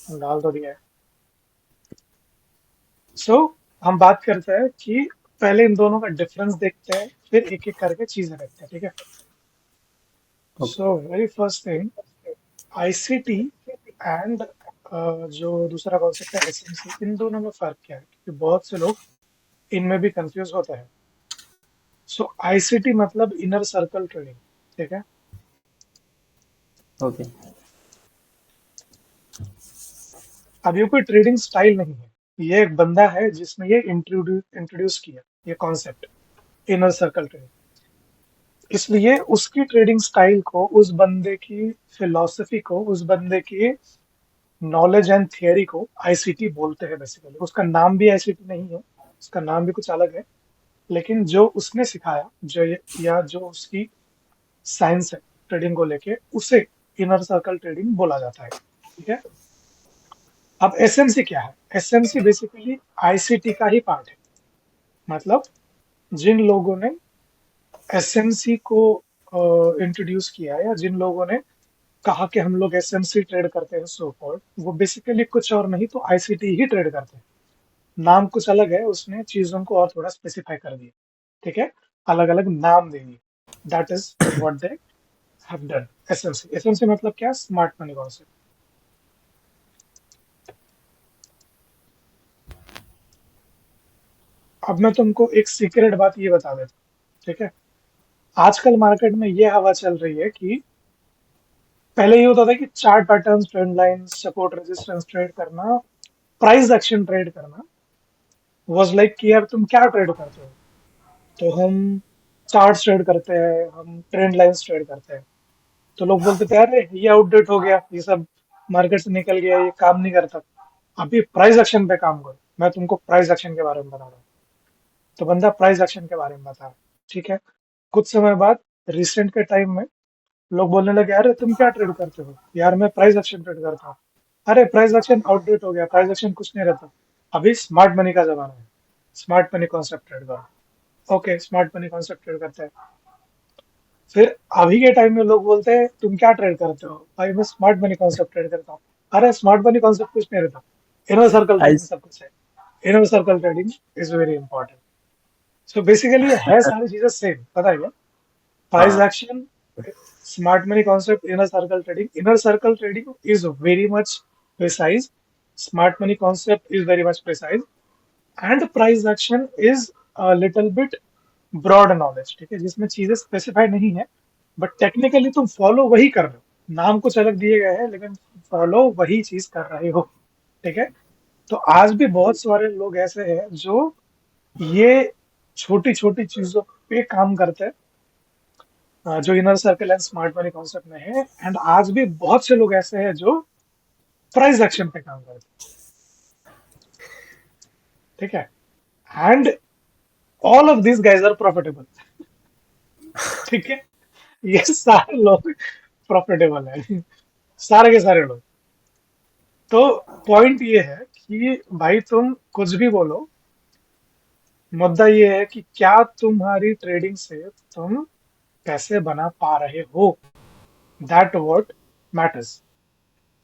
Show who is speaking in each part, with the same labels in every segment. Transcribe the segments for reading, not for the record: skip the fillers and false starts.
Speaker 1: डाल तो दिया है। सो हम बात करते हैं कि पहले इन दोनों का डिफरेंस देखते हैं, फिर एक एक करके चीजें देखते हैं, ठीक है।
Speaker 2: Okay.
Speaker 1: So very first thing, ICT and जो दूसरा कॉन्सेप्ट है एसएमसी, इन दोनों में फर्क क्या है, क्योंकि बहुत से लोग इनमें भी कंफ्यूज होते हैं। सो आईसीटी मतलब इनर सर्कल ट्रेडिंग, ठीक है।
Speaker 2: ओके।
Speaker 1: अब ये कोई ट्रेडिंग स्टाइल नहीं है, ये एक बंदा है जिसने ये इंट्रोड्यूस किया, ये कॉन्सेप्ट इनर सर्कल ट्रेडिंग। इसलिए उसकी ट्रेडिंग स्टाइल को, उस बंदे की फिलॉसफी को, उस बंदे की नॉलेज एंड थियरी को आईसीटी बोलते हैं बेसिकली। उसका नाम भी आईसीटी नहीं है, उसका नाम भी कुछ अलग है, लेकिन जो उसने सिखाया, या जो उसकी साइंस है ट्रेडिंग को लेके, उसे इनर सर्कल ट्रेडिंग बोला जाता है, ठीक है। अब एसएमसी क्या है? एसएमसी बेसिकली आईसीटी का ही पार्ट है। मतलब जिन लोगों ने एसएमसी को इंट्रोड्यूस किया, या जिन लोगों ने कहा कि हम लोग एसएमसी ट्रेड करते हैं सो कॉल्ड, वो बेसिकली कुछ और नहीं तो आईसीटी ही ट्रेड करते हैं। नाम कुछ अलग है, उसने चीजों को और थोड़ा स्पेसिफाई कर दिया, ठीक है, अलग अलग नाम दे दिए। That is what they have done. SMC, SMC मतलब क्या? Smart money concept. अब मैं तुमको एक सीक्रेट बात ये बता देता हूँ, ठीक है। आजकल मार्केट में ये हवा चल रही है कि पहले ये होता था कि chart patterns, trend lines, support resistance trade करना, प्राइस एक्शन ट्रेड करना वाज लाइक कि यार तुम क्या ट्रेड करते हो? तो हम चार्ट्स ट्रेड करते हैं, हम ट्रेंड लाइंस ट्रेड करते हैं। तो लोग बोलते थे अरे ये आउटडेट हो गया, ये सब मार्केट से निकल गया, ये काम नहीं करता। अभी प्राइस एक्शन पे काम करो, मैं तुमको प्राइस एक्शन के बारे में बता रहा हूँ। तो बंदा प्राइस एक्शन के बारे में बता रहा है, ठीक है। कुछ समय बाद, रिसेंट के टाइम में, लोग बोलने लगे अरे तुम क्या ट्रेड करते हो? यार मैं प्राइस एक्शन ट्रेड करता हूँ। अरे प्राइस एक्शन आउटडेट हो गया, प्राइस एक्शन कुछ नहीं रहता। अभी स्मार्ट मनी का जमाना है, स्मार्ट मनी कॉन्सेप्ट ट्रेड करो। Okay, smart money concept trade करते हैं। फिर अभी के टाइम में लोग बोलते हैं तुम क्या ट्रेड करते हो? भाई मैं स्मार्ट मनी कॉन्सेप्ट ट्रेड करता हूँ। अरे स्मार्ट मनी कॉन्सेप्ट कुछ नहीं रहता, इनर सर्कल
Speaker 2: आई
Speaker 1: ट्रेडिंग सब कुछ है। Inner circle trading is very important. So basically ये है सारी चीजें सेम, पता है क्या? प्राइस
Speaker 2: हाँ।
Speaker 1: Action, smart money concept, inner circle trading. Inner circle trading is very much precise, smart money concept is very much precise, and price action is little bit broad knowledge, ठीक है, जिसमें चीजें specify नहीं है, but technically तुम follow वही कर रहे हो। नाम कुछ अलग दिए गए हैं, लेकिन फॉलो वही चीज कर रहे हो, ठीक है। तो आज भी बहुत सारे लोग ऐसे हैं जो ये छोटी छोटी चीजों पे काम करते हैं, जो inner circle and smart money concept में है। एंड आज भी बहुत से लोग ऐसे हैं जो प्राइस एक्शन पे काम करते हैं, ठीक है। And all of this guys are profitable, ठीक है। ये सारे लोग प्रॉफिटेबल है, सारे के सारे लोग। तो पॉइंट ये है कि भाई तुम कुछ भी बोलो, मुद्दा ये है कि क्या तुम्हारी ट्रेडिंग से तुम पैसे बना पा रहे हो, दैट व्हाट मैटर्स,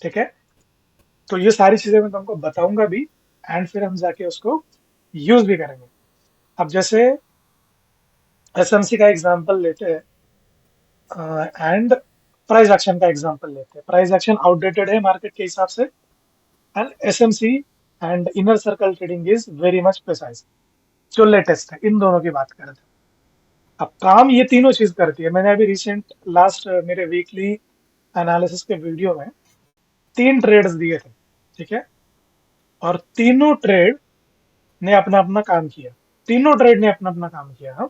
Speaker 1: ठीक है। तो ये सारी चीजें मैं तुमको बताऊंगा भी, एंड फिर हम जाके उसको यूज भी करेंगे। अब जैसे एसएमसी का एग्जांपल लेते हैं, एंड प्राइस एक्शन का एग्जांपल लेते हैं। प्राइस एक्शन आउटडेटेड है मार्केट के हिसाब से, and SMC and inner circle trading is very much precise, जो लेटेस्ट है। इन दोनों की बात करते हैं। अब काम ये तीनों चीज करती है। मैंने अभी रिसेंट लास्ट मेरे वीकली एनालिसिस के वीडियो में 3 ट्रेड्स दिए थे, ठीक है। और तीनों ट्रेड ने अपना अपना काम किया, तीनों ट्रेड ने अपना अपना काम किया, हाँ।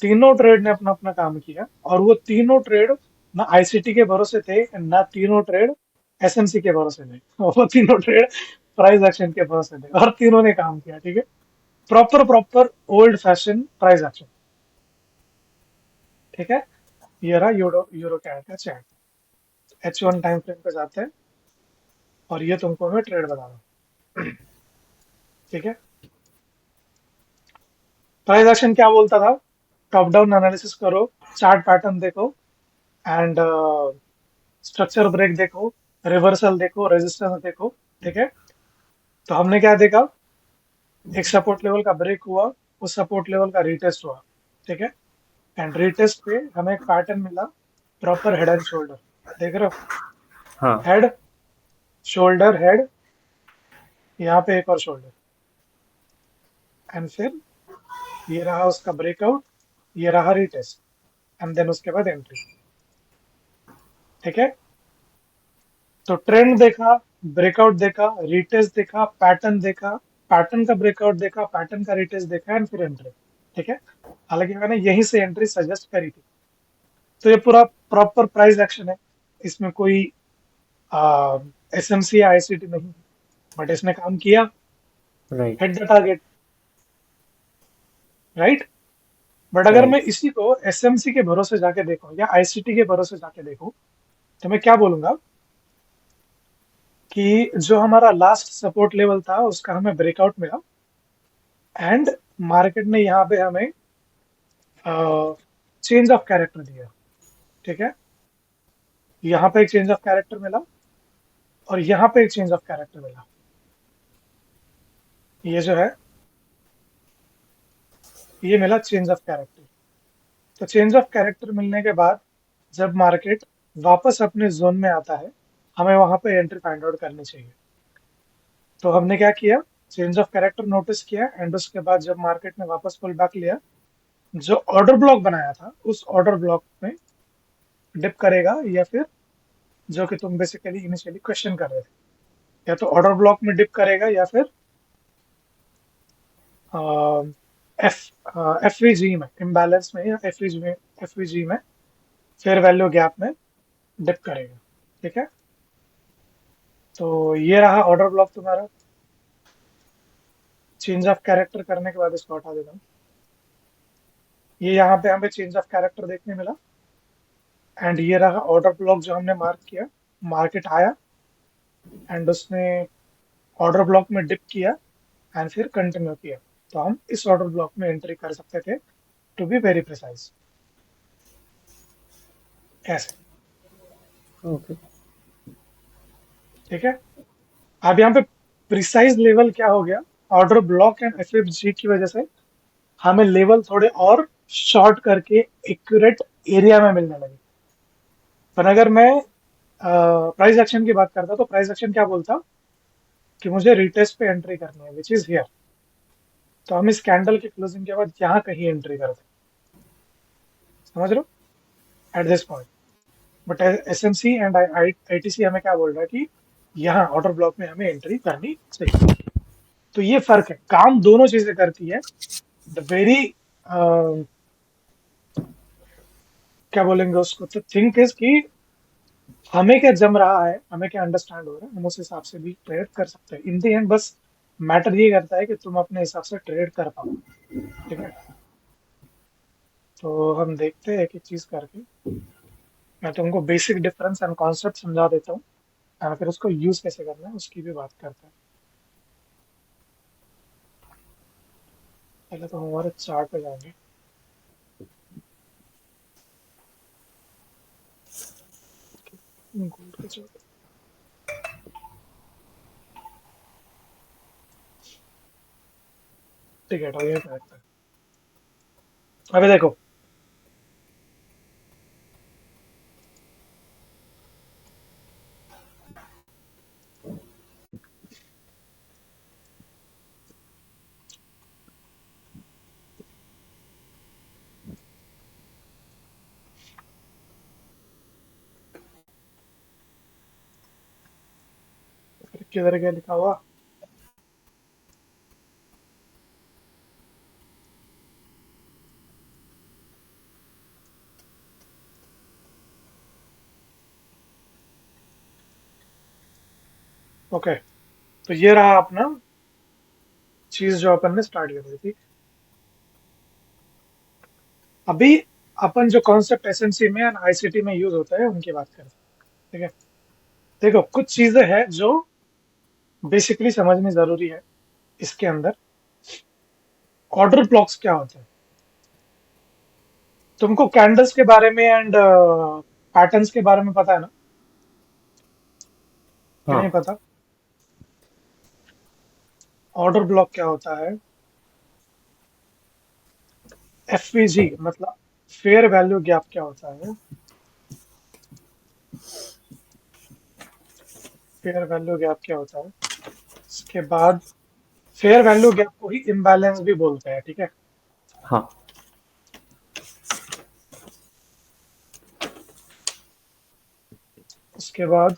Speaker 1: तीनों ट्रेड ने अपना अपना काम किया, और वो तीनों ट्रेड ना आईसीटी के भरोसे थे, ना तीनों ट्रेड एसएमसी के भरोसे थे। वो तीनों ट्रेड प्राइस एक्शन के भरोसे थे, और तीनों ने काम किया, ठीक है। Proper proper old fashion price action, ठीक है। ये रहा यूरो यूरो कैड का चार्ट। H1 टाइम फ्रेम पे जाते हैं, और ये तुमको मैं ट्रेड बता रहा हूँ, ठीक है। प्राइस एक्शन क्या बोलता था? टॉप डाउन एनालिसिस करो, चार्ट पैटर्न देखो, एंड स्ट्रक्चर ब्रेक देखो, रिवर्सल देखो, रेजिस्टेंस देखो। ठीक है, तो हमने क्या देखा, एक सपोर्ट लेवल का ब्रेक हुआ, उस सपोर्ट लेवल का रीटेस्ट हुआ। ठीक है, एंड रीटेस्ट पे हमें एक पैटर्न मिला, प्रॉपर हेड एंड शोल्डर। देख रहे हो,
Speaker 2: हाँ।
Speaker 1: हेड, शोल्डर, हेड, यहाँ पे एक और शोल्डर, एंड फिर ये रहा उसका ब्रेकआउट, ये रहा रीटेस्ट, एंड देन उसके बाद एंट्री। ठीक है, तो ट्रेंड देखा, ब्रेकआउट देखा, रीटेस्ट देखा, पैटर्न देखा, पैटर्न का ब्रेकआउट देखा, पैटर्न का रीटेस्ट देखा, एंड फिर एंट्री। ठीक है, हालांकि मैंने यहीं से एंट्री सजेस्ट करी थी। तो ये पूरा प्रॉपर प्राइस एक्शन है, इसमें कोई एसएमसी या आईसीटी नहीं, बट इसने काम किया,
Speaker 2: right.
Speaker 1: Hit the target, right. But अगर मैं
Speaker 2: राइट।
Speaker 1: इसी को एसएमसी के भरोसे जाके देखूं या आईसीटी के भरोसे जाके देखूं, तो मैं क्या बोलूंगा कि जो हमारा लास्ट सपोर्ट लेवल था उसका हमें ब्रेकआउट मिला, एंड मार्केट ने यहाँ पे हमें चेंज ऑफ कैरेक्टर दिया। ठीक है, यहाँ पे एक चेंज ऑफ कैरेक्टर मिला, और यहाँ पे एक चेंज ऑफ कैरेक्टर मिला। ये जो है, ये मिला चेंज ऑफ कैरेक्टर। तो चेंज ऑफ कैरेक्टर मिलने के बाद जब मार्केट वापस अपने जोन में आता है, हमें वहां पे एंट्री फाइंड आउट करनी चाहिए। तो हमने क्या किया, चेंज ऑफ कैरेक्टर नोटिस किया, एंड उसके बाद जब मार्केट ने वापस पुल बैक लिया, जो ऑर्डर ब्लॉक बनाया था उस ऑर्डर ब्लॉक में डिप करेगा, या फिर जो कि तुम बेसिकली इनिशियली क्वेश्चन कर रहे थे, या तो ऑर्डर ब्लॉक में डिप करेगा, या फिर एफ एफवीजी में, इम्बैलेंस में, या एफवीजी में फेयर वैल्यू गैप में डिप करेगा। ठीक है, तो ये रहा ऑर्डर ब्लॉक तुम्हारा। चेंज ऑफ कैरेक्टर करने के बाद इसको हटा देता हूँ। ये यहाँ पे हमें चेंज ऑफ कैरेक्टर देखने मिला, एंड ये रहा ऑर्डर ब्लॉक जो हमने मार्क किया। मार्केट आया, एंड उसने ऑर्डर ब्लॉक में डिप किया, एंड फिर कंटिन्यू किया। तो हम इस ऑर्डर ब्लॉक में एंट्री कर सकते थे, टू बी वेरी प्रिसाइज, ऐसे।
Speaker 2: ओके।
Speaker 1: ठीक है, अब यहाँ पे प्रिसाइज लेवल क्या हो गया, ऑर्डर ब्लॉक एंड एफएफजी की वजह से हमें लेवल थोड़े और शॉर्ट करके एक्यूरेट एरिया में मिलने लगे। पर अगर मैं प्राइस एक्शन की बात करता, तो प्राइस एक्शन क्या बोलता कि मुझे रिटेस्ट पे एंट्री करनी है, विच इज हियर। तो हम इस कैंडल के क्लोजिंग के बाद यहाँ कहीं एंट्री करते, समझ रहे हो, at this point. But SMC and ITC हमें क्या बोल रहा है कि यहाँ ऑर्डर ब्लॉक में हमें एंट्री करनी चाहिए। तो ये फर्क है, काम दोनों चीजें करती है। द वेरी क्या बोलेंगे उसको, तो थिंक इज कि हमें क्या जम रहा है, हमें क्या अंडरस्टैंड हो रहा है, हम उस हिसाब से भी ट्रेड कर सकते हैं। इन दी एंड बस मैटर ये करता है कि तुम अपने हिसाब से ट्रेड कर पाओ। ठीक है, तो हम देखते हैं एक एक चीज करके। मैं तुमको बेसिक डिफरेंस एंड कॉन्सेप्ट समझा देता हूँ, और फिर उसको यूज कैसे करना है उसकी भी बात करते हैं। पहले तो हमारे चार्ट पे जाएंगे। गोल्ड के चार्ट, ठीक है, तो ये करते हैं। अभी देखो, फिर किधर क्या लिखा हुआ। ओके, तो ये रहा अपना चीज जो अपन ने स्टार्ट कर दी थी। अभी अपन जो कॉन्सेप्ट एसएमसी में एंड आईसीटी में यूज होता है उनकी बात करते हैं। ठीक है, देखो कुछ चीजें हैं जो बेसिकली समझनी जरूरी है इसके अंदर। ऑर्डर ब्लॉक्स क्या होते हैं, तुमको कैंडल्स के बारे में एंड पैटर्न्स के बारे में पता है ना। कि
Speaker 2: हाँ
Speaker 1: नहीं पता? ऑर्डर ब्लॉक क्या होता है? एफवीजी मतलब फेयर वैल्यू गैप क्या होता है? फेयर वैल्यू गैप क्या होता है? इसके बाद फेयर वैल्यू गैप को ही इम्बैलेंस भी बोलते हैं, ठीक है?
Speaker 2: हाँ
Speaker 1: उसके बाद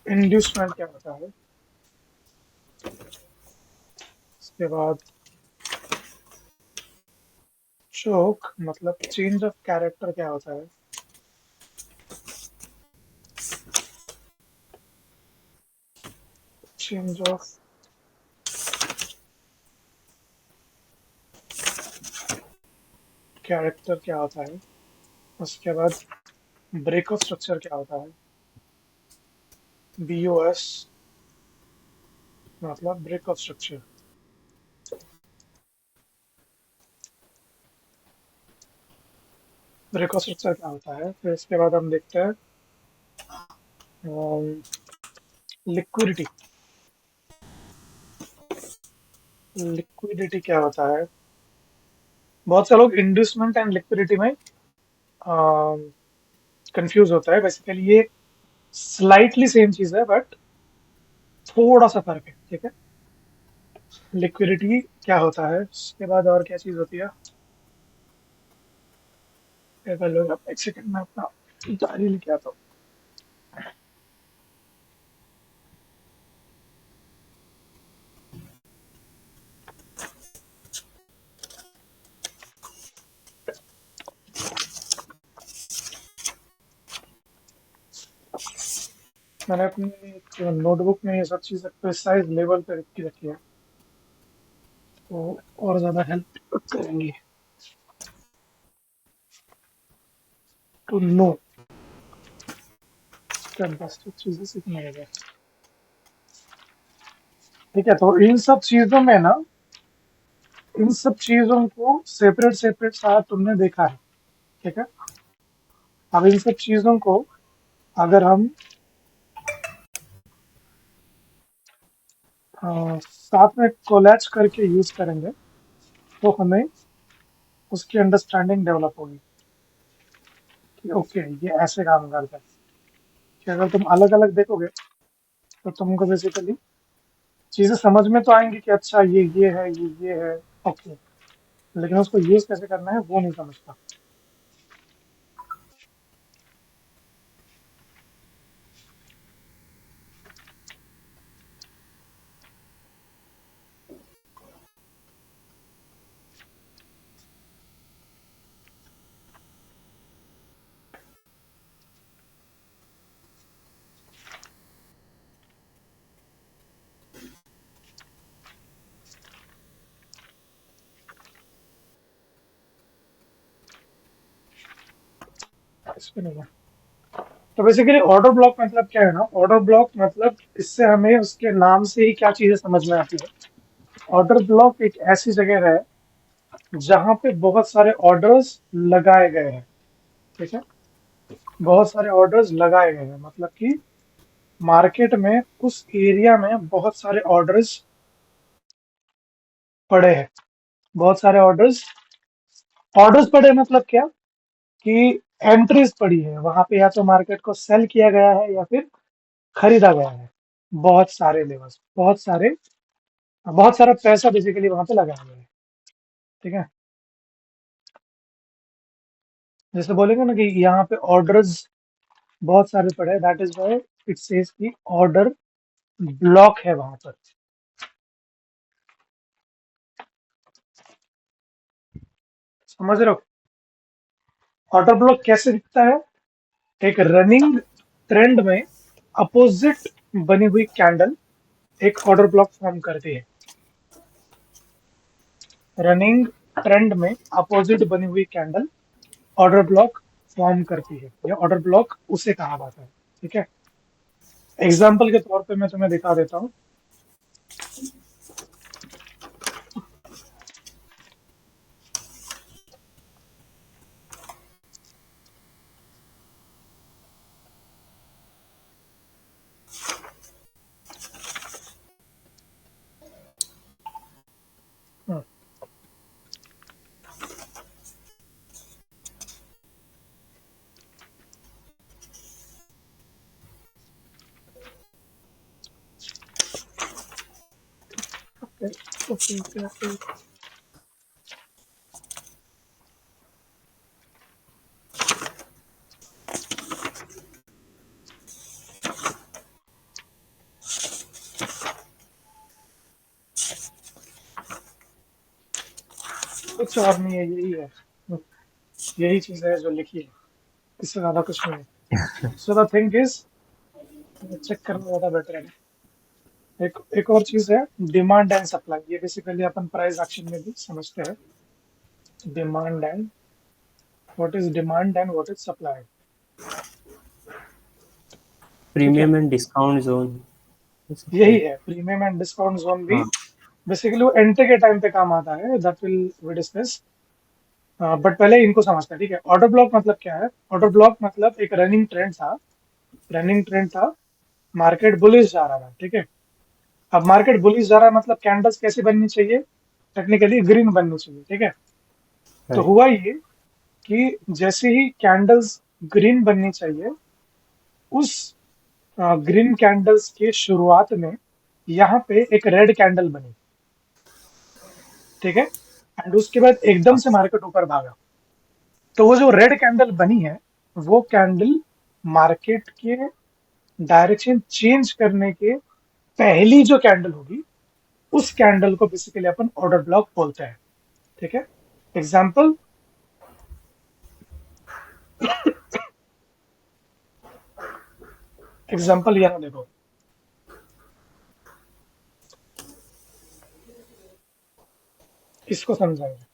Speaker 1: इंड्यूसमेंट क्या होता है? उसके बाद चोक मतलब चेंज ऑफ कैरेक्टर क्या होता है? चेंज ऑफ कैरेक्टर क्या होता है? उसके बाद ब्रेक ऑफ स्ट्रक्चर क्या होता है? बीओएस मतलब break of structure. Break of structure क्या होता है? फिर इसके बाद हम देखते हैं लिक्विडिटी। लिक्विडिटी क्या होता है? बहुत से लोग इंड्यूसमेंट एंड लिक्विडिटी में कंफ्यूज होता है। बेसिकली ये स्लाइटली सेम चीज है बट थोड़ा सा फर्क है, ठीक है? लिक्विडिटी क्या होता है? उसके बाद और क्या चीज होती है? एक सेकंड में अपना डायरी लेके आता हूँ। मैंने अपनी नोटबुक में ये सब चीजें प्रिसाइज लेवल पे लिख के रखी है, तो और ज्यादा हेल्प करेंगी टू नो। फैंटास्टिक चीजें सीखने लगे। ठीक है, तो इन सब चीजों में ना, इन सब चीजों को सेपरेट सेपरेट शायद तुमने देखा है, ठीक है? अब इन सब चीजों को अगर हम साथ में कोलैच करके यूज करेंगे तो हमें उसकी अंडरस्टैंडिंग डेवलप होगी कि ओके ये ऐसे काम करता है। कि अगर तुम अलग अलग देखोगे तो तुमको बेसिकली चीजें समझ में तो आएंगी कि अच्छा ये है, ये है, ओके, लेकिन उसको यूज कैसे करना है वो नहीं समझता। इस पे नहीं है। तो बेसिकली ऑर्डर ब्लॉक मतलब क्या है ना? ऑर्डर ब्लॉक मतलब इससे हमें उसके नाम से ही क्या चीजें समझ में आती है। ऑर्डर ब्लॉक एक ऐसी जगह है जहां पे बहुत सारे ऑर्डर्स लगाए गए हैं, ठीक है? बहुत सारे ऑर्डर्स लगाए गए हैं मतलब कि मार्केट में उस एरिया में बहुत सारे ऑर्डर्स पड़े हैं। बहुत सारे ऑर्डर्स, ऑर्डर्स पड़े मतलब क्या? कि एंट्रीज पड़ी है वहां पे, या तो मार्केट को सेल किया गया है या फिर खरीदा गया है। बहुत सारे लेवल्स, बहुत सारा पैसा बेसिकली वहां पे लगाया गया है, ठीक है? जैसे बोलेंगे ना कि यहाँ पे ऑर्डर्स बहुत सारे पड़े हैं, that is why it says कि ऑर्डर ब्लॉक है वहां पर। समझ रहे हो? ऑर्डर ब्लॉक कैसे दिखता है? एक रनिंग ट्रेंड में अपोजिट बनी हुई कैंडल एक ऑर्डर ब्लॉक फॉर्म करती है। रनिंग ट्रेंड में अपोजिट बनी हुई कैंडल ऑर्डर ब्लॉक फॉर्म करती है, या ऑर्डर ब्लॉक उसे कहा जाता है, ठीक है? एग्जाम्पल के तौर पे मैं तुम्हें दिखा देता हूँ। Okay okay okay. कुछ और नहीं है, यही है, यही चीज है जो लिखी है, इससे ज्यादा कुछ नहीं है। So the thing is, check करना ज्यादा बेटर है। एक और चीज है, डिमांड एंड सप्लाई। ये बेसिकली अपन प्राइस एक्शन में भी समझते हैं। Demand and, what is demand and what is supply. ठीक है,
Speaker 2: प्रीमियम एंड डिस्काउंट जोन
Speaker 1: यही
Speaker 2: सकते।
Speaker 1: है प्रीमियम एंड डिस्काउंट जोन भी।
Speaker 2: हाँ।
Speaker 1: बेसिकली वो एंट्री के टाइम पे काम आता है, that will we discuss. But पहले इनको समझते हैं, ठीक है। ऑर्डर ब्लॉक मतलब क्या है? ऑर्डर ब्लॉक मतलब एक रनिंग ट्रेंड था, रनिंग ट्रेंड था, मार्केट बुलिश जा रहा था, ठीक है। अब मार्केट बुलिश जा रहा है मतलब कैंडल्स कैसी बननी चाहिए? टेक्निकली ग्रीन बननी चाहिए, ठीक है। तो
Speaker 2: राइट।
Speaker 1: हुआ ये कि जैसे ही कैंडल्स ग्रीन बननी चाहिए, उस ग्रीन कैंडल्स के शुरुआत में यहाँ पे एक रेड कैंडल बनी, ठीक है। एंड उसके बाद एकदम से मार्केट ऊपर भागा। तो वो जो रेड कैंडल बनी है, वो कैंडल मार्केट के डायरेक्शन चेंज करने के पहली जो कैंडल होगी, उस कैंडल को बेसिकली अपन ऑर्डर ब्लॉक बोलते हैं, ठीक है। एग्जाम्पल, एग्जाम्पल यहाँ देखो, इसको समझाएंगे।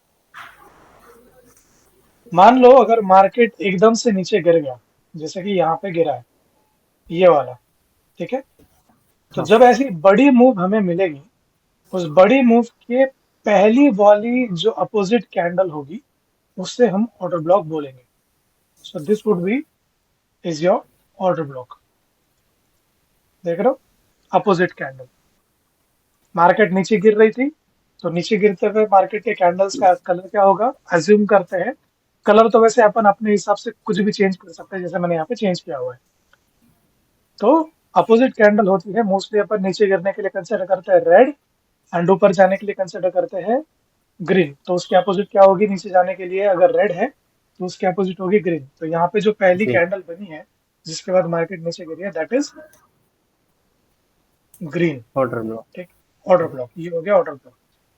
Speaker 1: मान लो अगर मार्केट एकदम से नीचे गिर गया, जैसे कि यहाँ पे गिरा है, ये वाला, ठीक है। तो
Speaker 2: हाँ।
Speaker 1: जब ऐसी बड़ी मूव हमें मिलेगी, उस बड़ी मूव के पहली वाली जो अपोजिट कैंडल होगी, उससे हम ऑर्डर ब्लॉक बोलेंगे। So this would be is your order block. देख रहे हो, अपोजिट कैंडल। मार्केट नीचे गिर रही थी, तो नीचे गिरते हुए मार्केट के कैंडल्स का कलर क्या होगा, अज्यूम करते हैं। कलर तो वैसे अपन अपने हिसाब से कुछ भी चेंज कर सकते हैं, जैसे मैंने यहाँ पे चेंज किया हुआ है। तो अपोजिट कैंडल होती है, मोस्टली अपन नीचे गिरने के लिए कंसिडर करते हैं रेड, एंड ऊपर जाने के लिए कंसिडर करते हैं ग्रीन। तो उसके अपोजिट क्या होगी नीचे जाने के लिए? अगर रेड है तो उसके अपोजिट होगी ग्रीन। तो यहाँ पे जो पहली
Speaker 2: ग्रीन।
Speaker 1: कैंडल बनी है, जिसके बाद मार्केट नीचे गिरी है, that is green,
Speaker 2: order block.
Speaker 1: ठीक। ऑर्डर ब्लॉक, ये हो गया ऑर्डर ब्लॉक।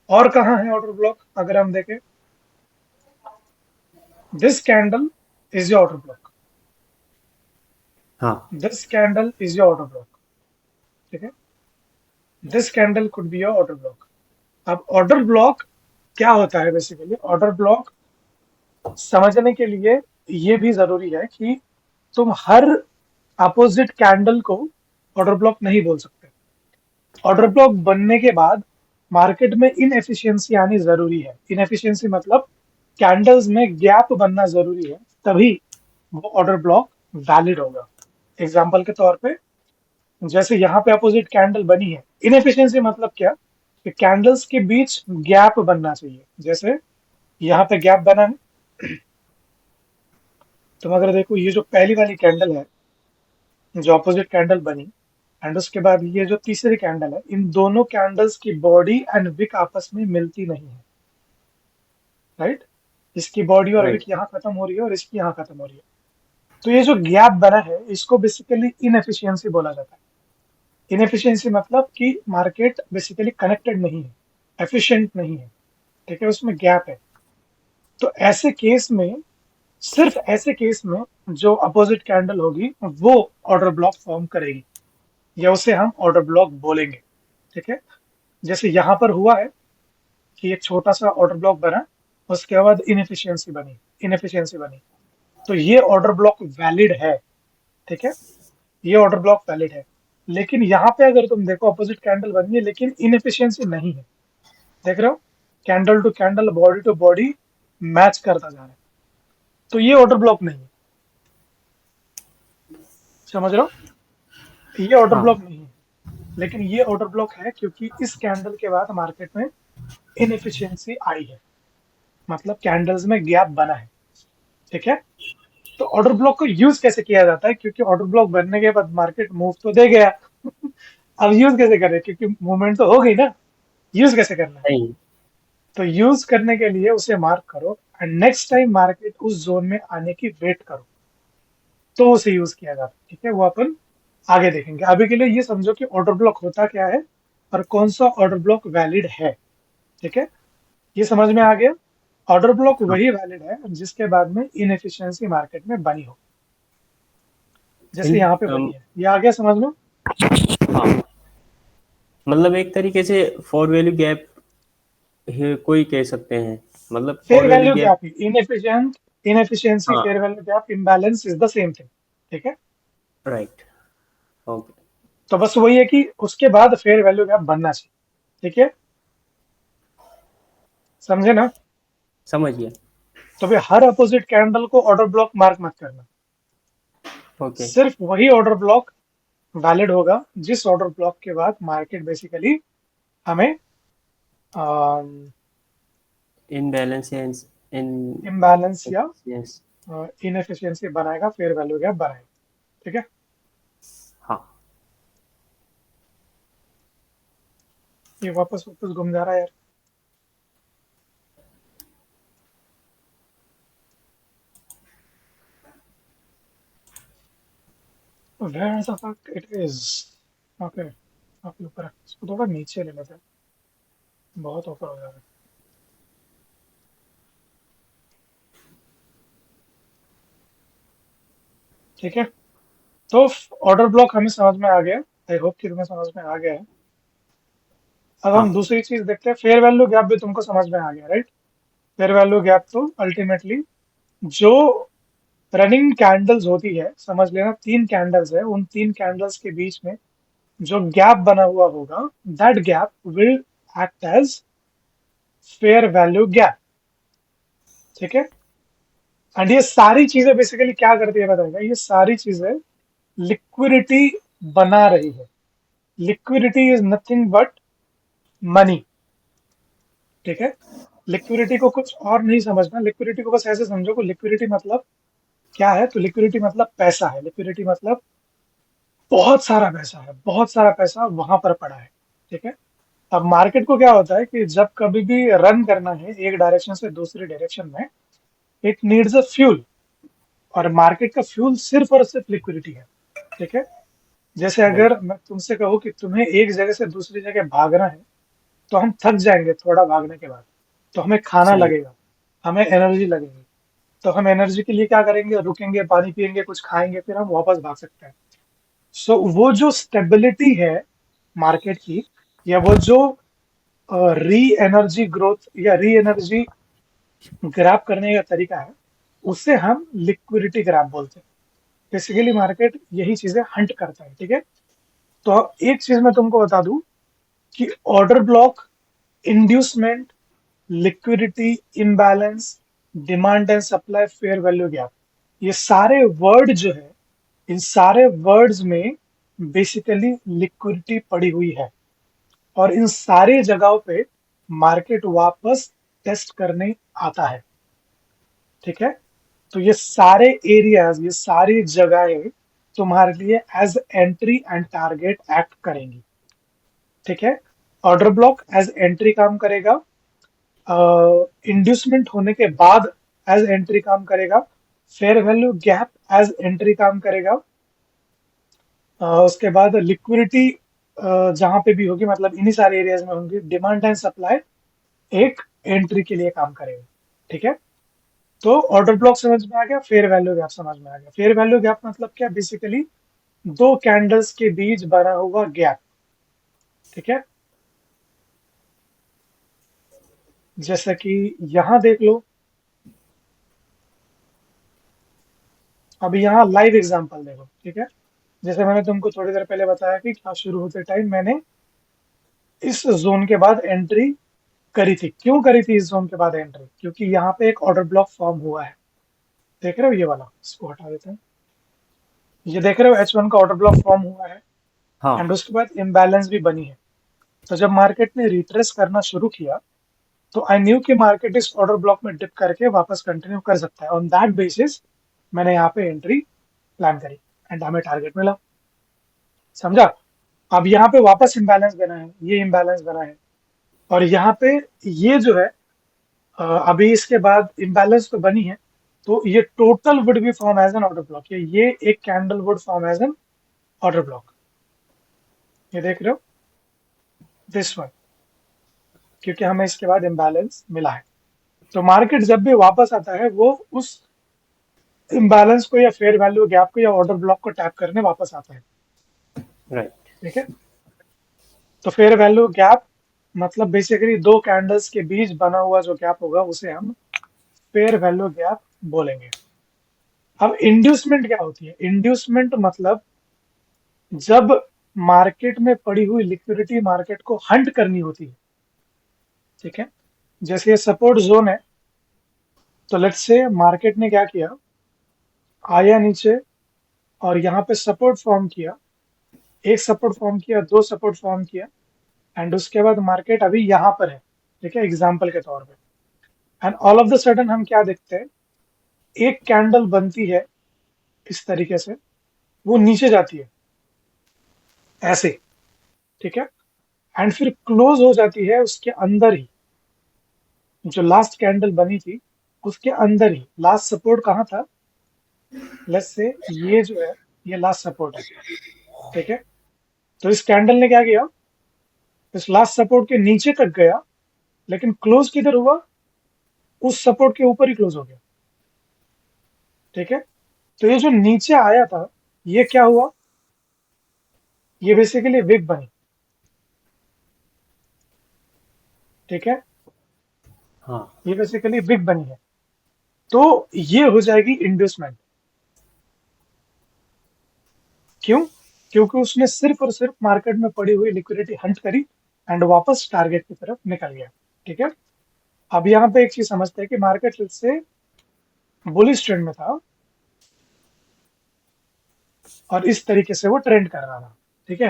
Speaker 1: और कहाँ है ऑर्डर ब्लॉक? अगर हम देखें, this candle is your order block,
Speaker 2: हाँ।
Speaker 1: This candle is your order block, ठीक है। This candle could be your order block. अब ऑर्डर ब्लॉक क्या होता है? बेसिकली ऑर्डर ब्लॉक समझने के लिए ये भी जरूरी है कि तुम हर अपोजिट कैंडल को ऑर्डर ब्लॉक नहीं बोल सकते। ऑर्डर ब्लॉक बनने के बाद मार्केट में इनएफिशिएंसी आनी जरूरी है। इनएफिशिएंसी मतलब कैंडल्स में गैप बनना जरूरी है, तभी वो ऑर्डर ब्लॉक वैलिड होगा। एग्जांपल के तौर पे, जैसे यहाँ पे अपोजिट कैंडल बनी है, इनएफिशिएंसी मतलब क्या, कि कैंडल्स के बीच गैप बनना चाहिए। जैसे यहाँ पे गैप बना है, तुम अगर देखो ये जो पहली वाली कैंडल है, जो अपोजिट कैंडल बनी, एंड उसके बाद ये जो तीसरी कैंडल है, इन दोनों कैंडल्स की बॉडी एंड विक आपस में मिलती नहीं है, राइट। इसकी बॉडी और विक
Speaker 2: राइट।
Speaker 1: यहाँ खत्म हो रही है और इसकी यहाँ खत्म हो रही है। तो ये जो गैप बना है, इसको बेसिकली इनएफिशिएंसी बोला जाता है। इनएफिशिएंसी मतलब कि मार्केट बेसिकली कनेक्टेड नहीं है, एफिशिएंट नहीं है, ठीक है, उसमें गैप है। तो ऐसे केस में, सिर्फ ऐसे केस में जो अपोजिट कैंडल होगी, वो ऑर्डर ब्लॉक फॉर्म करेगी, या उसे हम ऑर्डर ब्लॉक बोलेंगे, ठीक है। जैसे यहाँ पर हुआ है कि एक छोटा सा ऑर्डर ब्लॉक बना, उसके बाद इनएफिशिएंसी बनी, तो ये ऑर्डर ब्लॉक वैलिड है, ठीक है। ये ऑर्डर ब्लॉक वैलिड है। लेकिन यहाँ पे अगर तुम देखो, अपोजिट कैंडल बनी है लेकिन इनएफिशिएंसी नहीं है, देख रहे हो, candle to candle, body to body match करता जा रहा है, तो ये ऑर्डर ब्लॉक नहीं है। समझ रहे हो, ये ऑर्डर
Speaker 2: हाँ।
Speaker 1: ब्लॉक नहीं है। लेकिन ये ऑर्डर ब्लॉक है क्योंकि इस कैंडल के बाद मार्केट में इनएफिशिएंसी आई है, मतलब कैंडल्स में गैप बना है, ठीक है। तो ऑर्डर ब्लॉक को यूज कैसे किया जाता है? क्योंकि ऑर्डर ब्लॉक बनने के बाद मार्केट मूव तो दे गया अब यूज कैसे करें, क्योंकि मूवमेंट तो हो गई ना। यूज कैसे करना है?
Speaker 2: सही।
Speaker 1: तो यूज करने के लिए उसे मार्क करो एंड नेक्स्ट टाइम मार्केट उस जोन में आने की वेट करो, तो उसे यूज किया जाता है। ठीक है, वो अपन आगे देखेंगे। अभी के लिए ये समझो कि ऑर्डर ब्लॉक होता क्या है और कौन सा ऑर्डर ब्लॉक वैलिड है। ठीक है, ये समझ में आ गया। ऑर्डर ब्लॉक
Speaker 2: हाँ।
Speaker 1: वही वैलिड है जिसके बाद में इनएफिशिएंसी मार्केट में बनी हो, जैसे
Speaker 2: इन
Speaker 1: यहाँ पे बनी है। ये आ गया समझ में?
Speaker 2: हाँ, मतलब एक तरीके से फॉर वैल्यू गैप कोई कह सकते हैं, मतलब
Speaker 1: fair
Speaker 2: for value
Speaker 1: value
Speaker 2: gap.
Speaker 1: Gap, inefficiency,
Speaker 2: हाँ।
Speaker 1: Fair value gap, imbalance is the same thing. ठीक है,
Speaker 2: राइट। ओके।
Speaker 1: तो बस वही है कि उसके बाद फेयर वैल्यू गैप बनना चाहिए। ठीक है, समझे ना?
Speaker 2: समझ गया।
Speaker 1: तो भाई हर अपोजिट कैंडल को ऑर्डर ब्लॉक मार्क मत करना,
Speaker 2: ओके।
Speaker 1: सिर्फ वही ऑर्डर ब्लॉक वैलिड होगा जिस ऑर्डर ब्लॉक के बाद मार्केट बेसिकली हमें
Speaker 2: इन बैलेंस इन
Speaker 1: इम्बैलेंस या
Speaker 2: यस।
Speaker 1: इनएफिशिएंसी बनाएगा, फेयर वैल्यू गैप बनाएगा। ठीक है,
Speaker 2: हाँ।
Speaker 1: ये वापस वापस घूम जा रहा है यार। Where the fuck it is? Okay, काफी ऊपर है, इसको थोड़ा नीचे ले लेते हैं, बहुत ऊपर हो जा रहा है। ठीक है, तो ऑर्डर ब्लॉक हमें समझ में आ गया। आई होप कि तुम्हें समझ में आ गया है। अब हम
Speaker 2: हाँ।
Speaker 1: दूसरी चीज देखते हैं, फेयर वैल्यू गैप भी तुमको समझ में आ गया, राइट? फेयर वैल्यू गैप तो अल्टीमेटली जो रनिंग कैंडल्स होती है, समझ लेना तीन कैंडल्स है, उन तीन कैंडल्स के बीच में जो गैप बना हुआ होगा, that gap will act as fair value gap. ठीक है, एंड ये सारी चीजें बेसिकली क्या करती है बताएगा, ये सारी चीजें लिक्विडिटी बना रही है। Liquidity is nothing but money. ठीक है, लिक्विडिटी को कुछ और नहीं समझना, लिक्विडिटी को बस ऐसे समझो कि लिक्विडिटी मतलब क्या है। तो लिक्विडिटी मतलब पैसा है, लिक्विडिटी मतलब बहुत सारा पैसा है, बहुत सारा पैसा वहां पर पड़ा है। ठीक है, अब मार्केट को क्या होता है कि जब कभी भी रन करना है एक डायरेक्शन से दूसरी डायरेक्शन में, इट नीड्स अ फ्यूल, और मार्केट का फ्यूल सिर्फ और सिर्फ लिक्विडिटी है। ठीक है, जैसे
Speaker 2: राइट।
Speaker 1: अगर मैं तुमसे कहूँ कि तुम्हें एक जगह से दूसरी जगह भागना है, तो हम थक जाएंगे थोड़ा भागने के बाद, तो हमें खाना
Speaker 2: सही।
Speaker 1: लगेगा, हमें एनर्जी लगेगी। तो हम एनर्जी के लिए क्या करेंगे, रुकेंगे, पानी पियेंगे, कुछ खाएंगे, फिर हम वापस भाग सकते हैं। सो वो जो स्टेबिलिटी है मार्केट की, या वो जो री एनर्जी ग्रोथ या री एनर्जी ग्रैब करने का तरीका है, उसे हम लिक्विडिटी ग्रैब बोलते हैं। बेसिकली मार्केट यही चीजें हंट करता है। ठीक है, तो एक चीज मैं तुमको बता दूं कि order block, inducement, liquidity, imbalance, demand and supply, fair value gap, ये सारे वर्ड जो है, इन सारे वर्ड्स में बेसिकली लिक्विडिटी पड़ी हुई है, और इन सारी जगहों पे मार्केट वापस टेस्ट करने आता है। ठीक है, तो ये सारे एरियाज, ये सारी जगहें तुम्हारे लिए as entry and target act करेंगी। ठीक है, ऑर्डर ब्लॉक एज एंट्री काम करेगा, इंड्यूसमेंट होने के बाद एज एंट्री काम करेगा, fair value gap as entry काम करेगा, उसके बाद लिक्विडिटी जहां पे भी होगी, मतलब इन्हीं सारे एरियाज में होंगी, डिमांड एंड सप्लाई एक एंट्री के लिए काम करेगा। ठीक है, तो ऑर्डर ब्लॉक समझ में आ गया, फेयर वैल्यू गैप समझ में आ गया। फेयर वैल्यू गैप मतलब क्या, बेसिकली दो कैंडल्स के बीच बना हुआ गैप। ठीक है, जैसा कि यहां देख लो, अभी यहाँ लाइव एग्जांपल देखो। ठीक है, जैसे मैंने तुमको थोड़ी देर पहले बताया कि क्लास शुरू होते टाइम मैंने इस जोन के बाद एंट्री करी थी। क्यों करी थी इस जोन के बाद एंट्री? क्योंकि यहाँ पे एक ऑर्डर ब्लॉक फॉर्म हुआ है। देख रहे हो ये वाला, इसको हटा देते हैं। ये देख रहे हो H1 का ऑर्डर ब्लॉक फॉर्म हुआ है,
Speaker 2: हाँ।
Speaker 1: एंड उसके बाद इम्बैलेंस भी बनी है। तो जब मार्केट ने रिट्रेस करना शुरू किया, तो आई न्यू कि मार्केट इस ऑर्डर ब्लॉक में डिप करके वापस कंटिन्यू कर सकता है। ऑन दैट बेसिस मैंने यहाँ पे एंट्री प्लान करी, एंड हमें टारगेट मिला। समझा? अब यहाँ पे वापस इम्बैलेंस बना है, ये इम्बैलेंस बना है, और यहाँ पे ये जो है अभी इसके बाद इम्बैलेंस तो बनी है, तो ये total would be form as an order block. ये एक candle would form as an order block. ये देख रहे हो, दिस वन, क्योंकि हमें इसके बाद इम्बैलेंस मिला है। तो मार्केट जब भी वापस आता है वो उस इम्बैलेंस को या फेयर वैल्यू गैप को या ऑर्डर ब्लॉक को टैप करने वापस आता है।
Speaker 2: राइट।
Speaker 1: ठीक है, तो फेयर वैल्यू गैप मतलब बेसिकली दो कैंडल्स के बीच बना हुआ जो गैप होगा उसे हम फेयर वैल्यू गैप बोलेंगे। अब इंड्यूसमेंट क्या होती है? इंड्यूसमेंट मतलब जब मार्केट में पड़ी हुई लिक्विडिटी मार्केट को हंट करनी होती है। ठीक है, जैसे ये सपोर्ट जोन है, तो लेट्स से मार्केट ने क्या किया, आया नीचे और यहाँ पे सपोर्ट फॉर्म किया, एक सपोर्ट फॉर्म किया, दो सपोर्ट फॉर्म किया, एंड उसके बाद मार्केट अभी यहाँ पर है। ठीक है, एग्जाम्पल के तौर पे, and all of the sudden हम क्या देखते हैं, एक कैंडल बनती है इस तरीके से, वो नीचे जाती है ऐसे। ठीक है, एंड फिर क्लोज हो जाती है उसके अंदर ही, जो लास्ट कैंडल बनी थी उसके अंदर ही। लास्ट सपोर्ट कहाँ था? लेट्स से ये जो है ये लास्ट सपोर्ट है। ठीक है, तो इस कैंडल ने क्या किया, इस लास्ट सपोर्ट के नीचे तक गया, लेकिन क्लोज किधर हुआ? उस सपोर्ट के ऊपर ही क्लोज हो गया। ठीक है, तो ये जो नीचे आया था ये क्या हुआ, ये बेसिकली विक बनी। ठीक है,
Speaker 2: हाँ।
Speaker 1: ये बेसिकली विक बनी है, तो ये हो जाएगी इंड्यूसमेंट। क्यों? क्योंकि उसने सिर्फ और सिर्फ मार्केट में पड़ी हुई लिक्विडिटी हंट करी एंड वापस टारगेट की तरफ निकल गया। ठीक है, अब यहाँ पे एक चीज समझते हैं कि मार्केट से बुलिश ट्रेंड में था और इस तरीके से वो ट्रेंड कर रहा था। ठीक है,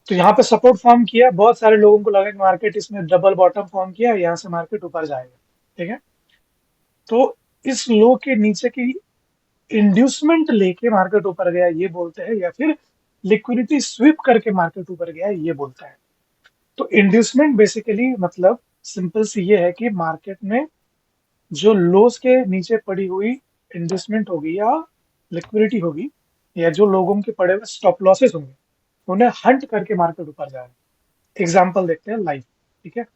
Speaker 1: तो यहाँ पे सपोर्ट फॉर्म किया, बहुत सारे लोगों को लगा कि मार्केट इसमें डबल बॉटम फॉर्म किया, यहाँ से मार्केट ऊपर जाएगा। ठीक है, तो इस लो के नीचे की इंड्यूसमेंट लेके मार्केट ऊपर गया ये बोलते हैं, या फिर लिक्विडिटी स्वीप करके मार्केट ऊपर गया ये बोलता है। तो इंड्यूसमेंट बेसिकली मतलब सिंपल सी ये है कि मार्केट में जो लोस के नीचे पड़ी हुई इंड्यूसमेंट होगी या लिक्विडिटी होगी, या जो लोगों के पड़े हुए स्टॉप लॉसेस होंगे, उन्हें हंट करके मार्केट ऊपर जाएगा। एग्जाम्पल देखते हैं लाइव। ठीक है,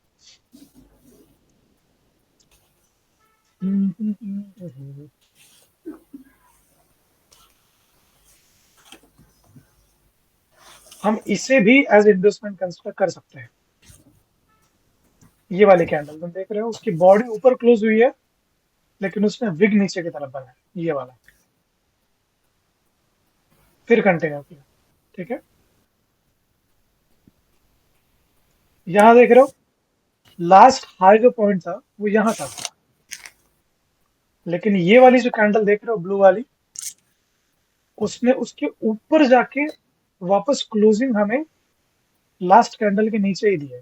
Speaker 1: हम इसे भी एज इंड्यूसमेंट कंसिडर कर सकते हैं। ये वाली कैंडल तुम देख रहे हो, उसकी बॉडी ऊपर क्लोज हुई है, लेकिन उसने विग नीचे की तरफ बना है, ये वाला। फिर कंटिन्यू किया। ठीक है, यहां देख रहे हो लास्ट हाई जो पॉइंट था वो यहां था, लेकिन ये वाली जो कैंडल देख रहे हो ब्लू वाली, उसने उसके ऊपर जाके वापस क्लोजिंग हमें लास्ट कैंडल के नीचे ही दी है।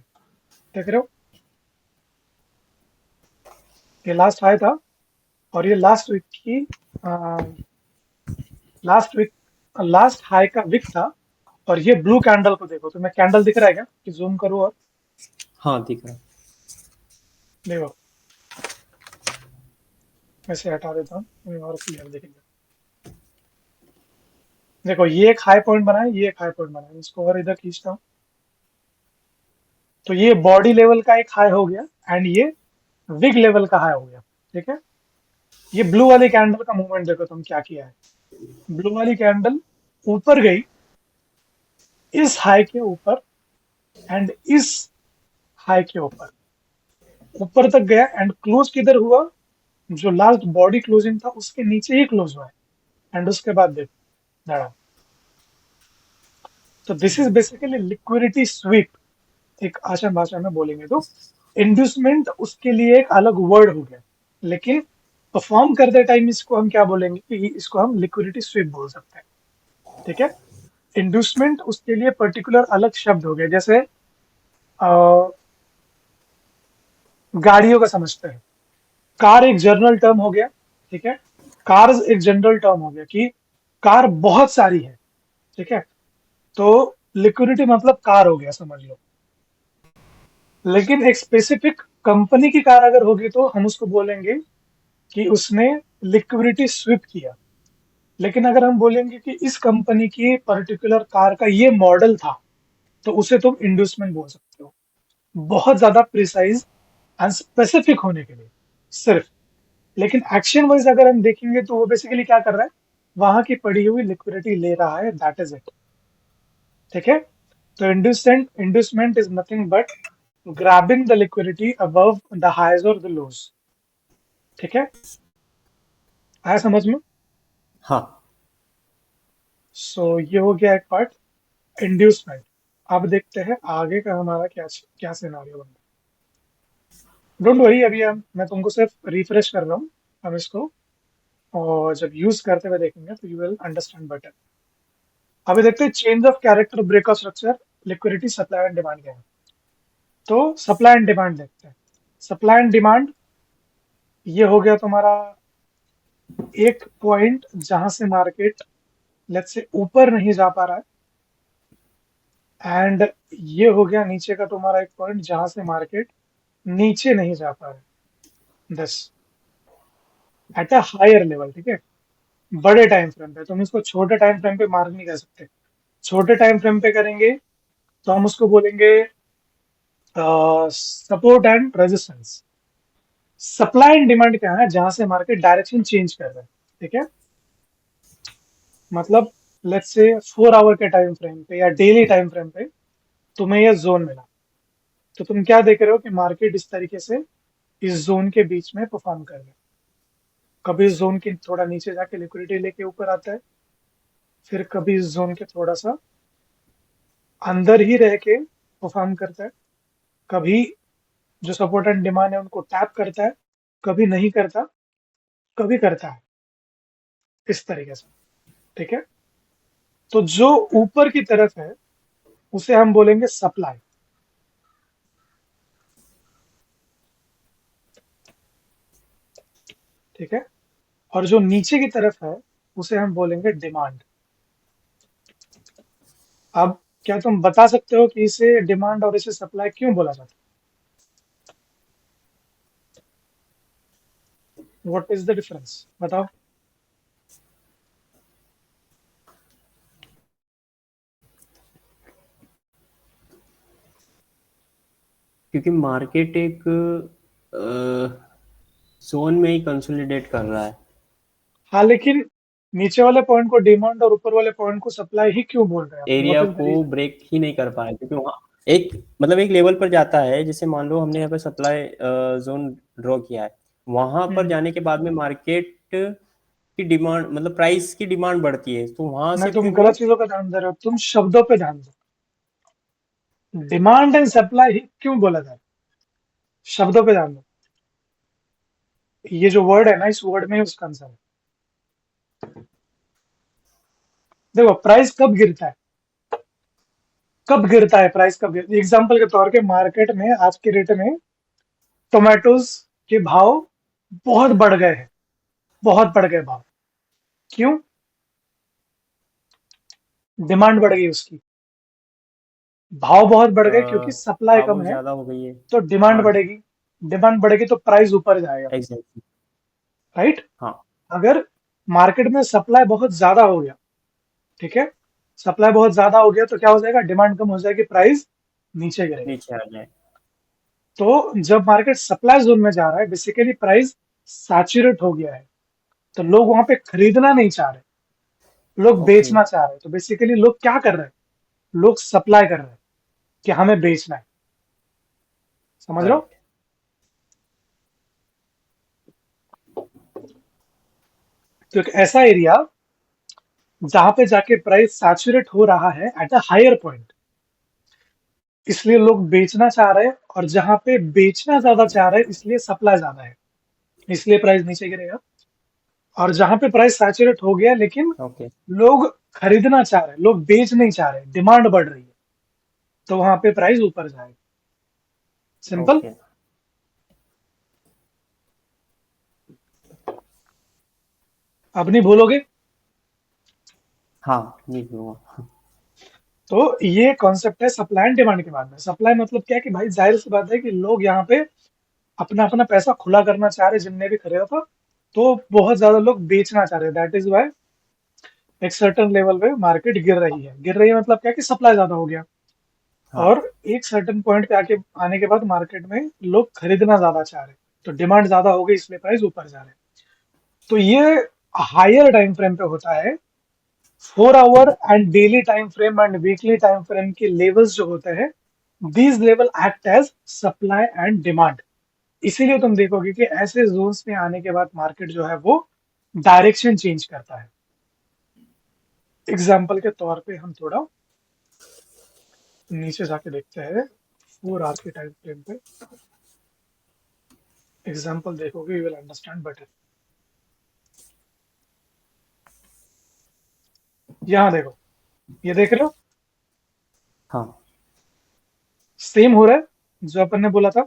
Speaker 1: देख रहे हो, ये लास्ट हाई था और ये लास्ट वीक की लास्ट वीक लास्ट हाई का विक था। और ये ब्लू कैंडल को देखो, तुम्हें कैंडल दिख रहा है क्या कि जूम करूँ? और
Speaker 2: हाँ, दिख रहा है।
Speaker 1: देखो, मैं इसे हटा देता हूँ, तुम्हें और क्लियर दिखेगा। देखो, ये एक हाई पॉइंट बना है, ये एक हाई पॉइंट बना है, इसको और इधर खींचता हूँ, तो ये बॉडी लेवल का एक हाई हो गया एंड ये विग लेवल का हाई हो गया। ठीक है, ये ब्लू वाली कैंडल का मूवमेंट देखो तुम क्या किया है। ब्लू वाली कैंडल ऊपर गई इस हाई के ऊपर एंड इस हाई के ऊपर, ऊपर तक गया एंड क्लोज किधर हुआ, जो लास्ट बॉडी क्लोजिंग था उसके नीचे ही क्लोज हुआ है, एंड उसके बाद देखो धड़ा। तो this is basically liquidity SVEEP, एक आसान भाषा में बोलेंगे तो। इंड्यूसमेंट उसके लिए एक अलग वर्ड हो गया, लेकिन परफॉर्म करते टाइम इसको हम क्या बोलेंगे कि इसको हम लिक्विडिटी स्वीप बोल सकते हैं। ठीक है, इंड्यूसमेंट उसके लिए पर्टिकुलर अलग शब्द हो गया, जैसे गाड़ियों का समझते हैं, कार एक जनरल टर्म हो गया। ठीक है, कार्स एक जनरल टर्म हो गया कि कार बहुत सारी है। ठीक है, तो लिक्विडिटी मतलब कार हो गया, समझ लो। लेकिन एक स्पेसिफिक कंपनी की कार अगर होगी तो हम उसको बोलेंगे कि उसने लिक्विडिटी स्विप किया। लेकिन अगर हम बोलेंगे कि इस कंपनी की पर्टिकुलर कार का ये मॉडल था, तो उसे तुम इंड्यूसमेंट बोल सकते हो, बहुत ज्यादा प्रिसाइज एंड स्पेसिफिक होने के लिए सिर्फ। लेकिन एक्शन वाइज अगर हम देखेंगे तो वो बेसिकली क्या कर रहा है, वहां की पड़ी हुई लिक्विडिटी ले रहा है, दैट इज इट। ठीक है। तो inducement is nothing but grabbing the liquidity above the highs और द लोज। ठीक है, आया समझ में?
Speaker 2: हाँ।
Speaker 1: सो ये हो गया एक पार्ट, इंड्यूसमेंट। अब देखते हैं आगे का हमारा क्या क्या सिनारियो बनता है। डोंट वरी, अभी मैं तुमको सिर्फ रिफ्रेश कर रहा हूँ हम इसको, और जब यूज करते हुए देखेंगे तो यू विल अंडरस्टैंड बेटर। अभी देखते हैं change of character, break of structure, liquidity, supply and demand क्या है। तो सप्लाई एंड डिमांड देखते हैं। सप्लाई एंड डिमांड, ये हो गया तुम्हारा एक पॉइंट जहां से मार्केट लेट्स से ऊपर नहीं जा पा रहा है, एंड ये हो गया नीचे का तुम्हारा एक पॉइंट जहां से मार्केट नीचे नहीं जा पा रहा है, दस एट अ हायर लेवल। ठीक है, बड़े टाइम फ्रेम पे। तुम इसको छोटे टाइम फ्रेम पे मार्क नहीं कर सकते। छोटे टाइम फ्रेम पे करेंगे तो हम उसको बोलेंगे support and resistance. Supply and demand क्या है, जहां से मार्केट डायरेक्शन चेंज कर रहा है। ठीक है, मतलब लेट्स से 4 आवर के टाइम फ्रेम पे या डेली टाइम फ्रेम पे तुम्हें यह जोन मिला, तो तुम क्या देख रहे हो कि मार्केट इस तरीके से इस जोन के बीच में परफॉर्म कर रहा है। कभी इस जोन के थोड़ा नीचे जाके लिक्विडिटी लेके ऊपर आता है, फिर कभी इस जोन के थोड़ा सा अंदर ही रह के परफॉर्म करता है, कभी जो सपोर्ट एंड डिमांड है उनको टैप करता है, कभी नहीं करता, कभी करता है, इस तरीके से। ठीक है, तो जो ऊपर की तरफ है उसे हम बोलेंगे सप्लाई। ठीक है, और जो नीचे की तरफ है उसे हम बोलेंगे डिमांड। अब क्या तुम बता सकते हो कि इसे डिमांड और इसे सप्लाई क्यों बोला जाता है? व्हाट इज द डिफरेंस, बताओ।
Speaker 2: क्योंकि मार्केट एक जोन में ही कंसोलिडेट कर रहा है।
Speaker 1: हाँ, लेकिन नीचे वाले पॉइंट को डिमांड और ऊपर वाले पॉइंट को सप्लाई ही क्यों बोल रहे हैं हम? व्हाट
Speaker 2: एरिया
Speaker 1: इज द
Speaker 2: को
Speaker 1: रीजन?
Speaker 2: ब्रेक ही नहीं कर पा रहा है, क्योंकि वहाँ एक मतलब एक लेवल पर जाता है, जैसे मान लो हमने यहाँ पे सप्लाई जोन ड्रॉ किया है, वहां पर
Speaker 1: हम्म,
Speaker 2: जाने के बाद में मार्केट की डिमांड मतलब प्राइस की डिमांड बढ़ती है, तो वहां
Speaker 1: नहीं,
Speaker 2: से
Speaker 1: तुम
Speaker 2: फिर वो
Speaker 1: गलत चीजों का ध्यान दे रहे हो, तुम शब्दों पे ध्यान दो। डिमांड एंड सप्लाई ही क्यों बोला जाए, शब्दों पे ध्यान दो। ये जो वर्ड है ना, इस वर्ड में ही उसका आंसर है। देखो, प्राइस कब गिरता है, कब गिरता है प्राइस, कब गिरता है? एग्जाम्पल के तौर पे मार्केट में आज के रेट में टोमेटोज के भाव बहुत बढ़ गए हैं, बहुत बढ़ गए भाव। क्यों? डिमांड बढ़ गई उसकी। भाव बहुत बढ़ गए क्योंकि सप्लाई कम
Speaker 2: आवक
Speaker 1: है,
Speaker 2: ज्यादा हो गई है।
Speaker 1: तो डिमांड
Speaker 2: हाँ,
Speaker 1: बढ़ेगी। डिमांड बढ़ेगी तो प्राइस ऊपर जाएगा,
Speaker 2: एग्जैक्टली।
Speaker 1: राइट?
Speaker 2: हाँ।
Speaker 1: अगर मार्केट में सप्लाई बहुत ज्यादा हो गया, ठीक है, सप्लाई बहुत ज्यादा हो गया तो क्या हो जाएगा, डिमांड कम हो जाएगी, प्राइस नीचे गिरेगा।
Speaker 2: नीचे आ जाए।
Speaker 1: तो जब मार्केट सप्लाई जोन में जा रहा है, बेसिकली प्राइस सैचुरेट हो गया है, तो लोग वहां पे खरीदना नहीं चाह रहे, लोग
Speaker 2: ओके।
Speaker 1: बेचना चाह रहे हैं। तो बेसिकली लोग क्या कर रहे हैं, लोग सप्लाई कर रहे हैं कि हमें बेचना है। समझ रहे हो?
Speaker 2: करेक्ट।
Speaker 1: तो एक ऐसा एरिया जहां पे जाके प्राइस सैचुरेट हो रहा है एट अ हायर पॉइंट, इसलिए लोग बेचना चाह रहे हैं, और जहां पे बेचना ज्यादा चाह रहे हैं इसलिए सप्लाई ज्यादा है, इसलिए प्राइस नीचे गिरेगा। और जहां पे प्राइस सैचुरेट हो गया लेकिन
Speaker 2: ओके।
Speaker 1: लोग खरीदना चाह रहे हैं, लोग बेच नहीं चाह रहे, डिमांड बढ़ रही है, तो वहां पे प्राइस ऊपर जाएगा। सिंपल।
Speaker 2: ओके।
Speaker 1: अब नहीं भूलोगे?
Speaker 2: हाँ, नहीं हुआ।
Speaker 1: तो ये कॉन्सेप्ट है सप्लाई एंड डिमांड के बारे में। सप्लाई मतलब क्या है कि भाई जाहिर सी बात है कि लोग यहाँ पे अपना अपना पैसा खुला करना चाह रहे, जिनने भी खरीदा था, तो बहुत ज्यादा लोग बेचना चाह रहे हैं। दैट इज वाई एक सर्टन लेवल पे मार्केट गिर रही है। गिर रही है मतलब क्या कि सप्लाई ज्यादा हो गया,
Speaker 2: हाँ।
Speaker 1: और एक सर्टन पॉइंट पे आके आने के बाद मार्केट में लोग खरीदना ज्यादा चाह रहे हैं, तो डिमांड ज्यादा हो गई, इसलिए प्राइस ऊपर जा रहे हैं। तो ये हायर टाइम फ्रेम पे होता है। 4 hour and daily time frame and weekly time frame के लेवल्स जो होते हैं, these level act as supply and demand. इसीलिए तुम देखोगे कि ऐसे जोन्स में आने के बाद मार्केट जो है वो डायरेक्शन चेंज करता है। एग्जाम्पल के तौर पे हम थोड़ा नीचे जाके देखते हैं, 4 आवर के टाइम फ्रेम पे एग्जाम्पल देखोगे, यू विल अंडरस्टैंड बेटर। यहाँ देखो, ये देख रहे हो,
Speaker 2: हाँ।
Speaker 1: सेम हो रहा है जो अपन ने बोला था।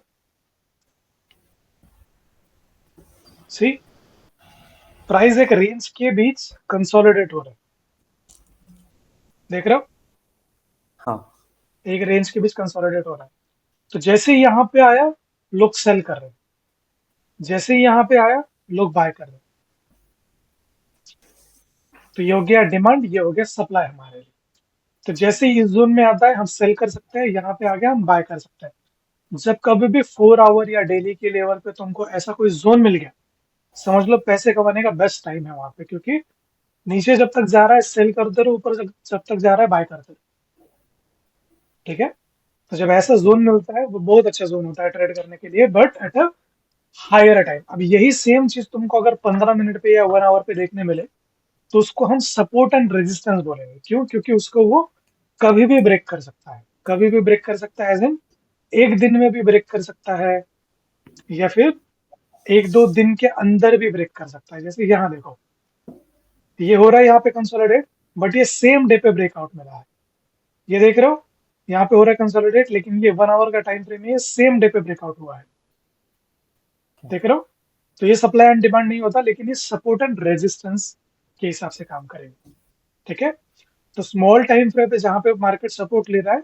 Speaker 1: सी, प्राइस एक रेंज के बीच कंसोलिडेट हो रहा है, देख रहे हो,
Speaker 2: हाँ।
Speaker 1: एक रेंज के बीच कंसोलिडेट हो रहा है। तो जैसे ही यहाँ पे आया, लोग सेल कर रहे हैं, जैसे ही यहाँ पे आया, लोग बाय कर रहे हैं। तो ये हो गया डिमांड, ये हो गया सप्लाई हमारे लिए। तो जैसे ही इस जोन में आता है, हम सेल कर सकते हैं, यहाँ पे आ गया हम बाय कर सकते हैं। जब कभी भी 4 आवर या डेली के लेवल पे तुमको ऐसा कोई जोन मिल गया, समझ लो पैसे कमाने का बेस्ट टाइम है वहां पे, क्योंकि नीचे जब तक जा रहा है सेल करते रहो, ऊपर जब तक जा रहा है बाय करते रहो। ठीक है। तो जब ऐसा जोन मिलता है, वो बहुत अच्छा जोन होता है ट्रेड करने के लिए, but at a higher time. अब यही सेम चीज तुमको अगर 15 मिनट पे या 1 आवर पे देखने मिले, तो उसको हम सपोर्ट एंड रेजिस्टेंस बोलेंगे। क्यों? क्योंकि उसको वो कभी भी ब्रेक कर सकता है, कभी भी ब्रेक कर सकता है, एज इन एक दिन में भी ब्रेक कर सकता है, या फिर 1-2 दिन के अंदर भी ब्रेक कर सकता है। जैसे यहाँ देखो, ये हो रहा है यहाँ पे कंसोलिडेट, बट ये सेम डे पे ब्रेकआउट मिला है। ये देख रहे हो, यहाँ पे हो रहा है कंसोलिडेट, लेकिन ये 1 आवर का टाइम फ्रेम है, ये सेम डे पे ब्रेकआउट हुआ है। देख रहे हो, तो ये सप्लाई एंड डिमांड नहीं होता, लेकिन ये सपोर्ट एंड रेजिस्टेंस के हिसाब से काम करेगा। ठीक है। तो स्मॉल टाइम फ्रेम पे जहां पे मार्केट सपोर्ट ले रहा है,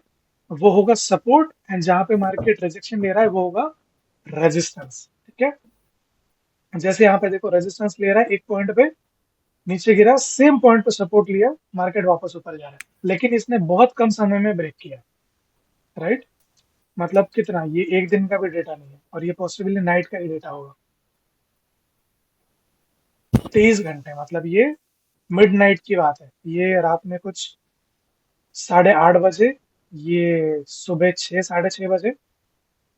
Speaker 1: वो होगा सपोर्ट, एंड जहां पे मार्केट रेजिस्टेंस ले रहा है, वो होगा रेजिस्टेंस। ठीक है। जैसे यहाँ पे देखो, रेजिस्टेंस ले रहा है एक पॉइंट पे, नीचे गिरा, सेम पॉइंट पे सपोर्ट लिया, मार्केट वापस ऊपर जा रहा है, लेकिन इसने बहुत कम समय में ब्रेक किया। राइट। मतलब कितना, ये एक दिन का भी डेटा नहीं है, और ये पॉसिबली नाइट का ही डेटा होगा। 23 घंटे, मतलब ये मिडनाइट की बात है, ये रात में कुछ 8:30 बजे, ये सुबह 6, 6:30 बजे,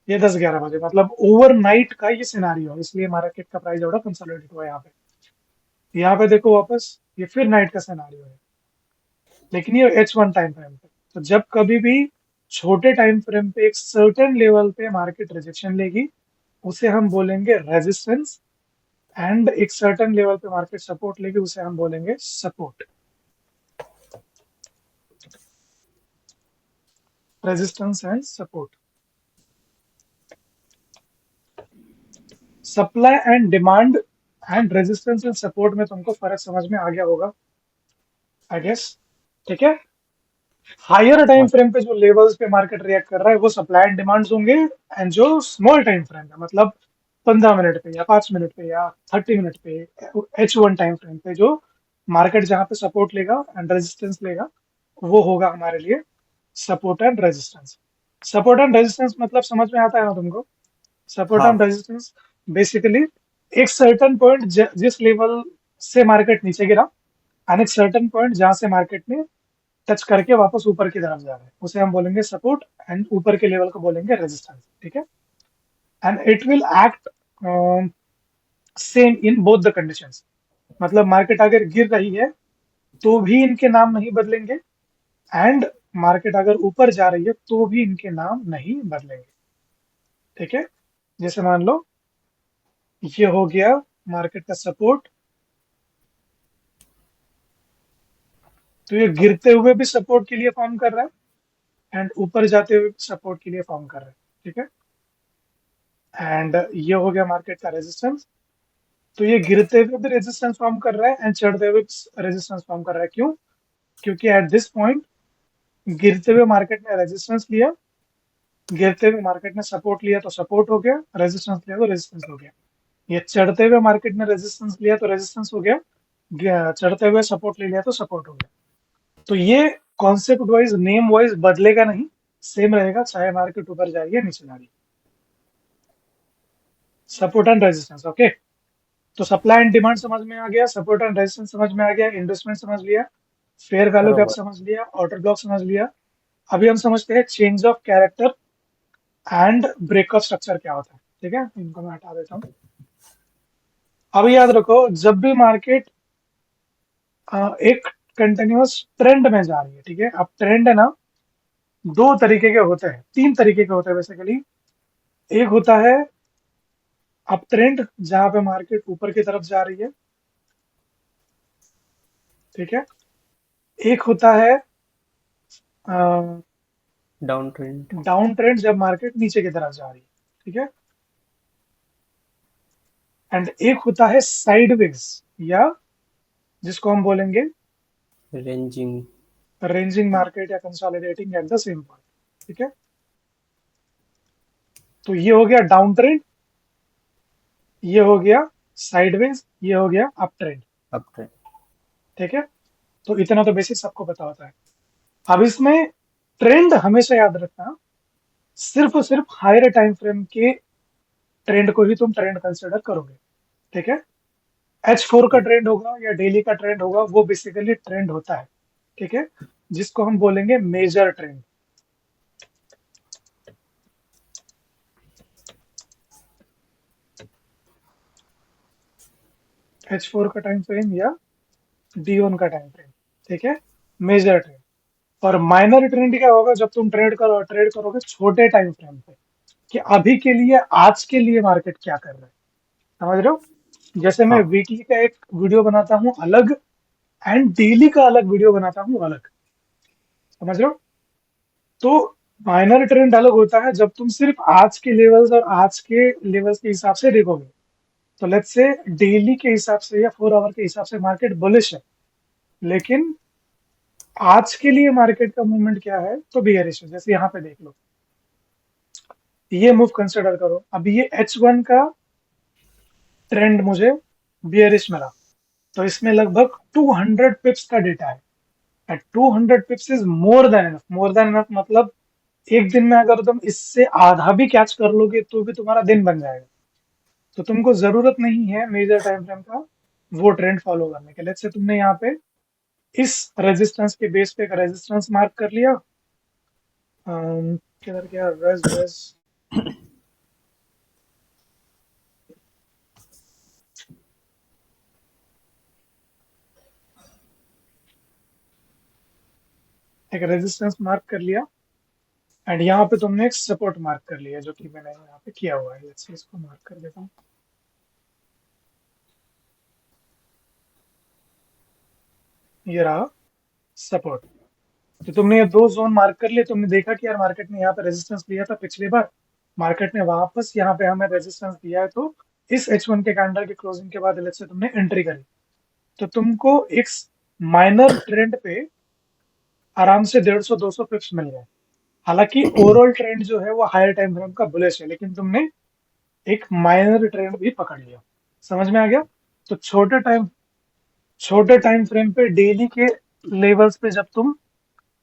Speaker 1: ये 10, 11 बजे, मतलब ओवरनाइट का ये सिनारियो है, इसलिए मार्केट का प्राइस थोड़ा कंसोलिडेट हुआ है यहाँ पे। यहाँ पे देखो वापस, ये फिर नाइट का सिनारियो है, लेकिन ये H1 टाइम फ्रेम पे। तो जब कभी भी छोटे टाइम फ्रेम पे एक सर्टेन लेवल पे मार्केट रिजेक्शन लेगी, उसे हम बोलेंगे रेजिस्टेंस, एंड एक सर्टेन लेवल पे मार्केट सपोर्ट लेगी, उसे हम बोलेंगे support. Resistance and support. Supply and demand and resistance and support में तुमको फर्क समझ में आ गया होगा, आई गेस। ठीक है। हायर टाइम
Speaker 2: हाँ।
Speaker 1: फ्रेम पे जो लेवल्स पे मार्केट रिएक्ट कर रहा है, वो सप्लाई एंड डिमांड्स होंगे। एंड जो स्मॉल टाइम फ्रेम है, मतलब 15 मिनट पे या 5 मिनट पे या 30 मिनट पे, H1 टाइम फ्रेम पे जो मार्केट जहां पे सपोर्ट लेगा एंड रेजिस्टेंस लेगा, वो होगा हमारे लिए support and resistance. Support and resistance मतलब समझ में आता है ना तुमको? सपोर्ट
Speaker 2: हाँ।
Speaker 1: एंड रेजिस्टेंस बेसिकली एक सर्टन पॉइंट जिस लेवल से मार्केट नीचे गिरा, एंड एक सर्टन पॉइंट जहां से मार्केट ने टच करके वापस ऊपर की तरफ जा रहे हैं, उसे हम बोलेंगे सपोर्ट, एंड ऊपर के लेवल को बोलेंगे रेजिस्टेंस। ठीक है। And it will act same in both the conditions. मतलब मार्केट अगर गिर रही है, तो भी इनके नाम नहीं बदलेंगे, एंड मार्केट अगर ऊपर जा रही है, तो भी इनके नाम नहीं बदलेंगे। ठीक है। जैसे मान लो, ये हो गया मार्केट का सपोर्ट, तो ये गिरते हुए भी सपोर्ट के लिए फॉर्म कर रहा है, एंड ऊपर जाते हुए भी सपोर्ट के लिए फॉर्म कर रहा है। ठीक है। एंड ये हो गया मार्केट का रेजिस्टेंस। तो ये गिरते हुए भी रेजिस्टेंस फॉर्म कर रहा है, एंड चढ़ते हुए रेजिस्टेंस फॉर्म कर रहा है। क्यों? क्योंकि एट दिस पॉइंट गिरते हुए मार्केट ने रेजिस्टेंस लिया, गिरते हुए मार्केट ने सपोर्ट लिया तो सपोर्ट हो गया, रेजिस्टेंस लिया तो रेजिस्टेंस हो गया। ये चढ़ते हुए मार्केट ने रेजिस्टेंस लिया तो रेजिस्टेंस हो गया, चढ़ते हुए सपोर्ट ले लिया तो सपोर्ट हो गया। तो ये कॉन्सेप्ट वाइज नेम वाइज बदलेगा नहीं, सेम रहेगा चाहे मार्केट ऊपर जा रही है नीचे जा रही है। Support and resistance, okay. तो सप्लाई एंड डिमांड समझ में आ गया, सपोर्ट एंड रेजिस्टेंस समझ में आ गया, इन्वेस्टमेंट समझ लिया, फेयर वैल्यू गैप
Speaker 2: बरोबर.
Speaker 1: समझ लिया, ऑर्डर ब्लॉक समझ लिया। अभी हम समझते हैं change of character and breakup structure क्या होता है। ठीक है, इनको मैं हटा देता हूँ। अब याद रखो, जब भी मार्केट एक कंटिन्यूअस ट्रेंड में जा रही है, ठीक है, अब ट्रेंड है ना, दो तरीके के होते हैं, तीन तरीके के होते हैं बेसिकली। एक होता है अप ट्रेंड, जहां पे मार्केट ऊपर की तरफ जा रही है, ठीक है। एक होता है
Speaker 2: डाउन ट्रेंड.
Speaker 1: डाउन ट्रेंड, जब मार्केट नीचे की तरफ जा रही है, ठीक है। एंड एक होता है साइडवेज, या जिसको हम बोलेंगे
Speaker 2: रेंजिंग.
Speaker 1: रेंजिंग मार्केट या consolidating at the same point, ठीक है। तो ये हो गया डाउन ट्रेंड, ये हो गया साइडवेज, ये हो गया अप ट्रेंड,
Speaker 2: अप ट्रेंड.
Speaker 1: ठीक है। तो इतना तो बेसिक सबको पता होता है। अब इसमें ट्रेंड हमेशा याद रखना, सिर्फ और सिर्फ हायर टाइम फ्रेम के ट्रेंड को ही तुम ट्रेंड कंसिडर करोगे, ठीक है। H4 का ट्रेंड होगा या डेली का ट्रेंड होगा, वो बेसिकली ट्रेंड होता है, ठीक है, जिसको हम बोलेंगे मेजर ट्रेंड। H4 का टाइम फ्रेम या D1 का टाइम फ्रेम, ठीक है, मेजर ट्रेंड। और माइनर ट्रेंड क्या होगा, जब तुम ट्रेड करोगे छोटे टाइम फ्रेम पे, कि अभी के लिए, आज के लिए मार्केट क्या कर रहा है, समझ रहे हो। जैसे मैं
Speaker 2: हाँ.
Speaker 1: वीकली का एक वीडियो बनाता हूँ अलग, एंड डेली का अलग वीडियो बनाता हूँ अलग, समझ रहे हो। तो माइनर ट्रेंड अलग होता है जब तुम सिर्फ आज के लेवल्स और आज के लेवल्स के हिसाब से देखोगे। तो लेट्स से डेली के हिसाब से या 4 आवर के हिसाब से मार्केट बुलिश है, लेकिन आज के लिए मार्केट का मूवमेंट क्या है तो बियरिश है। जैसे यहाँ पे देख लो, ये मूव कंसिडर करो, अभी ये H1 का ट्रेंड मुझे बियरिश मिला, तो इसमें लगभग 200 पिप्स का डेटा है। And 200 पिप्स is more than enough, more than enough मतलब एक दिन में अगर तुम इससे आधा भी कैच कर लोगे तो भी तुम्हारा दिन बन जाएगा। तो तुमको जरूरत नहीं है मेजर टाइम फ्रेम का वो ट्रेंड फॉलो करने के। लेट्स से तुमने यहाँ पे इस रेजिस्टेंस के बेस पे एक रेजिस्टेंस मार्क कर लिया, किधर गया, रेज रेज, एक रेजिस्टेंस मार्क कर लिया, एंड यहाँ पे तुमने एक सपोर्ट मार्क कर लिया, जो कि मैंने यहाँ पे किया हुआ है। लेट्स से इसको मार्क कर देता हूँ, ये रहा सपोर्ट। तो तुमने ये दो जोन मार्क कर लिए, तुमने देखा कि यार मार्केट ने यहाँ पे रेजिस्टेंस दिया था पिछली बार, मार्केट ने वापस यहाँ पे हमें रेजिस्टेंस दिया है, तो इस H1 के कैंडल की क्लोजिंग के बाद लेट्स से तुमने एंट्री करी, तो तुमको एक माइनर ट्रेंड पे आराम से 150-200 पिप्स मिल गए। हालांकि ओवरऑल ट्रेंड जो है वो हायर टाइम फ्रेम का बुलिश है, लेकिन तुमने एक माइनर ट्रेंड भी पकड़ लिया। समझ में आ गया। तो छोटे टाइम फ्रेम पे डेली के लेवल्स पे जब तुम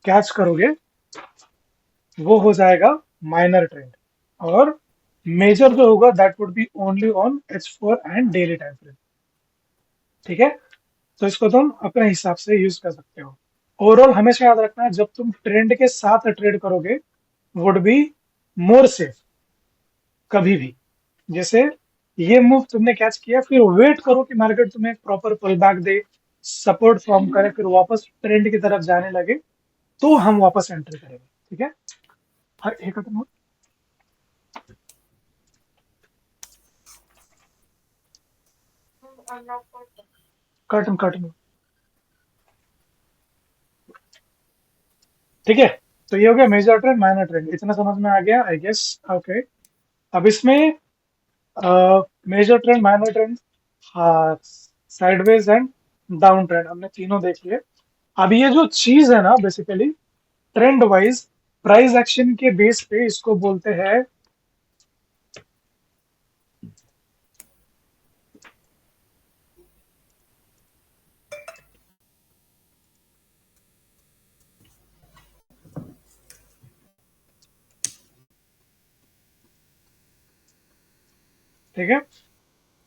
Speaker 1: कैच करोगे, वो हो जाएगा माइनर ट्रेंड, और मेजर जो होगा that would be only on H4 and daily time frame, ठीक है। तो इसको तुम अपने हिसाब से यूज कर सकते हो। ओवरऑल हमेशा याद रखना है, जब तुम ट्रेंड के साथ ट्रेड करोगे वुड बी मोर सेफ, कभी भी। जैसे ये मूव तुमने कैच किया, फिर वेट करो कि मार्केट तुम्हें प्रॉपर पुल बैक दे, सपोर्ट फॉर्म करे, फिर वापस ट्रेंड की तरफ जाने लगे, तो हम वापस एंटर करेंगे, ठीक है। हर एक कट, ठीक है। तो ये हो गया मेजर ट्रेंड माइनर ट्रेंड, इतना समझ में आ गया आई गेस, ओके। अब इसमें major trend, minor trend, sideways and down trend हमने तीनों देख लिए। अब ये जो चीज है ना basically, trend wise price action के बेस पे इसको बोलते हैं ठीक है।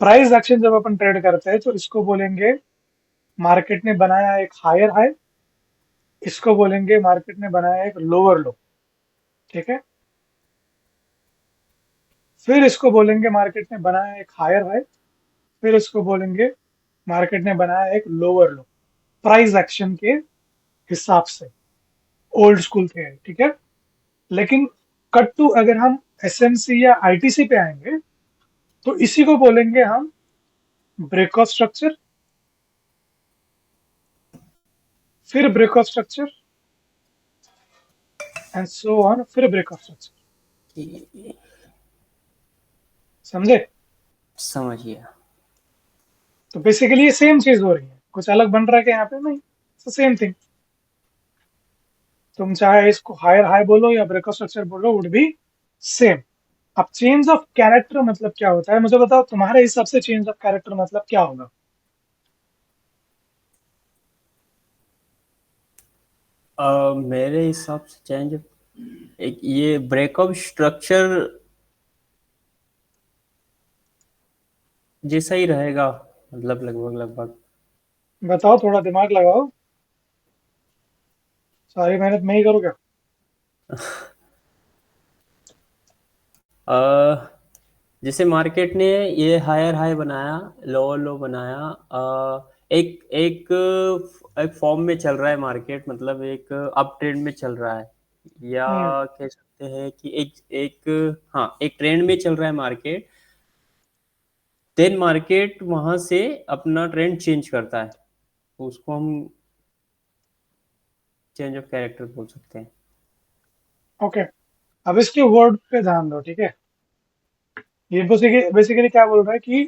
Speaker 1: प्राइस एक्शन जब अपन ट्रेड करते हैं तो इसको बोलेंगे मार्केट ने बनाया एक हायर हाई, इसको बोलेंगे मार्केट ने बनाया एक लोअर लो, ठीक है। फिर इसको बोलेंगे मार्केट ने बनाया एक हायर हाई, फिर इसको बोलेंगे मार्केट ने बनाया एक लोअर लो, प्राइस एक्शन के हिसाब से, ओल्ड स्कूल थे, ठीक है। लेकिन कट टू अगर हम एसएमसी या आईटीसी पे आएंगे तो इसी को बोलेंगे हम ब्रेक ऑफ स्ट्रक्चर, फिर break of structure and so on, फिर ब्रेक ऑफ स्ट्रक्चर। समझे?
Speaker 2: समझ गया।
Speaker 1: तो बेसिकली ये सेम चीज हो रही है, कुछ अलग बन रहा है क्या यहाँ पे? नहीं, सेम थिंग। तुम चाहे इसको हायर हाई बोलो या ब्रेक ऑफ स्ट्रक्चर बोलो, वुड बी सेम। अब चेंज ऑफ कैरेक्टर मतलब क्या होता है, मुझे बताओ तुम्हारे हिसाब से चेंज ऑफ कैरेक्टर मतलब क्या होगा?
Speaker 2: मेरे हिसाब से चेंज, एक ये ब्रेकअप स्ट्रक्चर जैसा ही रहेगा, मतलब लगभग लगभग।
Speaker 1: बताओ, थोड़ा दिमाग लगाओ, सारी मेहनत मैं ही करूँ क्या?
Speaker 2: जैसे मार्केट ने ये हायर हाई बनाया, लोअर लो बनाया, एक एक एक फॉर्म में चल रहा है मार्केट, मतलब एक अप ट्रेंड में चल रहा है, या
Speaker 1: हम्म।
Speaker 2: कह सकते हैं कि एक एक हाँ एक ट्रेंड में चल रहा है मार्केट। देन मार्केट वहां से अपना ट्रेंड चेंज करता है, तो उसको हम चेंज ऑफ कैरेक्टर बोल सकते हैं।
Speaker 1: ओके, अब इसके वर्ड पे ध्यान दो, ठीक है। ये बेसिकली क्या बोल रहा है कि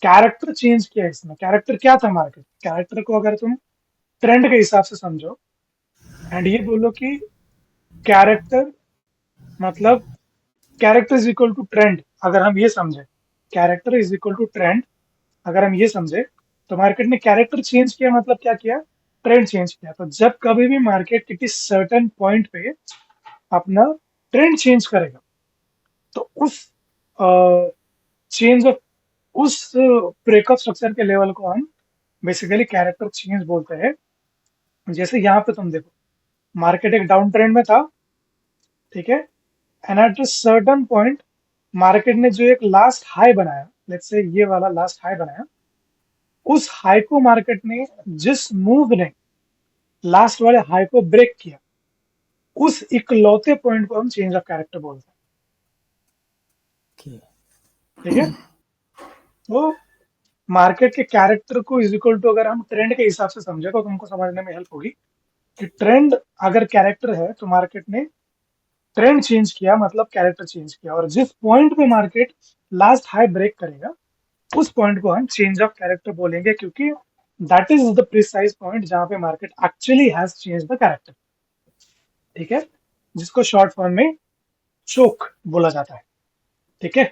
Speaker 1: कैरेक्टर चेंज किया है इसने। कैरेक्टर क्या था मार्केट? कैरेक्टर को अगर तुम ट्रेंड के हिसाब से समझो एंड ये बोलो कि कैरेक्टर मतलब character is equal to trend, अगर हम ये समझे character is equal to trend, अगर हम ये समझे तो मार्केट ने कैरेक्टर चेंज किया मतलब क्या किया? ट्रेंड चेंज किया। तो जब कभी भी मार्केट किसी सर्टेन पॉइंट पे अपना ट्रेंड चेंज करेगा तो उस चेंज ऑफ उस ब्रेकअप स्ट्रक्चर के लेवल को हम बेसिकली कैरेक्टर चेंज बोलते हैं। जैसे यहाँ पे तुम देखो, मार्केट एक डाउन ट्रेंड में था, ठीक है। And at a certain point market ने जो एक लास्ट हाई बनाया, लेट्स से ये वाला लास्ट हाई बनाया, उस हाई को मार्केट ने, जिस मूव ने लास्ट वाले हाई को ब्रेक किया, उस इकलौते पॉइंट को हम चेंज ऑफ कैरेक्टर बोलते
Speaker 2: Okay.
Speaker 1: हैं, ठीक है। तो मार्केट के कैरेक्टर को इज इक्वल टू, अगर हम ट्रेंड के हिसाब से समझे तो तुमको समझने में हेल्प होगी कि ट्रेंड अगर कैरेक्टर है तो मार्केट ने ट्रेंड चेंज किया मतलब कैरेक्टर चेंज किया, और जिस पॉइंट पे मार्केट लास्ट हाई ब्रेक करेगा उस पॉइंट को हम चेंज ऑफ कैरेक्टर बोलेंगे, क्योंकि that is the precise point जहां पे market actually has change the character, ठीक है। जिसको शॉर्ट फॉर्म में चोक बोला जाता है, ठीक है।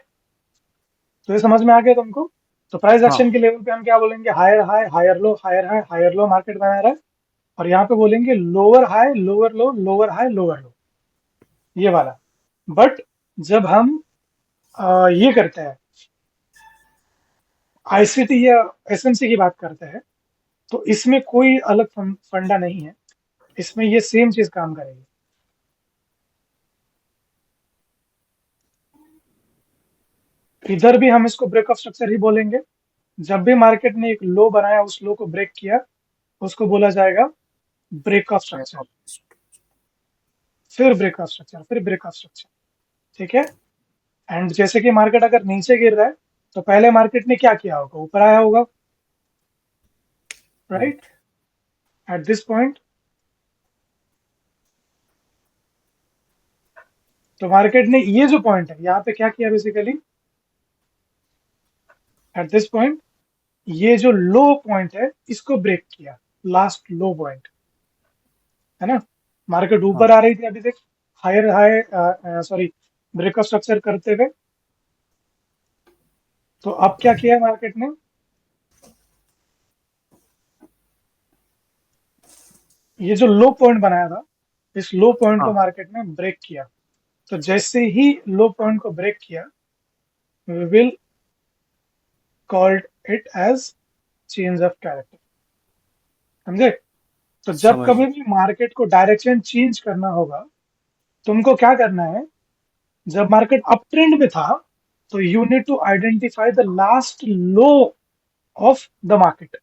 Speaker 1: तो ये समझ में आ गया तुमको? तो प्राइस
Speaker 2: हाँ।
Speaker 1: एक्शन के लेवल पे हम क्या बोलेंगे? Higher high, higher low, higher high, higher low market बना रहा है। और यहाँ पे बोलेंगे lower high, lower low, lower high, lower low, ये वाला। बट जब हम ये करते हैं, आईसीटी या एसएमसी की बात करते हैं, तो इसमें कोई अलग फंडा नहीं है, इसमें ये सेम चीज काम करेगी। इधर भी हम इसको ब्रेक ऑफ स्ट्रक्चर ही बोलेंगे। जब भी मार्केट ने एक लो बनाया, उस लो को ब्रेक किया, उसको बोला जाएगा ब्रेक ऑफ स्ट्रक्चर, फिर ब्रेक ऑफ स्ट्रक्चर, फिर ब्रेक ऑफ स्ट्रक्चर, ठीक है। एंड जैसे कि मार्केट अगर नीचे गिर रहा है तो पहले मार्केट ने क्या किया होगा? ऊपर आया होगा, right?
Speaker 2: Right.
Speaker 1: At this point, तो मार्केट ने ये जो पॉइंट है यहाँ पे क्या किया बेसिकली? एट दिस पॉइंट ये जो लो पॉइंट है इसको ब्रेक किया, लास्ट लो पॉइंट, है ना। मार्केट
Speaker 2: हाँ,
Speaker 1: ऊपर आ रही थी अभी तक, higher high, sorry, breakout structure करते हुए। तो अब क्या किया है मार्केट ने, ये जो लो पॉइंट बनाया था, इस लो पॉइंट को
Speaker 2: हाँ,
Speaker 1: मार्केट ने ब्रेक किया। तो जैसे ही लो पॉइंट को ब्रेक किया, we will called it as change of character. समझे? तो जब
Speaker 2: समझ
Speaker 1: कभी
Speaker 2: गया।
Speaker 1: भी मार्केट को डायरेक्शन चेंज करना होगा, तुमको क्या करना है, जब मार्केट अप ट्रेंड में था, तो you need to identify the last low of the market,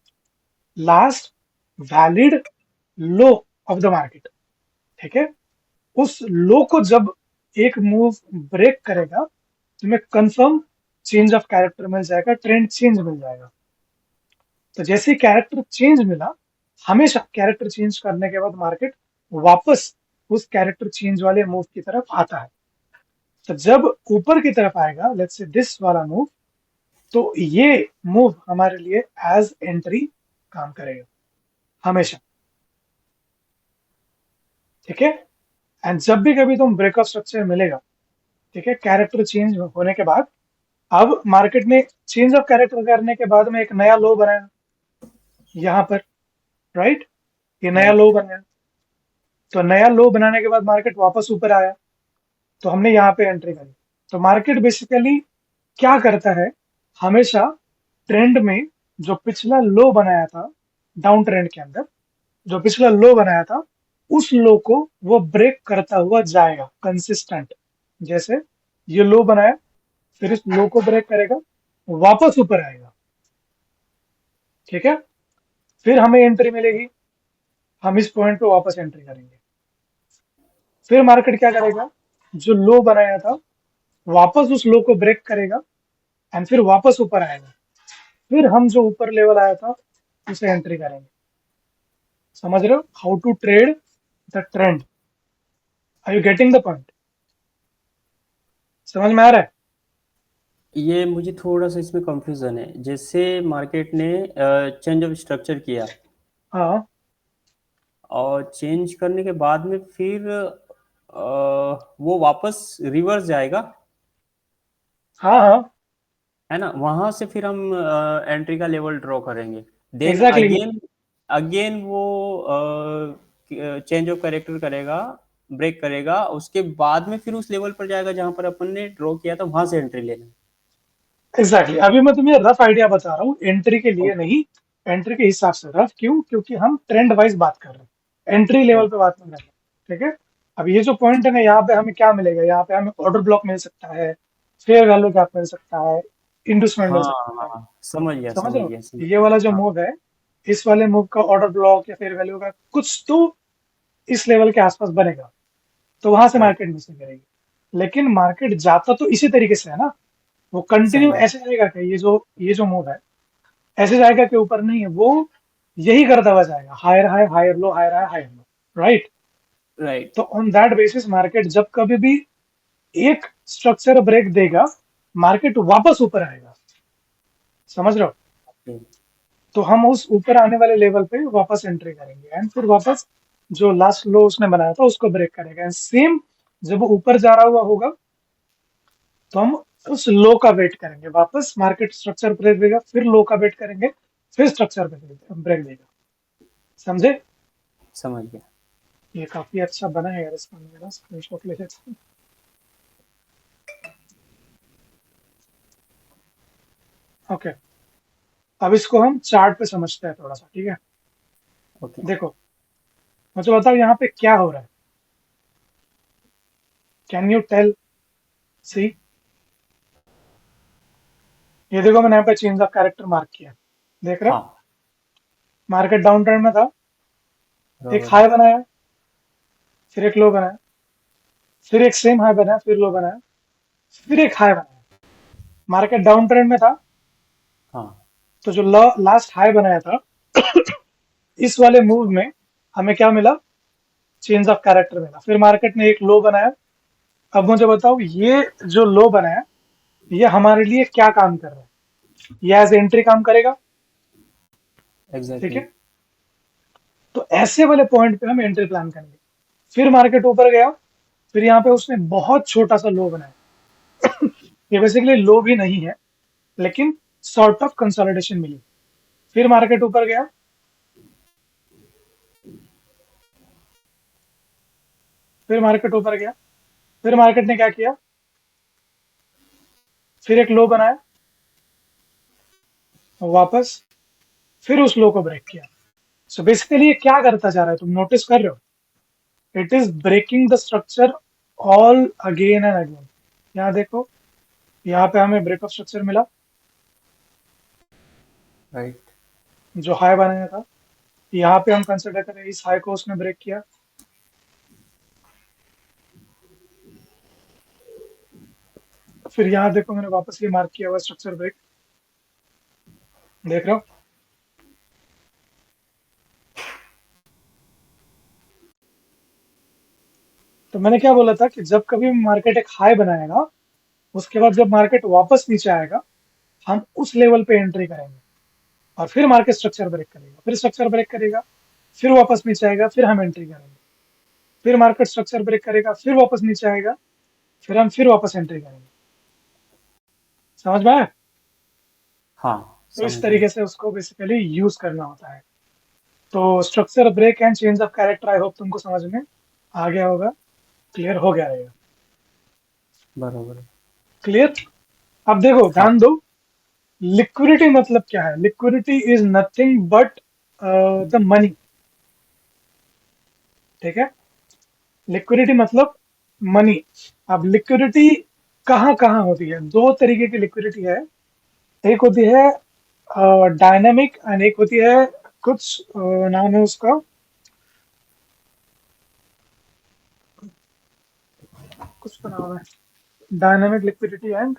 Speaker 1: last valid low of the market. ठीक है? उस लो को जब एक मूव ब्रेक करेगा, तुम्हें कंफर्म चेंज ऑफ कैरेक्टर मिल जाएगा, ट्रेंड चेंज मिल जाएगा। तो जैसे कैरेक्टर चेंज मिला, हमेशा कैरेक्टर चेंज करने के बाद मार्केट वापस उस कैरेक्टर चेंज वाले मूव की तरफ आता है। तो जब ऊपर की तरफ आएगा, लेट्स से दिस वाला मूव, तो ये मूव हमारे लिए एज एंट्री काम करेगा हमेशा। ठीक है? एंड जब भी कभी तुम ब्रेकअप स्ट्रक्चर मिलेगा, ठीक है, कैरेक्टर चेंज होने के बाद, अब मार्केट ने चेंज ऑफ कैरेक्टर करने के बाद में एक नया लो बनाया यहां पर, राइट? ये नया
Speaker 2: राइट।
Speaker 1: लो बनाया। तो नया लो बनाने के बाद मार्केट वापस ऊपर आया, तो हमने यहाँ पे एंट्री करी। तो मार्केट बेसिकली क्या करता है, हमेशा ट्रेंड में जो पिछला लो बनाया था, डाउन ट्रेंड के अंदर जो पिछला लो बनाया था, उस लो को वो ब्रेक करता हुआ जाएगा कंसिस्टेंट। जैसे ये लो बनाया, फिर इस लो को ब्रेक करेगा, वापस ऊपर आएगा। ठीक है? फिर हमें एंट्री मिलेगी, हम इस पॉइंट पे वापस एंट्री करेंगे। फिर मार्केट क्या करेगा, जो लो बनाया था, वापस उस लो को ब्रेक करेगा, एंड फिर वापस ऊपर आएगा। फिर हम जो ऊपर लेवल आया था, उसे एंट्री करेंगे। समझ रहे हो how to trade the trend? Are you getting the point? समझ में आ रहा है?
Speaker 2: ये मुझे थोड़ा सा इसमें कंफ्यूजन है। जैसे मार्केट ने चेंज ऑफ स्ट्रक्चर किया,
Speaker 1: हाँ
Speaker 2: और चेंज करने के बाद में फिर वो वापस रिवर्स जाएगा,
Speaker 1: हाँ हाँ,
Speaker 2: है ना? वहां से फिर हम एंट्री का लेवल ड्रॉ करेंगे। Then
Speaker 1: exactly.
Speaker 2: अगेन, अगेन वो चेंज ऑफ कैरेक्टर करेगा, ब्रेक करेगा, उसके बाद में फिर उस लेवल पर जाएगा जहां पर अपन ने ड्रॉ किया था, वहां से एंट्री लेना।
Speaker 1: एग्जैक्टली, अभी मैं तुम्हें रफ आइडिया बता रहा हूँ, एंट्री के लिए
Speaker 2: ओके।
Speaker 1: नहीं। एंट्री के हिसाब से रफ क्यों? क्योंकि हम ट्रेंड वाइज बात कर रहे हैं, एंट्री लेवल पे
Speaker 2: ओके।
Speaker 1: बात नहीं कर रहे। ठीक है? अब ये जो पॉइंट है ना, यहाँ पे हमें क्या मिलेगा, यहाँ पे हमें ऑर्डर ब्लॉक मिल सकता है, फेयर वैल्यू गैप मिल सकता है, इंडस्टमेंट मिल
Speaker 2: हाँ,
Speaker 1: सकता है।
Speaker 2: हाँ, समझ गया,
Speaker 1: समझ
Speaker 2: समझ
Speaker 1: रहे हो?
Speaker 2: गया, समझ
Speaker 1: ये वाला जो
Speaker 2: हाँ।
Speaker 1: मूव है, इस वाले मूव का ऑर्डर ब्लॉक या फेयर वैल्यू का कुछ तो इस लेवल के आसपास बनेगा, तो वहां से
Speaker 2: राइट।
Speaker 1: मार्केट मिसिंग करेगी। लेकिन मार्केट जाता तो इसी तरीके से है ना, वो कंटिन्यू
Speaker 2: सही है।
Speaker 1: ऐसे जाएगा कि ये जो मूव है, ऐसे जाएगा कि ऊपर नहीं है वो, यही करता हुआ जाएगा, higher high higher low, higher high higher low, right?
Speaker 2: Right.
Speaker 1: तो ऑन दैट बेसिस मार्केट जब कभी भी एक स्ट्रक्चर ब्रेक देगा, मार्केट वापस ऊपर आएगा। समझ रहे हो?
Speaker 2: ओके।
Speaker 1: तो हम उस ऊपर आने वाले लेवल पे वापस एंट्री करेंगे, एंड फिर वापस जो लास्ट लो उसने बनाया था उसको ब्रेक करेगा, एंड सेम जब वो ऊपर जा रहा हुआ होगा, तो हम उस लो का वेट करेंगे, वापस मार्केट स्ट्रक्चर ब्रेक देगा, फिर लो का वेट करेंगे, फिर स्ट्रक्चर ब्रेक देगा। समझे?
Speaker 2: समझ गया।
Speaker 1: ये काफी अच्छा बना है यार, इसका मेरा स्क्रीनशॉट ले लेते हैं। ओके, अब इसको हम चार्ट पे समझते हैं थोड़ा सा, ठीक है?
Speaker 2: ओके।
Speaker 1: देखो, मुझे बताओ यहाँ पे क्या हो रहा है, कैन यू टेल? सी, ये देखो, मैंने यहाँ पे चेंज ऑफ कैरेक्टर मार्क किया, देख रहे हो?
Speaker 2: हाँ।
Speaker 1: मार्केट डाउन ट्रेंड में था, एक
Speaker 2: बराबर है।
Speaker 1: हाई बनाया, फिर एक लो बनाया, फिर एक सेम हाई बनाया, फिर लो बनाया, फिर एक हाई बनाया। मार्केट डाउन ट्रेंड में था,
Speaker 2: हाँ।
Speaker 1: तो जो लास्ट हाई बनाया था, इस वाले मूव में हमें क्या मिला, चेंज ऑफ कैरेक्टर मिला। फिर मार्केट ने एक लो बनाया। अब मुझे बताओ, ये जो लो बनाया, ये हमारे लिए क्या काम कर रहा है? ये एज एंट्री काम करेगा। ठीक
Speaker 2: एग्जैक्टली।
Speaker 1: है? तो ऐसे वाले पॉइंट पे हम एंट्री प्लान करेंगे। फिर मार्केट ऊपर गया, फिर यहाँ पे उसने बहुत छोटा सा लो बनाया। ये बेसिकली लो भी नहीं है, लेकिन सॉर्ट ऑफ कंसोलिडेशन मिली। फिर मार्केट ऊपर गया, फिर मार्केट ऊपर गया, फिर मार्केट ने क्या किया, फिर एक लो बनाया वापस, फिर उस लो को ब्रेक किया। सो बेसिकली ये क्या करता जा रहा है, तुम नोटिस कर रहे हो? It is breaking the structure all again and again. यहाँ देखो, यहाँ पे हमें ब्रेक ऑफ स्ट्रक्चर मिला,
Speaker 2: राइट।
Speaker 1: जो हाई बनाया था। यहाँ पे हम कंसिडर करें इस हाई को उसने ब्रेक किया, फिर यहाँ देखो मैंने वापस ये मार्क किया हुआ स्ट्रक्चर ब्रेक, देख रहे हो? तो मैंने क्या बोला था कि जब कभी मार्केट एक हाई बनाएगा, उसके बाद जब मार्केट वापस नीचे आएगा, हम उस लेवल पे एंट्री करेंगे, और फिर मार्केट स्ट्रक्चर ब्रेक करेगा, फिर स्ट्रक्चर ब्रेक करेगा, फिर वापस नीचे आएगा, फिर हम एंट्री करेंगे, फिर मार्केट स्ट्रक्चर ब्रेक करेगा, फिर वापस नीचे आएगा, फिर हम फिर वापस एंट्री करेंगे। समझ में आया?
Speaker 2: हाँ,
Speaker 1: तो इस
Speaker 2: समझ गया।
Speaker 1: तरीके से उसको बेसिकली यूज करना होता है। तो structure break and change of character, I hope तुमको समझ में आ गया होगा, क्लियर हो गया रहेगा।
Speaker 2: बराबर है।
Speaker 1: क्लियर? अब देखो,
Speaker 2: हाँ।
Speaker 1: ध्यान दो, लिक्विडिटी मतलब क्या है? Liquidity is nothing but the money. ठीक है? लिक्विडिटी मतलब मनी। अब लिक्विडिटी कहाँ कहाँ होती है? दो तरीके की लिक्विडिटी है। एक होती है डायनामिक, एंड एक होती है कुछ नाम है उसका, कुछ तो नाम है, dynamic liquidity and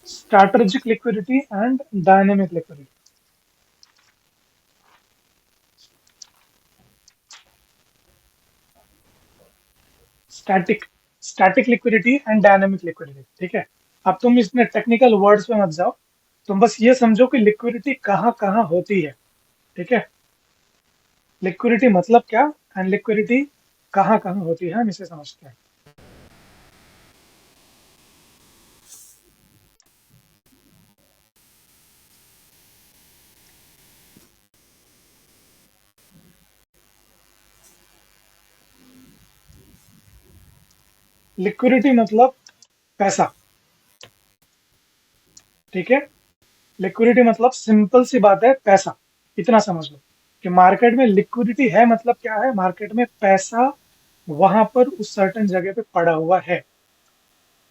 Speaker 1: strategic liquidity and dynamic liquidity. Static static liquidity and dynamic liquidity. ठीक है? अब तुम इसमें टेक्निकल वर्ड्स पे मत जाओ, तुम बस ये समझो कि लिक्विडिटी कहाँ कहाँ होती है। ठीक है? लिक्विडिटी मतलब क्या, एंड लिक्विडिटी कहाँ कहाँ होती है, हम इसे समझते हैं। लिक्विडिटी मतलब पैसा। ठीक है? लिक्विडिटी मतलब सिंपल सी बात है, पैसा। इतना समझ लो कि मार्केट में लिक्विडिटी है मतलब क्या है, मार्केट में पैसा वहां पर उस सर्टेन जगह पे पड़ा हुआ है।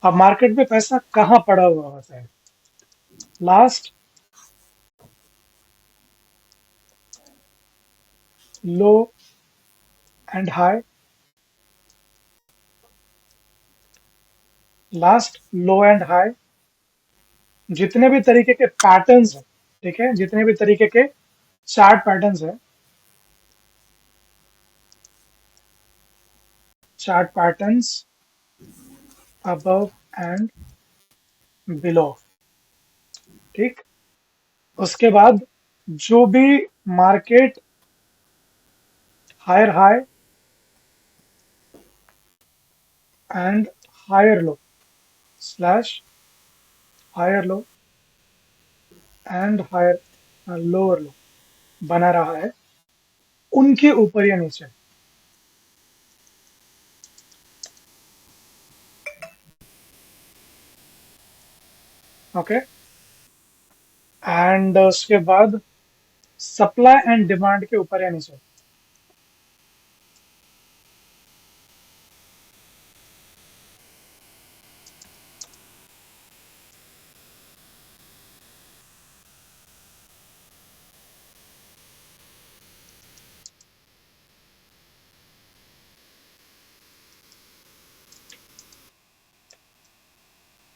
Speaker 1: अब मार्केट में पैसा कहाँ पड़ा हुआ होता है? Last low and high, last low and high, जितने भी तरीके के पैटर्न्स हैं, ठीक है, जितने भी तरीके के चार्ट पैटर्न्स है, chart patterns above and below. ठीक? उसके बाद जो भी market higher high and higher low slash higher low and higher lower low बना रहा है, उनके ऊपर या नीचे। ओके? एंड उसके बाद सप्लाई एंड डिमांड के ऊपर या नीचे।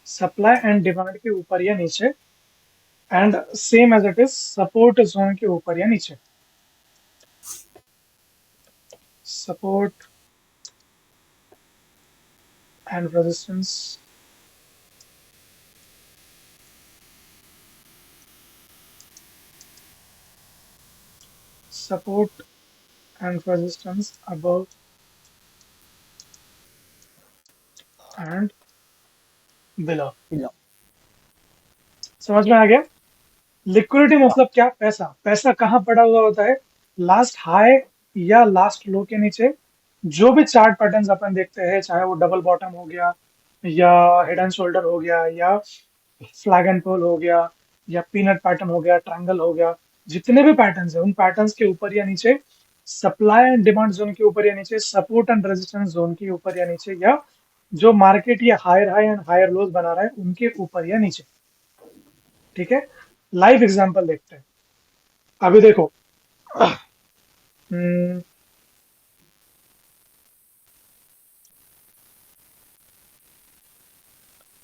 Speaker 1: सप्लाई एंड डिमांड के ऊपर या नीचे, and same as it is support zone के ऊपर या नीचे। Support and resistance support and resistance above and below.
Speaker 2: लो।
Speaker 1: समझ में आ गया? लिक्विडिटी मतलब क्या? पैसा। पैसा कहाँ पड़ा हुआ होता है? लास्ट हाई या लास्ट लो के नीचे। जो भी चार्ट पैटर्न्स अपन देखते हैं, चाहे वो डबल बॉटम हो गया, या हेड एंड शोल्डर हो गया, या फ्लैग एंड पोल हो गया, या पीनट पैटर्न हो गया, ट्रायंगल हो गया, जितने भी पैटर्न्स हैं उन पैटर्न्स के ऊपर या नीचे, सप्लाई एंड डिमांड जोन के ऊपर या नीचे, सपोर्ट एंड रेजिस्टेंस जोन के ऊपर या नीचे, या जो मार्केट ये higher high and higher lows बना रहा है उनके ऊपर या नीचे। ठीक है, लाइव एग्जांपल देखते हैं। अभी देखो,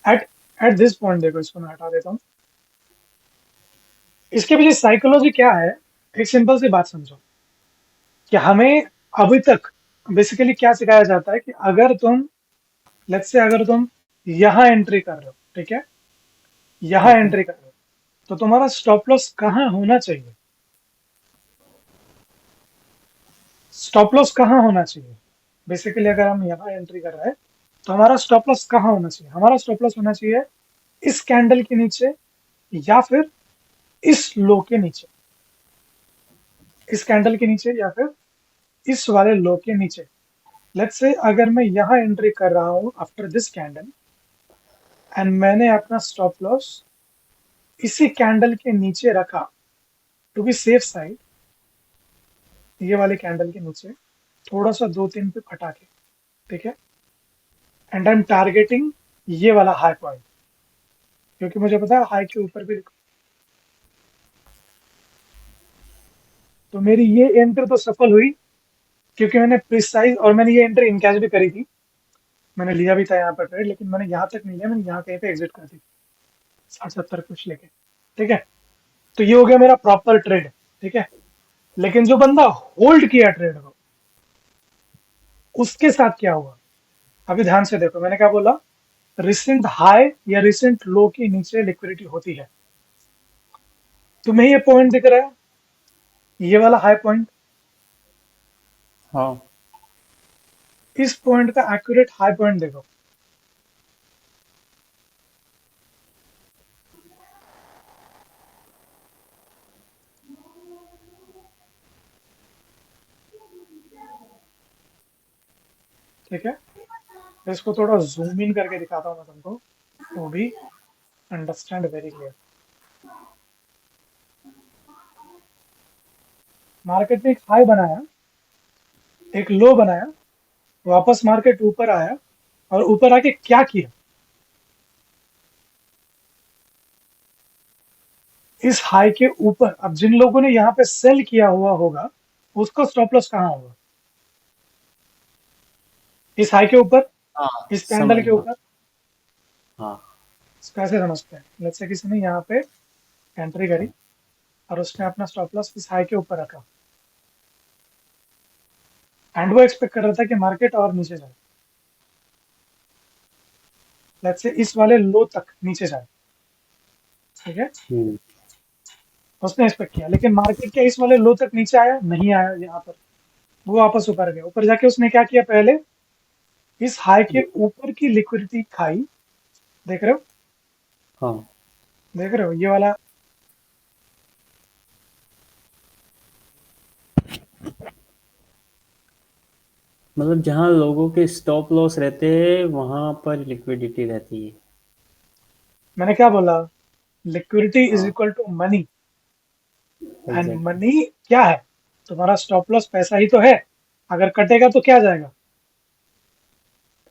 Speaker 1: एट एट दिस पॉइंट देखो, इसको मैं हटा देता हूँ। इसके पीछे साइकोलॉजी क्या है? एक सिंपल सी बात समझो कि हमें अभी तक बेसिकली क्या सिखाया जाता है कि अगर तुम, लेट्स से अगर तुम यहां एंट्री कर रहे हो, ठीक है, यहां
Speaker 2: ठीक है।
Speaker 1: एंट्री कर रहे हो, तो तुम्हारा स्टॉप लॉस कहाँ होना चाहिए? स्टॉप लॉस कहाँ होना चाहिए? बेसिकली अगर हम यहाँ एंट्री कर रहे हैं तो हमारा स्टॉप लॉस कहाँ होना चाहिए? हमारा स्टॉप लॉस होना चाहिए इस कैंडल के नीचे, या फिर इस लो के नीचे। इस कैंडल के नीचे या फिर इस वाले लो के नीचे। लेट्स से अगर मैं यहाँ एंट्री कर रहा हूँ आफ्टर दिस कैंडल, एंड मैंने अपना स्टॉप लॉस इसी कैंडल के नीचे रखा, टू बी सेफ साइड, ये वाले कैंडल के नीचे थोड़ा सा दो तीन पे फटा के, ठीक है, एंड आई एम टारगेटिंग ये वाला हाई पॉइंट, क्योंकि मुझे पता है हाई के ऊपर भी, तो मेरी ये एंट्री तो सफल हुई, क्योंकि मैंने प्रिसाइज, और मैंने ये एंट्री इनकैश भी करी थी। मैंने लिया भी था यहाँ पर ट्रेड, लेकिन मैंने यहाँ तक नहीं लिया, मैंने यहाँ कहीं पे एग्जिट कर दी 60-70 कुछ लेके। ठीक है, तो ये हो गया मेरा प्रॉपर ट्रेड। ठीक है, लेकिन जो बंदा होल्ड किया ट्रेड को, उसके साथ क्या हुआ? अभी ध्यान से देखो, मैंने क्या बोला? रिसेंट हाई या रिसेंट लो के नीचे लिक्विडिटी होती है। तुम्हें ये पॉइंट दिख रहा है, ये वाला हाई पॉइंट?
Speaker 2: हाँ।
Speaker 1: इस पॉइंट का एक्यूरेट हाई पॉइंट देखो। ठीक है, तो इसको थोड़ा जूम इन करके दिखाता हूँ मैं तुमको, तो भी अंडरस्टैंड वेरी क्लियर। मार्केट ने एक हाई बनाया, एक लो बनाया, वापस मार्केट ऊपर आया, और ऊपर आके क्या किया? इस हाई के ऊपर, अब जिन लोगों ने यहाँ पे सेल किया हुआ होगा, उसका स्टॉप लॉस कहाँ होगा? इस हाई के ऊपर,
Speaker 2: हाँ,
Speaker 1: इस कैंडल
Speaker 2: समझ
Speaker 1: के
Speaker 2: गया।
Speaker 1: ऊपर।
Speaker 2: हाँ।
Speaker 1: कैसे समझते हैं? लेट्स से किसी ने यहाँ पे एंट्री करी, और उसने अपना स्टॉप लॉस इस हाई के ऊपर रखा, एंड वो एक्सपेक्ट कर रहा था कि मार्केट और नीचे जाए, लेट्स से इस वाले लो तक नीचे जाए। ठीक है,
Speaker 2: हम्म।
Speaker 1: उसने एक्सपेक्ट किया, लेकिन मार्केट क्या इस वाले लो तक नीचे आया? नहीं आया। यहाँ पर वो वापस ऊपर गया। ऊपर जाके उसने क्या किया? पहले इस हाई के ऊपर की लिक्विडिटी खाई। देख रहे हो?
Speaker 2: हाँ,
Speaker 1: देख रहे हो ये वाला?
Speaker 2: मतलब जहाँ लोगों के स्टॉप लॉस रहते हैं वहां पर लिक्विडिटी रहती है।
Speaker 1: मैंने क्या बोला? लिक्विडिटी इज
Speaker 2: हाँ।
Speaker 1: Equal to money, and
Speaker 2: exactly.
Speaker 1: Money क्या है? तुम्हारा स्टॉप लॉस पैसा ही तो है। अगर कटेगा तो क्या जाएगा?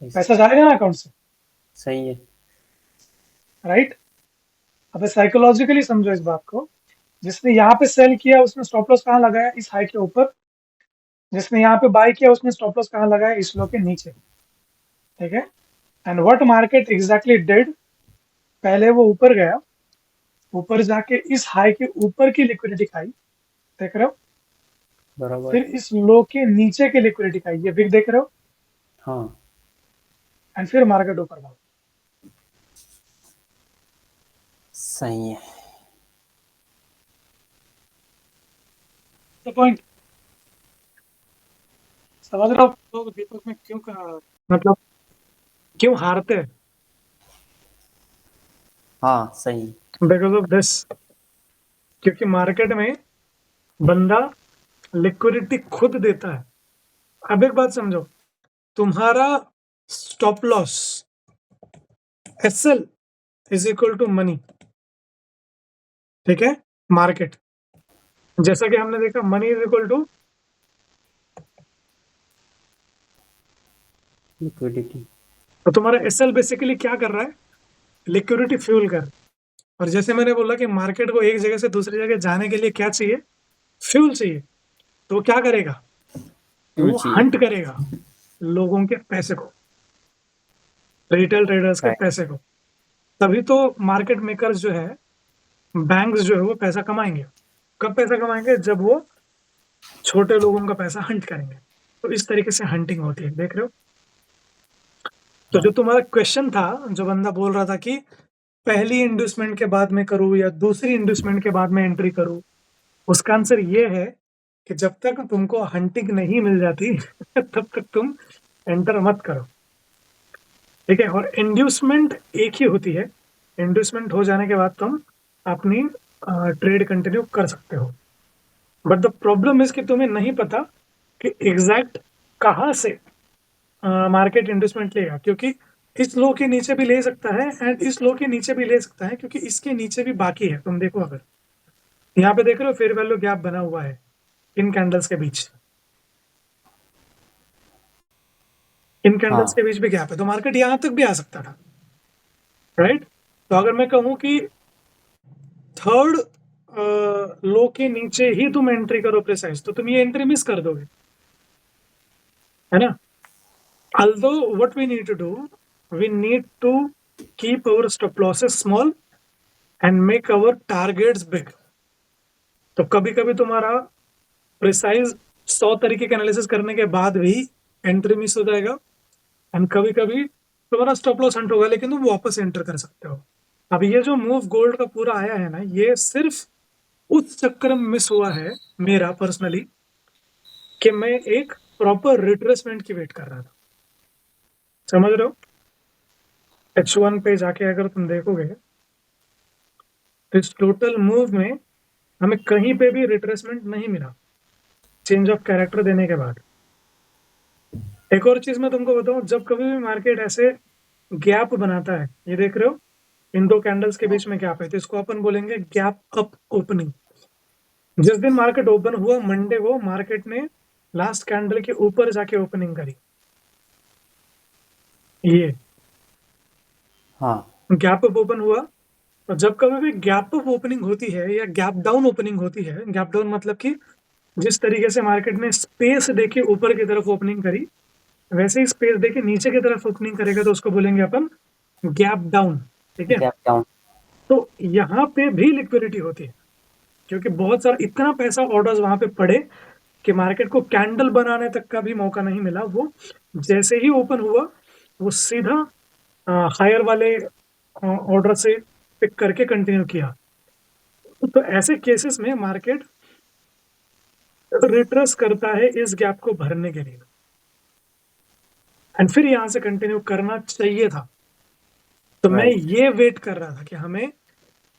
Speaker 1: पैसा जाएगा ना अकाउंट से,
Speaker 2: सही है।
Speaker 1: राइट? अब साइकोलॉजिकली समझो इस बात को। जिसने यहाँ पे सेल किया उसने स्टॉप लॉस कहाँ लगाया? इस हाई के ऊपर। जिसने यहाँ पे बाय किया उसने स्टॉप लॉस कहाँ लगाया? इस लो के नीचे। ठीक है, and what market exactly did? पहले वो ऊपर गया, ऊपर जाके इस हाई के ऊपर की लिक्विडिटी खाई। देख रहे हो?
Speaker 2: बराबर।
Speaker 1: फिर इस लो के नीचे की लिक्विडिटी खाई, ये बिग देख रहे हो?
Speaker 2: हाँ।
Speaker 1: एंड फिर मार्केट ऊपर भागा।
Speaker 2: सही है।
Speaker 1: The point. समझ रहे हो लोग दीपक में क्यों मतलब क्यों हारते हैं?
Speaker 2: हाँ सही।
Speaker 1: Because of this. क्योंकि मार्केट में बंदा लिक्विडिटी खुद देता है। अब एक बात समझो, तुम्हारा stop loss SL is equal to money, ठीक है? मार्केट, जैसा कि हमने देखा, money is equal to,
Speaker 2: liquidity.
Speaker 1: तो तुम्हारा एसएल बेसिकली क्या कर रहा है? लिक्विडिटी फ्यूल कर। और जैसे मैंने बोला कि मार्केट को एक जगह से दूसरी जगह जाने के लिए क्या चाहिए? फ्यूल चाहिए। तो वो क्या करेगा?
Speaker 2: क्यों
Speaker 1: वो
Speaker 2: चाहिए।
Speaker 1: हंट करेगा लोगों के पैसे को, रिटेल ट्रेडर्स के
Speaker 2: राइट।
Speaker 1: पैसे को। तभी तो मार्केट मेकर्स जो है, बैंक्स जो है, वो पैसा कमाएंगे। कब पैसा कमाएंगे? जब वो छोटे लोगों का पैसा हंट करेंगे। तो इस तरीके से हंटिंग होती है, देख रहे हो? तो जो
Speaker 2: हाँ
Speaker 1: तुम्हारा क्वेश्चन था, जो बंदा बोल रहा था कि पहली इंडस्टमेंट के बाद में करूं या दूसरी इंडस्टमेंट के बाद में एंट्री करूं, उसका आंसर ये है कि जब तक तुमको हंटिंग नहीं मिल जाती तब तक तुम एंटर मत करो, ठीक है? और इंड्यूसमेंट एक ही होती है। इंड्यूसमेंट हो जाने के बाद तुम अपनी ट्रेड कंटिन्यू कर सकते हो। बट द प्रॉब्लम इज कि तुम्हें नहीं पता कि एग्जैक्ट कहाँ से मार्केट इंड्यूसमेंट लेगा, क्योंकि इस लो के नीचे भी ले सकता है एंड इस लो के नीचे भी ले सकता है, क्योंकि इसके नीचे भी बाकी है। तुम देखो, अगर यहाँ पे देख रहे हो फेयर वैल्यू गैप बना हुआ है इन कैंडल्स के बीच, इन कैंडल्स के
Speaker 2: हाँ।
Speaker 1: बीच भी गैप है, तो मार्केट यहाँ तक भी आ सकता था, राइट? तो अगर मैं कहूँ कि थर्ड लो के नीचे ही तुम एंट्री करो प्रिसाइज, तो तुम ये एंट्री मिस कर दोगे, है ना? although what we need to do, we need to keep our stop losses small and make our targets big. तो कभी कभी तुम्हारा प्रिसाइज 100 तरीके के एनालिसिस करने के बाद भी एंट्री मिस हो जाएगा, एंड कभी कभी तुम्हारा स्टॉप लॉस हंट होगा लेकिन तुम वापस एंटर कर सकते हो। अब ये जो मूव गोल्ड का पूरा आया है ना, ये सिर्फ उस चक्कर में मिस हुआ है मेरा पर्सनली, कि मैं एक प्रॉपर रिट्रेसमेंट की वेट कर रहा था। समझ रहे हो? H1 पे जाके अगर तुम देखोगे तो इस टोटल मूव में हमें कहीं पे भी रिट्रेसमेंट नहीं मिला चेंज ऑफ कैरेक्टर देने के बाद। एक और चीज मैं तुमको बताऊं, जब कभी भी मार्केट ऐसे गैप बनाता है, ये देख रहे हो इन दो कैंडल्स के बीच में गैप है, तो इसको अपन बोलेंगे गैप अप ओपनिंग। जिस दिन मार्केट ओपन हुआ मंडे को, मार्केट ने लास्ट कैंडल के ऊपर जाके ओपनिंग करी, ये
Speaker 2: हाँ।
Speaker 1: गैप अप ओपन हुआ। और जब कभी भी गैप अप ओपनिंग होती है या गैप डाउन ओपनिंग होती है, गैप डाउन मतलब कि जिस तरीके से मार्केट ने स्पेस देके ऊपर की तरफ ओपनिंग करी, वैसे ही स्पेस देके नीचे की तरफ ओपनिंग करेगा, तो उसको बोलेंगे अपन गैप डाउन, ठीक है?
Speaker 2: Gap down.
Speaker 1: तो यहाँ पे भी लिक्विडिटी होती है, क्योंकि बहुत सारा इतना पैसा ऑर्डर्स वहां पे पड़े कि मार्केट को कैंडल बनाने तक का भी मौका नहीं मिला। वो जैसे ही ओपन हुआ, वो सीधा हायर वाले ऑर्डर से पिक करके कंटिन्यू किया। तो ऐसे केसेस में मार्केट रिट्रेस करता है इस गैप को भरने के लिए, एंड फिर यहां से कंटिन्यू करना चाहिए था। तो मैं
Speaker 2: राइट।
Speaker 1: ये वेट कर रहा था कि हमें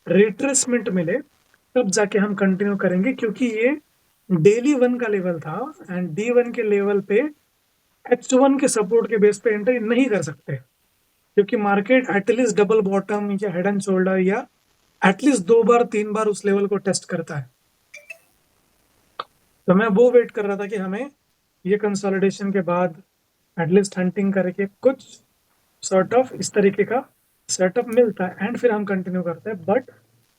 Speaker 1: रिट्रेसमेंट मिले, तब जाके हम कंटिन्यू करेंगे, क्योंकि ये डेली वन का लेवल था एंड D1 के लेवल पे H1 के सपोर्ट के बेस पे एंट्री नहीं कर सकते, क्योंकि मार्केट एटलीस्ट डबल बॉटम या हेड एंड शोल्डर या एटलीस्ट 2 बार 3 बार उस लेवल को टेस्ट करता है। तो मैं वो वेट कर रहा था कि हमें ये कंसोलिडेशन के बाद एटलीस्ट हंटिंग करके कुछ सॉर्ट ऑफ इस तरीके का सेटअप मिलता है, एंड फिर हम कंटिन्यू करते हैं। बट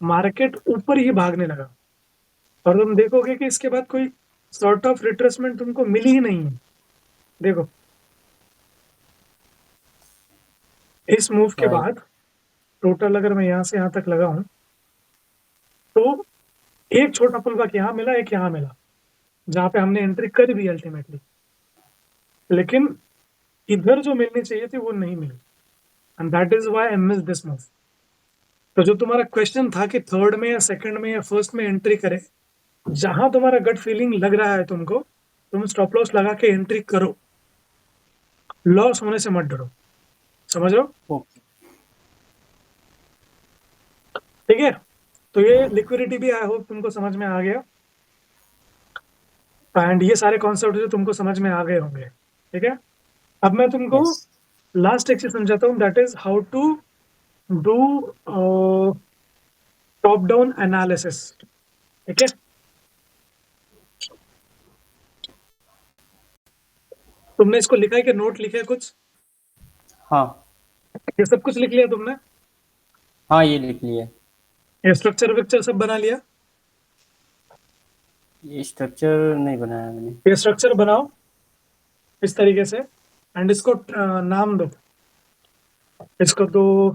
Speaker 1: मार्केट ऊपर ही भागने लगा, और तुम देखोगे कि इसके बाद कोई सॉर्ट ऑफ रिट्रेसमेंट तुमको मिली ही नहीं है। देखो, इस मूव के
Speaker 2: राइट।
Speaker 1: बाद टोटल अगर मैं यहाँ से यहाँ तक लगाऊं, तो एक छोटा पुल बैक यहाँ मिला, एक यहाँ मिला, जहां पे हमने एंट्री कर भी अल्टीमेटली, लेकिन इधर जो मिलनी चाहिए थी वो नहीं मिली, and that is why I miss this move. तो जो तुम्हारा क्वेश्चन था कि थर्ड में या सेकंड में या फर्स्ट में एंट्री करे, जहां तुम्हारा गट फीलिंग लग रहा है तुमको, तुम स्टॉप लॉस लगा के एंट्री करो, लॉस होने से मत डरो। समझ रहे हो?
Speaker 2: ओके।
Speaker 1: ठीक है, तो ये लिक्विडिटी भी आई होप तुमको समझ में आ गया, एंड ये सारे कॉन्सेप्ट जो तुमको समझ में आ गए होंगे। ठीक है, अब मैं तुमको
Speaker 2: यस।
Speaker 1: लास्ट एक चीज समझाता हूँ, that is how to do top down analysis. ठीक है, तुमने इसको लिखा है कि नोट लिखे है कुछ?
Speaker 2: हाँ।
Speaker 1: ये सब कुछ लिख लिया तुमने?
Speaker 2: हाँ, ये लिख लिया।
Speaker 1: ये स्ट्रक्चर विक्चर सब बना लिया?
Speaker 2: ये स्ट्रक्चर नहीं बनाया मैंने।
Speaker 1: ये स्ट्रक्चर बनाओ इस तरीके से, एंड इसको नाम दो। इसको दो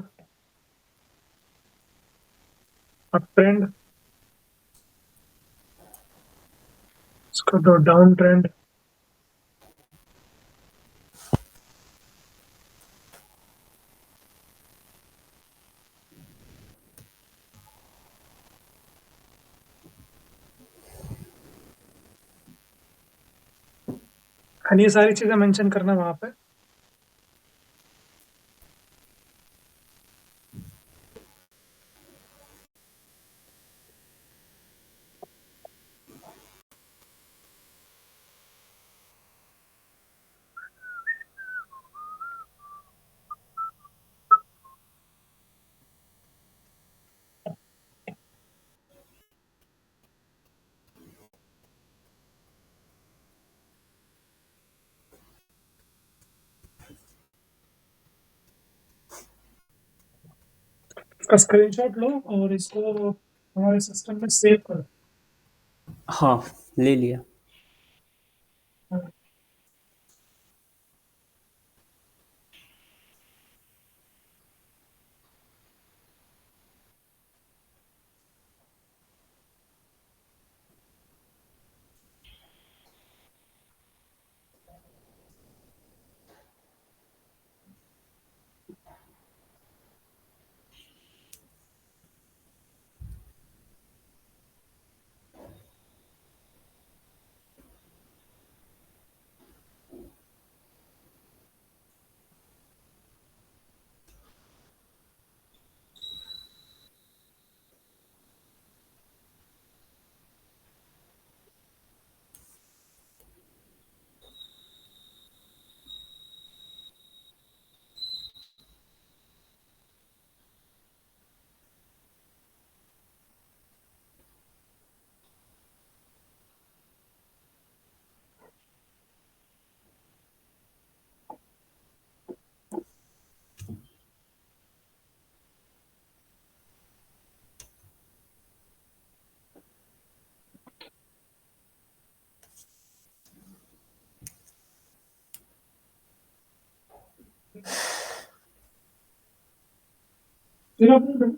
Speaker 1: अप ट्रेंड, इसको दो डाउन ट्रेंड, एंड ये सारी चीजें मेंशन करना वहां पे। इसका स्क्रीनशॉट लो और इसको हमारे सिस्टम में सेव करो।
Speaker 2: हाँ, ले लिया।
Speaker 1: शिरा शिरा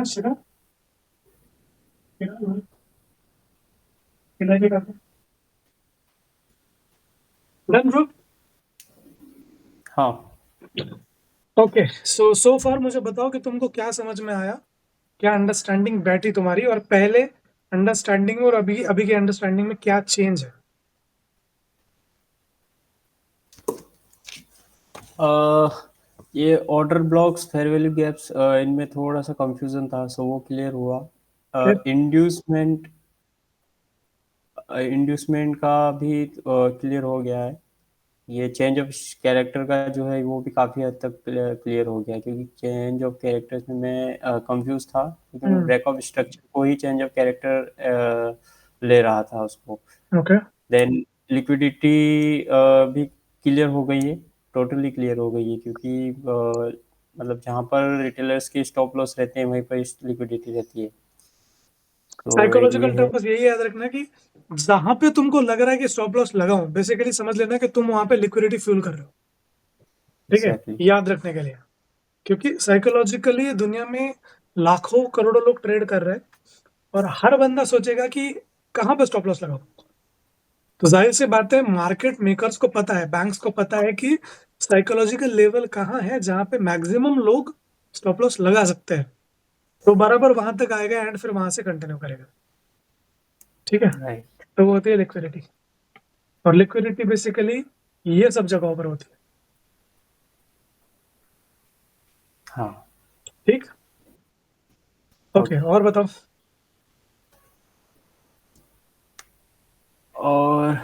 Speaker 1: शिरा शिरा शिरा के करते डन ब्रो।
Speaker 2: हाँ।
Speaker 1: ओके, सो फार मुझे बताओ कि तुमको क्या समझ में आया, क्या अंडरस्टैंडिंग बैठी तुम्हारी, और पहले अंडरस्टैंडिंग और अभी अभी के अंडरस्टैंडिंग में क्या चेंज है?
Speaker 2: ये order blocks, fair value gaps, इनमें थोड़ा सा कंफ्यूजन था, सो वो क्लियर हुआ।
Speaker 1: फिर
Speaker 2: इंड्यूसमेंट इंड्यूसमेंट का भी क्लियर हो गया है। ये चेंज ऑफ कैरेक्टर का जो है वो भी काफ़ी हद तक क्लियर हो गया, क्योंकि चेंज ऑफ कैरेक्टर्स में मैं कंफ्यूज था, क्योंकि मैं ब्रेक ऑफ स्ट्रक्चर को ही चेंज ऑफ कैरेक्टर ले रहा था उसको।
Speaker 1: ओके,
Speaker 2: देन लिक्विडिटी भी क्लियर हो गई है, टोटली क्लियर हो गई है, क्योंकि मतलब जहाँ पर रिटेलर्स के स्टॉप लॉस रहते हैं वहीं पर लिक्विडिटी रहती है। तो एक ये
Speaker 1: साइकोलॉजिकल
Speaker 2: है।
Speaker 1: टर्म बस यही याद रखना कि जहां पे तुमको लग रहा है कि स्टॉप लॉस लगाऊं, बेसिकली समझ लेना कि तुम वहां पे लिक्विडिटी फ्यूल कर रहे हो। ठीक है,
Speaker 2: एग्जैक्टली।
Speaker 1: याद रखने के लिए, क्योंकि साइकोलॉजिकली दुनिया में लाखों करोड़ों लोग ट्रेड कर रहे हैं, और हर बंदा सोचेगा कि कहाँ पे स्टॉप लॉस लगाओ। तो जाहिर सी बात है, मार्केट मेकर्स को पता है, बैंक्स को पता है कि साइकोलॉजिकल लेवल कहाँ है जहां पे मैक्सिमम लोग स्टॉप लॉस लगा सकते हैं। तो बराबर वहां तक आएगा एंड फिर वहां से कंटिन्यू करेगा। ठीक है,
Speaker 2: राइट।
Speaker 1: तो वो होती है लिक्विडिटी। और लिक्विडिटी बेसिकली ये सब जगहों पर होती है।
Speaker 2: हाँ।
Speaker 1: ठीक, ओके,
Speaker 2: ओके।
Speaker 1: और बताओ।
Speaker 2: और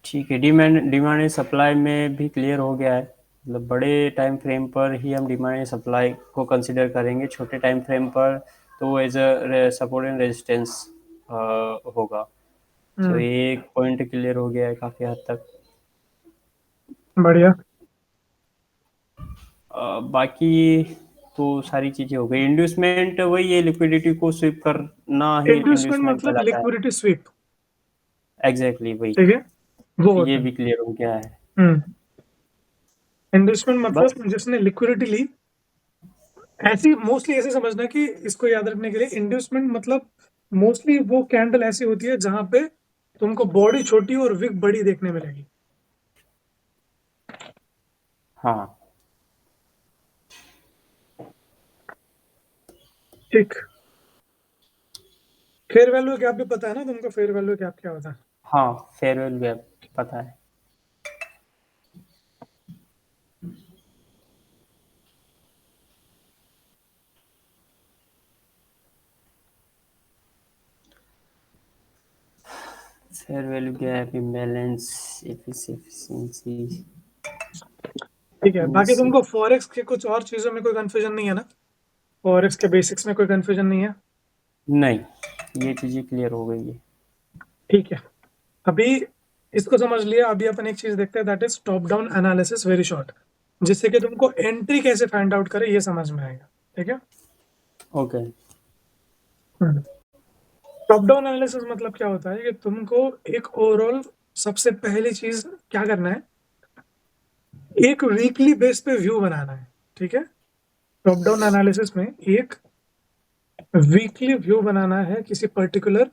Speaker 2: ठीक है, डिमांड डिमांड एंड सप्लाई में भी क्लियर हो गया है। मतलब बड़े टाइम फ्रेम पर ही हम डिमांड एंड सप्लाई को कंसिडर करेंगे, छोटे टाइम फ्रेम पर तो as a support and resistance होगा। सो
Speaker 1: हम्म,
Speaker 2: ये एक पॉइंट क्लियर हो गया है काफ़ी हद तक।
Speaker 1: बढ़िया।
Speaker 2: बाकी तो सारी चीज़ें हो गई। इंड्यूसमेंट वही है, लिक्विडिटी को स्वीप करना ही
Speaker 1: इंड्यूसमेंट
Speaker 2: इंड्यूसमेंट
Speaker 1: मतलब
Speaker 2: कहलाता है।
Speaker 1: Liquidity SVEEP.
Speaker 2: एग्जैक्टली वही।
Speaker 1: ठीक है, वो
Speaker 2: ये
Speaker 1: होता है।
Speaker 2: भी क्लियर हो गया है।
Speaker 1: हम्म, इंड्यूसमेंट
Speaker 2: बस।
Speaker 1: मतलब जिसने लिक्विडिटी ली। ऐसी मोस्टली ऐसे समझना कि इसको याद रखने के लिए इंड्यूसमेंट मतलब मोस्टली वो कैंडल ऐसी होती है जहां पे तुमको बॉडी छोटी और विक बड़ी देखने मिलेगी।
Speaker 2: हाँ।
Speaker 1: ठीक, फेयर वैल्यू गैप भी पता है ना तुमको? फेयर वैल्यू गैप क्या होता है?
Speaker 2: हाँ, फेयरवेल गैप पता है। Fair value gap, imbalance, efficiency.
Speaker 1: ठीक है, बाकी तुमको फॉरेक्स के कुछ और चीजों में कोई कंफ्यूजन नहीं है ना? फॉरेक्स के बेसिक्स में कोई कंफ्यूजन नहीं है?
Speaker 2: नहीं, ये चीज़ें क्लियर हो गई है।
Speaker 1: ठीक है, अभी इसको समझ लिया। अभी अपन एक चीज देखते हैं, that is top down analysis, very short, जिससे कि तुमको एंट्री कैसे फाइंड आउट करे ये समझ में आएगा। ठीक है,
Speaker 2: ओके।
Speaker 1: टॉप डाउन एनालिसिस मतलब क्या होता है कि तुमको एक ओवरऑल सबसे पहली चीज क्या करना है, एक वीकली बेस पे व्यू बनाना है। ठीक है, टॉप डाउन एनालिसिस में एक वीकली व्यू बनाना है किसी पर्टिकुलर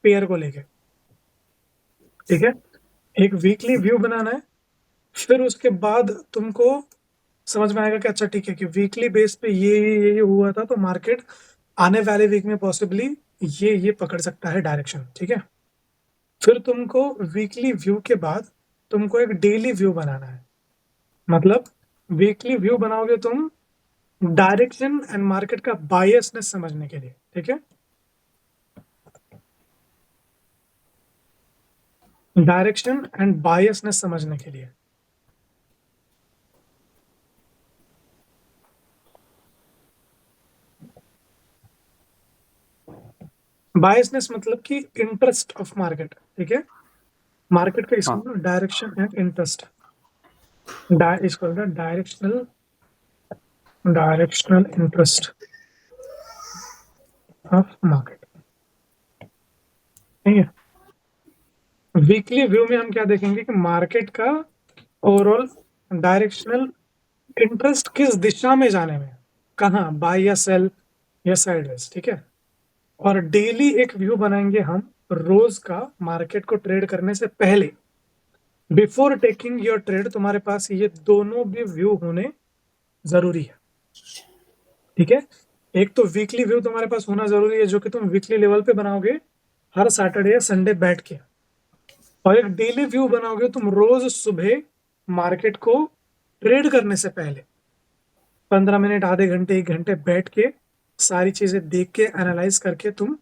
Speaker 1: पेयर को लेके। ठीक है, एक वीकली व्यू बनाना है। फिर उसके बाद तुमको समझ में आएगा कि अच्छा ठीक है कि वीकली बेस पे ये हुआ था, तो मार्केट आने वाले वीक में पॉसिबली ये पकड़ सकता है डायरेक्शन। ठीक है, फिर तुमको वीकली व्यू के बाद तुमको एक डेली व्यू बनाना है। मतलब वीकली व्यू बनाओगे तुम डायरेक्शन एंड मार्केट का बायसनेस समझने के लिए। ठीक है, डायरेक्शन एंड बायसनेस समझने के लिए। बायसनेस मतलब कि इंटरेस्ट ऑफ मार्केट। ठीक है, मार्केट का
Speaker 2: हाँ।
Speaker 1: इसको डायरेक्शन एंड इंटरेस्ट, इसको डायरेक्शनल इंटरेस्ट ऑफ मार्केट। ठीक है, वीकली व्यू में हम क्या देखेंगे कि मार्केट का ओवरऑल डायरेक्शनल इंटरेस्ट किस दिशा में जाने में, कहाँ, बाय या सेल या साइडवेज। ठीक है, और डेली एक व्यू बनाएंगे हम रोज का, मार्केट को ट्रेड करने से पहले। बिफोर टेकिंग योर ट्रेड तुम्हारे पास ये दोनों भी व्यू होने जरूरी है। ठीक है, एक तो वीकली व्यू तुम्हारे पास होना जरूरी है जो कि तुम वीकली लेवल पे बनाओगे हर सैटरडे या संडे बैठ के, और एक डेली व्यू बनाओगे तुम रोज सुबह मार्केट को ट्रेड करने से पहले 15 मिनट, आधे घंटे, 1 घंटे बैठ के सारी चीजें देख के एनालाइज करके तुम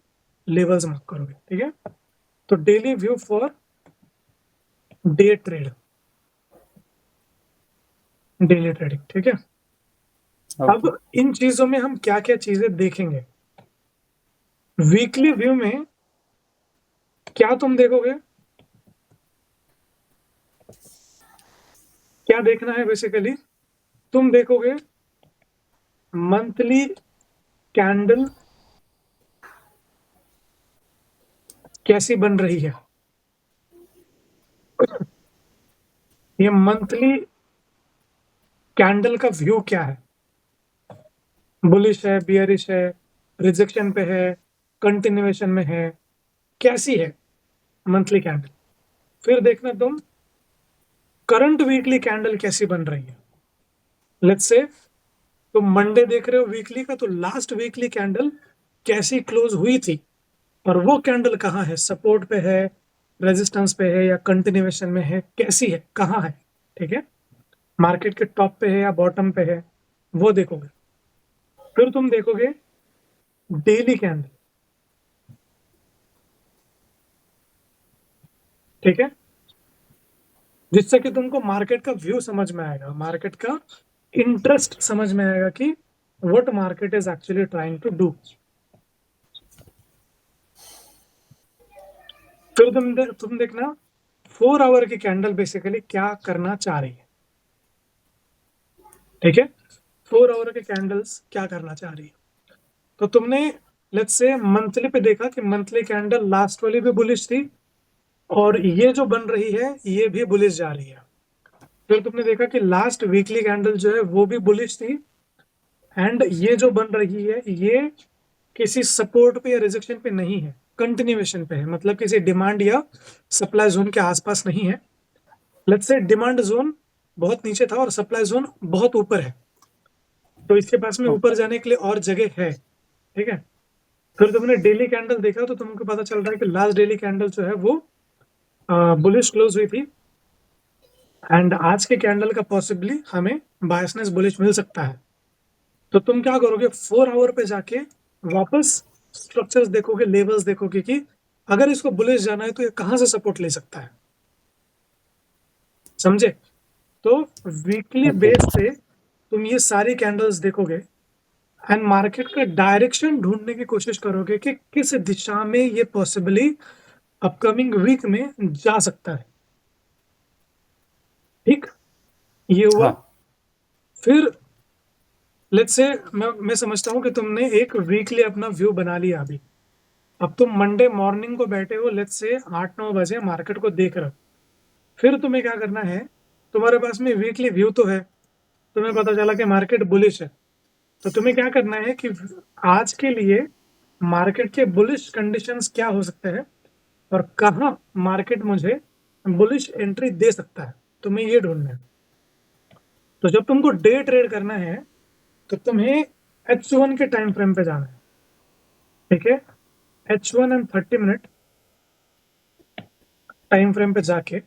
Speaker 1: लेवल्स मार्क करोगे। ठीक है, तो daily view for day trade, daily trading. ठीक है, अब
Speaker 2: ओके।
Speaker 1: इन चीजों में हम क्या क्या चीजें देखेंगे। वीकली व्यू में क्या तुम देखोगे, क्या देखना है बेसिकली, तुम देखोगे मंथली कैंडल कैसी बन रही है। ये मंथली कैंडल का व्यू क्या है, बुलिश है, बियरिश है, रिजेक्शन पे है, कंटिन्यूएशन में है, कैसी है मंथली कैंडल। फिर देखना तुम करंट वीकली कैंडल कैसी बन रही है। लेट्स से तुम मंडे देख रहे हो वीकली का, तो लास्ट वीकली कैंडल कैसी क्लोज हुई थी और वो कैंडल कहाँ है, सपोर्ट पे है, रेजिस्टेंस पे है, या कंटिन्यूएशन में है, कैसी है, कहाँ है, ठीक है, मार्केट के टॉप पे है या बॉटम पे है, वो देखोगे। फिर तुम देखोगे डेली कैंडल, ठीक है, जिससे कि तुमको मार्केट का व्यू समझ में आएगा, मार्केट का इंटरेस्ट समझ में आएगा कि what market is actually trying to do. फिर तुम देखना 4 आवर की कैंडल बेसिकली क्या करना चाह रही है, ठीक है, 4 आवर के कैंडल्स क्या करना चाह रही है। तो तुमने लेट्स से मंथली पे देखा कि मंथली कैंडल लास्ट वाली भी बुलिश थी, और ये जो बन रही है ये भी बुलिश जा रही है। फिर तुमने देखा कि लास्ट वीकली कैंडल जो है वो भी बुलिश थी, एंड ये जो बन रही है ये किसी सपोर्ट पे या रिजेक्शन पे नहीं है, कंटिन्यूएशन पे है, मतलब किसी डिमांड या सप्लाई जोन के आसपास नहीं है। लेट्स से डिमांड जोन बहुत नीचे था और सप्लाई जोन बहुत ऊपर है, तो इसके पास में ऊपर जाने के लिए और जगह है, ठीक है। फिर तुमने डेली कैंडल देखा तो तुमको पता चल रहा है कि लास्ट डेली कैंडल जो है वो बुलिश क्लोज हुई थी, एंड आज के कैंडल का पॉसिबली हमें बायसनेस बुलिश मिल सकता है। तो तुम क्या करोगे, 4 आवर पे जाके वापस स्ट्रक्चर्स देखोगे, लेवल्स देखोगे कि अगर इसको बुलिश जाना है तो ये कहाँ से सपोर्ट ले सकता है, समझे। तो वीकली
Speaker 2: ओके।
Speaker 1: बेस पे तुम ये सारी कैंडल्स देखोगे, एंड मार्केट का डायरेक्शन ढूंढने की कोशिश करोगे कि किस दिशा में ये पॉसिबली अपकमिंग वीक में जा सकता है, ठीक, ये हुआ।
Speaker 2: हाँ।
Speaker 1: फिर लेट्स से मैं समझता हूँ कि तुमने एक वीकली अपना व्यू बना लिया अभी। अब तुम मंडे मॉर्निंग को बैठे हो, लेट्स से 8-9 बजे मार्केट को देख रहे हो। फिर तुम्हें क्या करना है, तुम्हारे पास में वीकली व्यू तो है, तुम्हें पता चला कि मार्केट बुलिश है, तो तुम्हें क्या करना है कि आज के लिए मार्केट के बुलिश कंडीशंस क्या हो सकते हैं और कहाँ मार्केट मुझे बुलिश एंट्री दे सकता है, तुम्हें ये ढूंढना है। तो जब तुमको डे ट्रेड करना है तो तुम्हें H1 के टाइम फ्रेम पे जाना है, ठीक है, H1 and 30 minute time frame पे जाके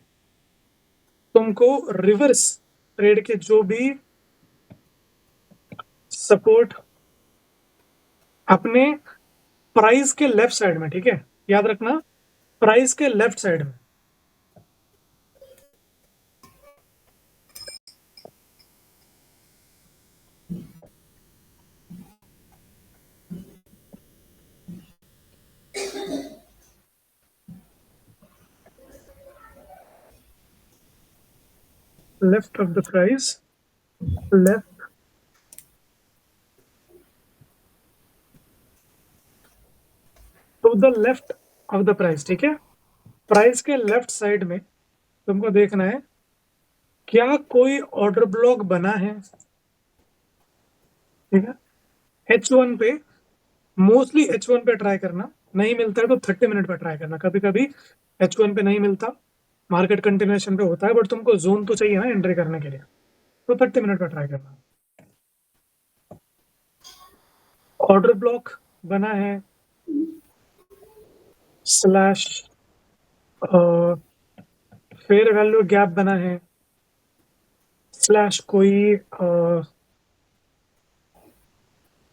Speaker 1: तुमको रिवर्स ट्रेड के जो भी सपोर्ट अपने प्राइस के लेफ्ट साइड में, ठीक है, याद रखना, प्राइस के लेफ्ट साइड में, left of the price, left to the left of the price, ठीक है, प्राइस के लेफ्ट साइड में तुमको देखना है क्या कोई ऑर्डर ब्लॉक बना है, ठीक है। H1 पे मोस्टली H1 पे ट्राई करना, नहीं मिलता है तो 30 मिनट पे ट्राई करना, कभी कभी H1 पे नहीं मिलता, मार्केट कंटिन्यूएशन पे होता है, बट तुमको जोन तो चाहिए ना एंट्री करने के लिए, तो 30 मिनट पे ट्राई करना। ऑर्डर ब्लॉक बना है स्लैश फेयर वैल्यू गैप बना है स्लैश कोई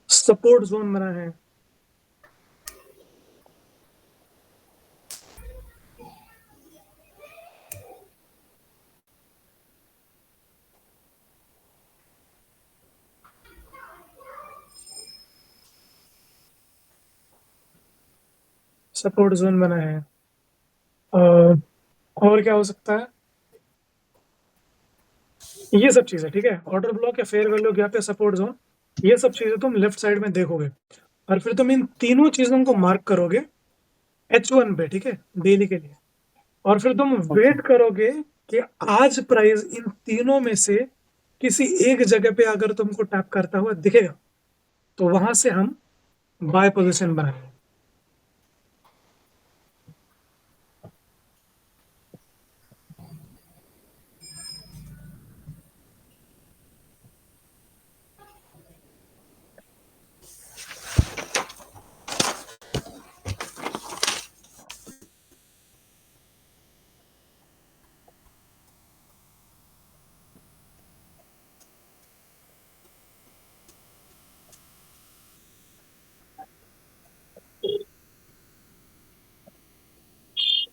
Speaker 1: सपोर्ट जोन बना है, सपोर्ट जोन बना है, और क्या हो सकता है, ये सब चीजें, ठीक है, ऑर्डर ब्लॉक या फेयर वैल्यू गैप या सपोर्ट जोन, ये सब चीजें तुम लेफ्ट साइड में देखोगे, और फिर तुम इन तीनों चीजों को मार्क करोगे H1 पे, ठीक है, डेली के लिए, और फिर तुम
Speaker 2: ओके।
Speaker 1: वेट करोगे कि आज प्राइस इन तीनों में से किसी एक जगह पे अगर तुमको टैप करता हुआ दिखेगा तो वहां से हम बाय पोजीशन बनाएंगे।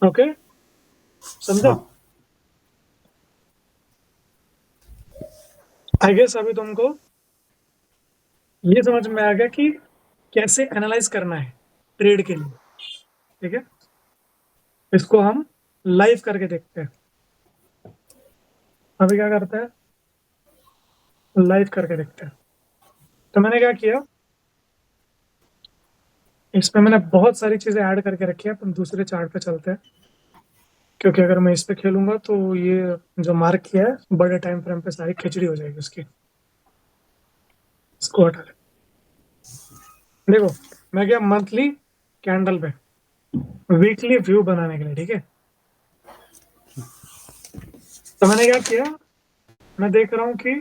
Speaker 1: ओके, समझा?
Speaker 2: हाँ।
Speaker 1: आई गेस अभी तुमको ये समझ में आ गया कि कैसे एनालाइज करना है ट्रेड के लिए। ठीक है, इसको हम लाइव करके देखते हैं। अभी क्या करते हैं, लाइव करके देखते हैं। तो मैंने क्या किया, इसमें मैंने बहुत सारी चीजें ऐड करके रखी है। अपन दूसरे चार्ट पे चलते हैं, क्योंकि अगर मैं इस पे खेलूंगा तो ये जो मार्क किया है बड़े टाइम फ्रेम पे सारी खिचड़ी हो जाएगी उसकी। इसको हटा ले। देखो, मैं गया मंथली कैंडल पे वीकली व्यू बनाने के लिए। ठीक है, तो मैंने क्या किया, मैं देख रहा हूँ कि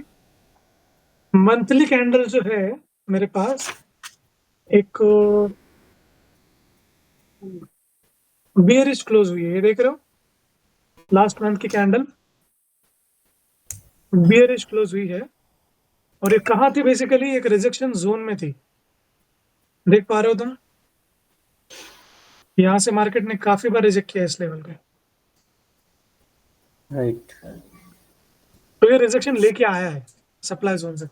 Speaker 1: मंथली कैंडल जो है मेरे पास, एक बियरिश क्लोज हुई है, ये देख रहे हो, लास्ट मंथ की कैंडल बियरिश क्लोज हुई है। और ये कहाँ थी, बेसिकली एक रिजेक्शन जोन में थी। देख पा रहे हो तुम, यहाँ से मार्केट ने काफी बार रिजेक्ट किया इस लेवल पे।
Speaker 2: राइट।
Speaker 1: तो ये रिजेक्शन लेके आया है सप्लाई जोन से।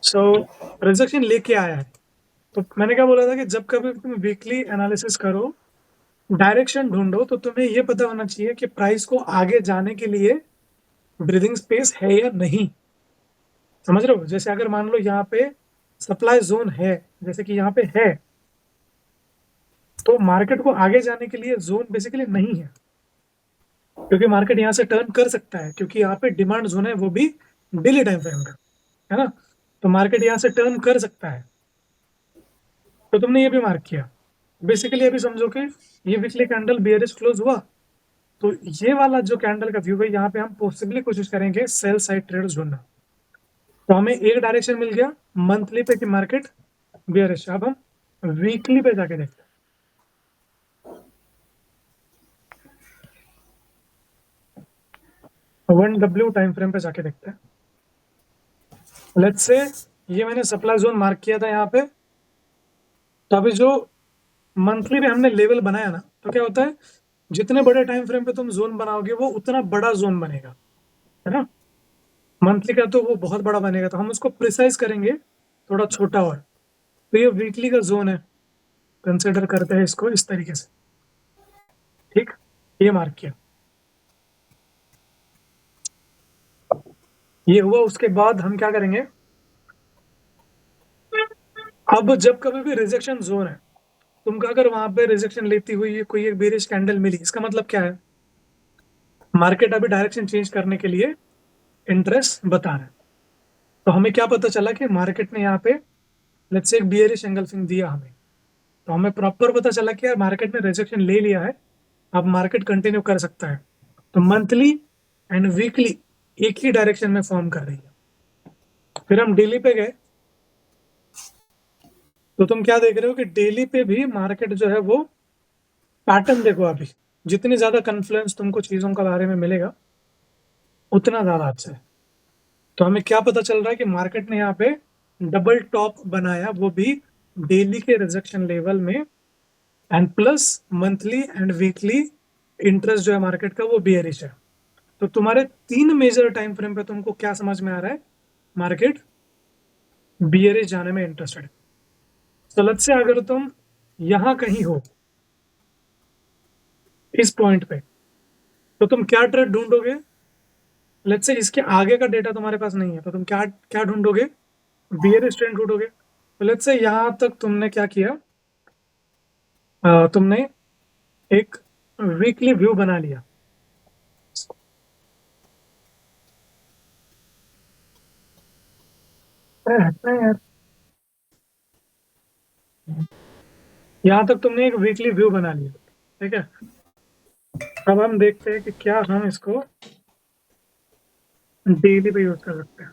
Speaker 1: सो रिजेक्शन लेके आया है। तो मैंने क्या बोला था कि जब कभी तुम वीकली एनालिसिस करो, डायरेक्शन ढूंढो, तो तुम्हें ये पता होना चाहिए कि प्राइस को आगे जाने के लिए ब्रीदिंग स्पेस है या नहीं। समझ रहे हो? जैसे अगर मान लो यहाँ पे सप्लाई जोन है, जैसे कि यहाँ पे है, तो मार्केट को आगे जाने के लिए जोन बेसिकली नहीं है, क्योंकि मार्केट यहाँ से टर्न कर सकता है, क्योंकि यहाँ पे डिमांड जोन है, वो भी डेली टाइम फ्रेम का, है ना? तो मार्केट यहाँ से टर्न कर सकता है। तो तुमने ये भी मार्क किया। बेसिकली अभी समझो कि ये वीकली कैंडल बियरिश क्लोज हुआ, तो ये वाला जो कैंडल का व्यू है, यहाँ पे हम पॉसिबली कोशिश करेंगे सेल साइड ट्रेड्स ढूंढना। तो हमें एक डायरेक्शन मिल गया मंथली पे कि मार्केट बियरिश। अब हम वीकली पे जाके देखते हैं। 1W टाइम फ्रेम पे जाके देखते हैं। लेट्स से ये मैंने सप्लाई जोन मार्क किया था यहाँ पे। तो अभी जो मंथली में हमने लेवल बनाया ना, तो क्या होता है, जितने बड़े टाइम फ्रेम पे तुम जोन बनाओगे वो उतना बड़ा जोन बनेगा, है ना? मंथली का तो वो बहुत बड़ा बनेगा, तो हम उसको प्रिसाइज करेंगे थोड़ा छोटा। और तो ये वीकली का जोन है, कंसिडर करते हैं इसको इस तरीके से। ठीक, ये मार्क किया, ये हुआ। उसके बाद हम क्या करेंगे, अब जब कभी भी रिजेक्शन जोन है, तुमको अगर वहां पे रिजेक्शन लेती हुई कोई एक बेरिश कैंडल मिली, इसका मतलब क्या है, मार्केट अभी डायरेक्शन चेंज करने के लिए इंटरेस्ट बता रहा है। तो हमें क्या पता चला कि मार्केट ने यहाँ पे लेट्स से एक बियरिश एंगल्फिंग दिया हमें। तो हमें प्रॉपर पता चला कि यार मार्केट ने रिजेक्शन ले लिया है, अब मार्केट कंटिन्यू कर सकता है। तो मंथली एंड वीकली एक ही डायरेक्शन में फॉर्म कर रही है। फिर हम डेली पे गए, तो तुम क्या देख रहे हो कि डेली पे भी मार्केट जो है वो पैटर्न देखो। अभी जितनी ज्यादा कन्फ्लुएंस तुमको चीजों के बारे में मिलेगा, उतना ज्यादा अच्छा है। तो हमें क्या पता चल रहा है कि मार्केट ने यहाँ पे डबल टॉप बनाया, वो भी डेली के रिजेक्शन लेवल में, and plus monthly and weekly interest जो है मार्केट का वो बियरिश है। तो तुम्हारे तीन मेजर टाइम फ्रेम पे तुमको क्या समझ में आ रहा है, मार्केट बियरिश जाने में इंटरेस्टेड है। तो लेट्स से अगर तुम यहां कहीं हो इस पॉइंट पे, तो तुम क्या ट्रेड ढूंढोगे? लेट्स से इसके आगे का डेटा तुम्हारे पास नहीं है, तो तुम क्या क्या ढूंढोगे? Bearish trend ढूंढोगे। तो लेट्स से यहां तक तुमने क्या किया, तुमने एक वीकली व्यू बना लिया। हटना है यार। यहां तक तुमने एक वीकली व्यू बना लिया, ठीक है। अब हम देखते हैं कि क्या हम इसको डेली पे यूज कर सकते हैं।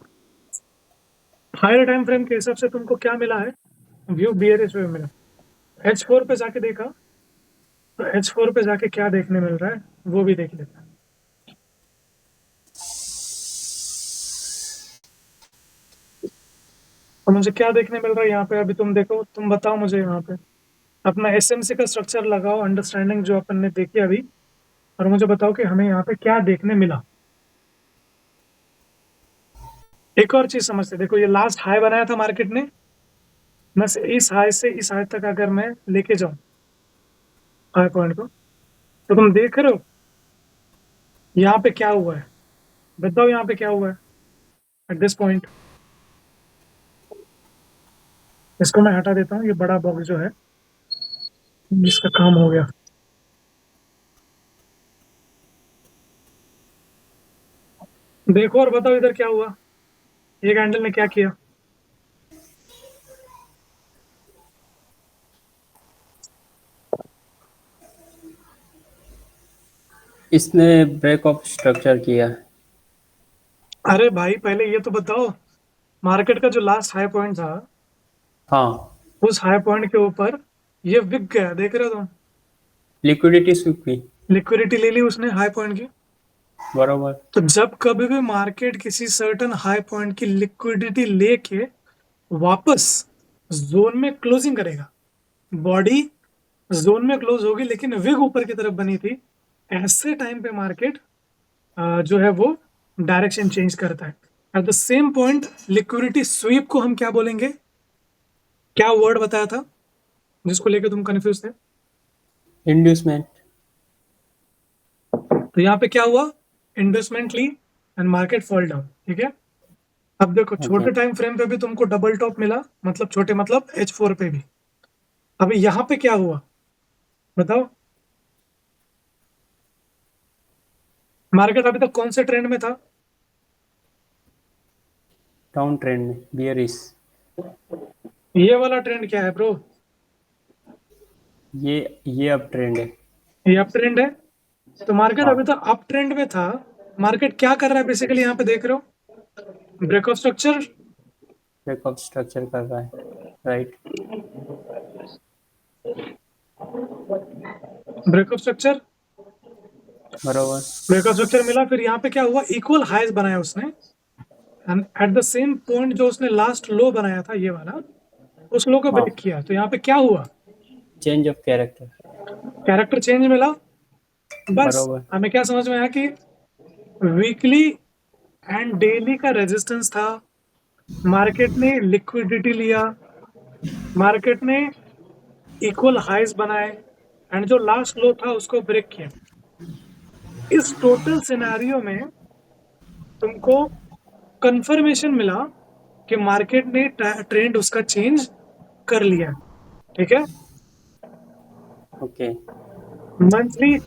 Speaker 1: हायर टाइम फ्रेम के हिसाब से तुमको क्या मिला है, व्यू बियरिश व्यू मिला। H4 पे जाके देखा, तो H4 पे जाके क्या देखने मिल रहा है वो भी देख लेते हैं। तो मुझे क्या देखने मिल रहा है यहाँ पे, अभी तुम देखो, तुम बताओ मुझे यहाँ पे। अपना एसएमसी का स्ट्रक्चर लगाओ, अंडरस्टैंडिंग जो अपन ने देखी अभी, और मुझे बताओ कि हमें यहाँ पे क्या देखने मिला। एक और चीज समझते, देखो ये लास्ट हाई बनाया था मार्केट ने, मैं इस हाई से इस हाई तक अगर मैं लेके जाऊं हाई पॉइंट को, तो तुम देख रहे हो यहाँ पे क्या हुआ है, बताओ यहाँ पे क्या हुआ है एट दिस पॉइंट। इसको मैं हटा देता हूँ, ये बड़ा बॉक्स जो है इसका काम हो गया। देखो और बताओ इधर क्या हुआ, ये कैंडल ने क्या किया।
Speaker 2: इसने ब्रेक ऑफ स्ट्रक्चर किया।
Speaker 1: अरे भाई पहले ये तो बताओ, मार्केट का जो लास्ट हाई पॉइंट था,
Speaker 2: हाँ,
Speaker 1: उस हाई पॉइंट के ऊपर ये बिक गया, देख रहे हो तुम।
Speaker 2: लिक्विडिटी स्वीप की।
Speaker 1: लिक्विडिटी ले ली उसने हाई पॉइंट की।
Speaker 2: बरोबर।
Speaker 1: तो जब कभी भी मार्केट किसी सर्टन हाई पॉइंट की लिक्विडिटी लेके वापस जोन में क्लोजिंग करेगा, बॉडी जोन में क्लोज होगी लेकिन विग ऊपर की तरफ बनी थी, ऐसे टाइम पे मार्केट जो है वो डायरेक्शन चेंज करता है। At the same point liquidity SVEEP को हम क्या बोलेंगे, क्या वर्ड बताया था जिसको लेके तुम कंफ्यूज थे।
Speaker 2: इंड्यूसमेंट।
Speaker 1: तो यहाँ पे क्या हुआ, इन्वेस्टमेंट ली एंड मार्केट फॉल डाउन, ठीक है। अब देखो
Speaker 2: ओके।
Speaker 1: छोटे टाइम फ्रेम पे भी तुमको डबल टॉप मिला, मतलब छोटे मतलब H4 पे भी। अभी यहाँ पे क्या हुआ बताओ, मार्केट अभी तक कौन से ट्रेंड में था।
Speaker 2: डाउन ट्रेंड में, बियरिश।
Speaker 1: ये वाला ट्रेंड क्या है ब्रो,
Speaker 2: ये अब ट्रेंड है।
Speaker 1: ये अप ट्रेंड है। तो मार्केट
Speaker 2: हाँ,
Speaker 1: अभी तक अप ट्रेंड में था, मार्केट क्या कर रहा है बेसिकली यहाँ पे देख रहे हो, break of structure,
Speaker 2: break of structure कर रहा है। राइट।
Speaker 1: ब्रेक ऑफ स्ट्रक्चर,
Speaker 2: बरोबर।
Speaker 1: ब्रेक ऑफ स्ट्रक्चर मिला, फिर यहाँ पे क्या हुआ, इक्वल हाइज बनाया उसने, and at the same point जो उसने लास्ट लो बनाया था ये वाला, उस लो को
Speaker 2: हाँ,
Speaker 1: ब्रेक किया। तो यहाँ पे क्या हुआ,
Speaker 2: change of character.
Speaker 1: Character change मिला। बस
Speaker 2: बरोबर।
Speaker 1: हमें क्या समझ में आया कि वीकली एंड डेली का रेजिस्टेंस था, मार्केट ने लिक्विडिटी लिया, मार्केट ने इक्वल हाइज बनाए, एंड जो लास्ट लो था उसको ब्रेक किया। इस टोटल सिनेरियो में तुमको कंफर्मेशन मिला कि मार्केट ने ट्रेंड उसका चेंज कर लिया, ठीक है।
Speaker 2: ओके।
Speaker 1: मंथली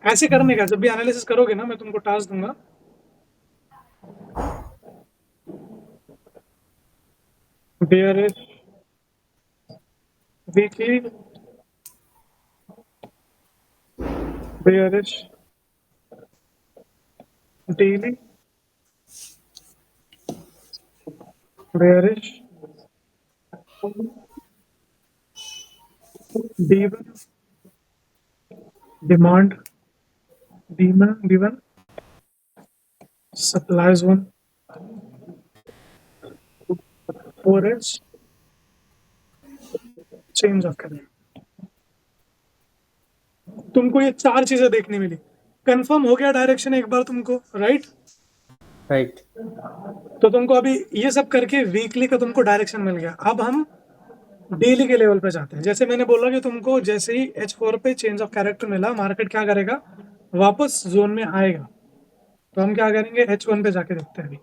Speaker 1: ऐसे करने का, जब भी एनालिसिस करोगे ना मैं तुमको टास्क दूंगा, bearish weekly, bearish daily, bearish D1, demand demon given, supply zone, forage, change of करें। तुमको ये चार चीजें देखने मिली, कंफर्म हो गया डायरेक्शन एक बार तुमको, राइट।
Speaker 2: राइट।
Speaker 1: तो तुमको अभी ये सब करके वीकली का तुमको डायरेक्शन मिल गया। अब हम डेली के लेवल पे जाते हैं। जैसे मैंने बोला कि तुमको जैसे ही H4 पे चेंज ऑफ कैरेक्टर मिला, मार्केट क्या करेगा, वापस जोन में आएगा। तो हम क्या करेंगे, H1 पे जाके देखते हैं अभी।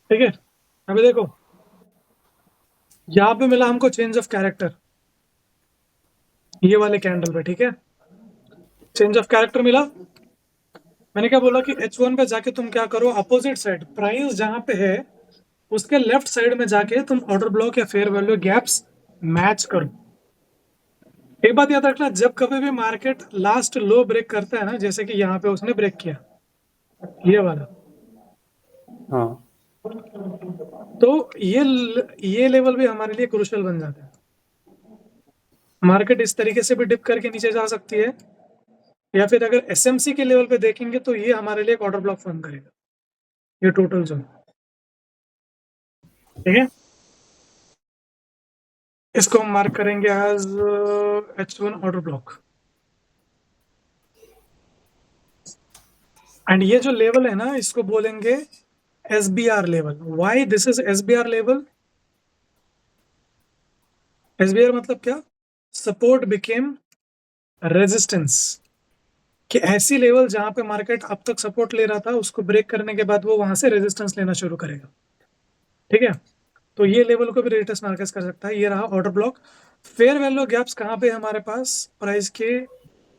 Speaker 1: ठीक है, अभी देखो यहाँ पे मिला हमको चेंज ऑफ कैरेक्टर, ये वाले कैंडल पे, ठीक है। चेंज ऑफ कैरेक्टर मिला, मैंने क्या बोला कि H1 पे जाके तुम क्या करो, अपोजिट साइड प्राइस जहां पे है उसके लेफ्ट साइड में जाके तुम ऑर्डर ब्लॉक या फेयर वैल्यू गैप्स मैच करो। एक बात याद रखना, जब कभी भी मार्केट लास्ट लो ब्रेक करता है ना, जैसे कि यहाँ पे उसने ब्रेक किया ये वाला,
Speaker 2: हाँ,
Speaker 1: तो ये लेवल भी हमारे लिए क्रूशियल बन जाता है। मार्केट इस तरीके से भी डिप करके नीचे जा सकती है, या फिर अगर एसएमसी के लेवल पे देखेंगे तो ये हमारे लिए एक ऑर्डर ब्लॉक फॉर्म करेगा, ये टोटल जोन। ठीक है, इसको हम मार्क करेंगे as H1 order block. And ये जो लेवल है ना, इसको बोलेंगे SBR level. Why this is SBR level? SBR मतलब क्या? Support became resistance. कि ऐसी लेवल जहां पे मार्केट अब तक सपोर्ट ले रहा था, उसको ब्रेक करने के बाद वो वहां से रेजिस्टेंस लेना शुरू करेगा। ठीक है, तो ये लेवल को भी रेजिस्टेंस मार्केट कर सकता है। ये रहा order block. Fair value gaps कहाँ पे है हमारे पास? प्राइस के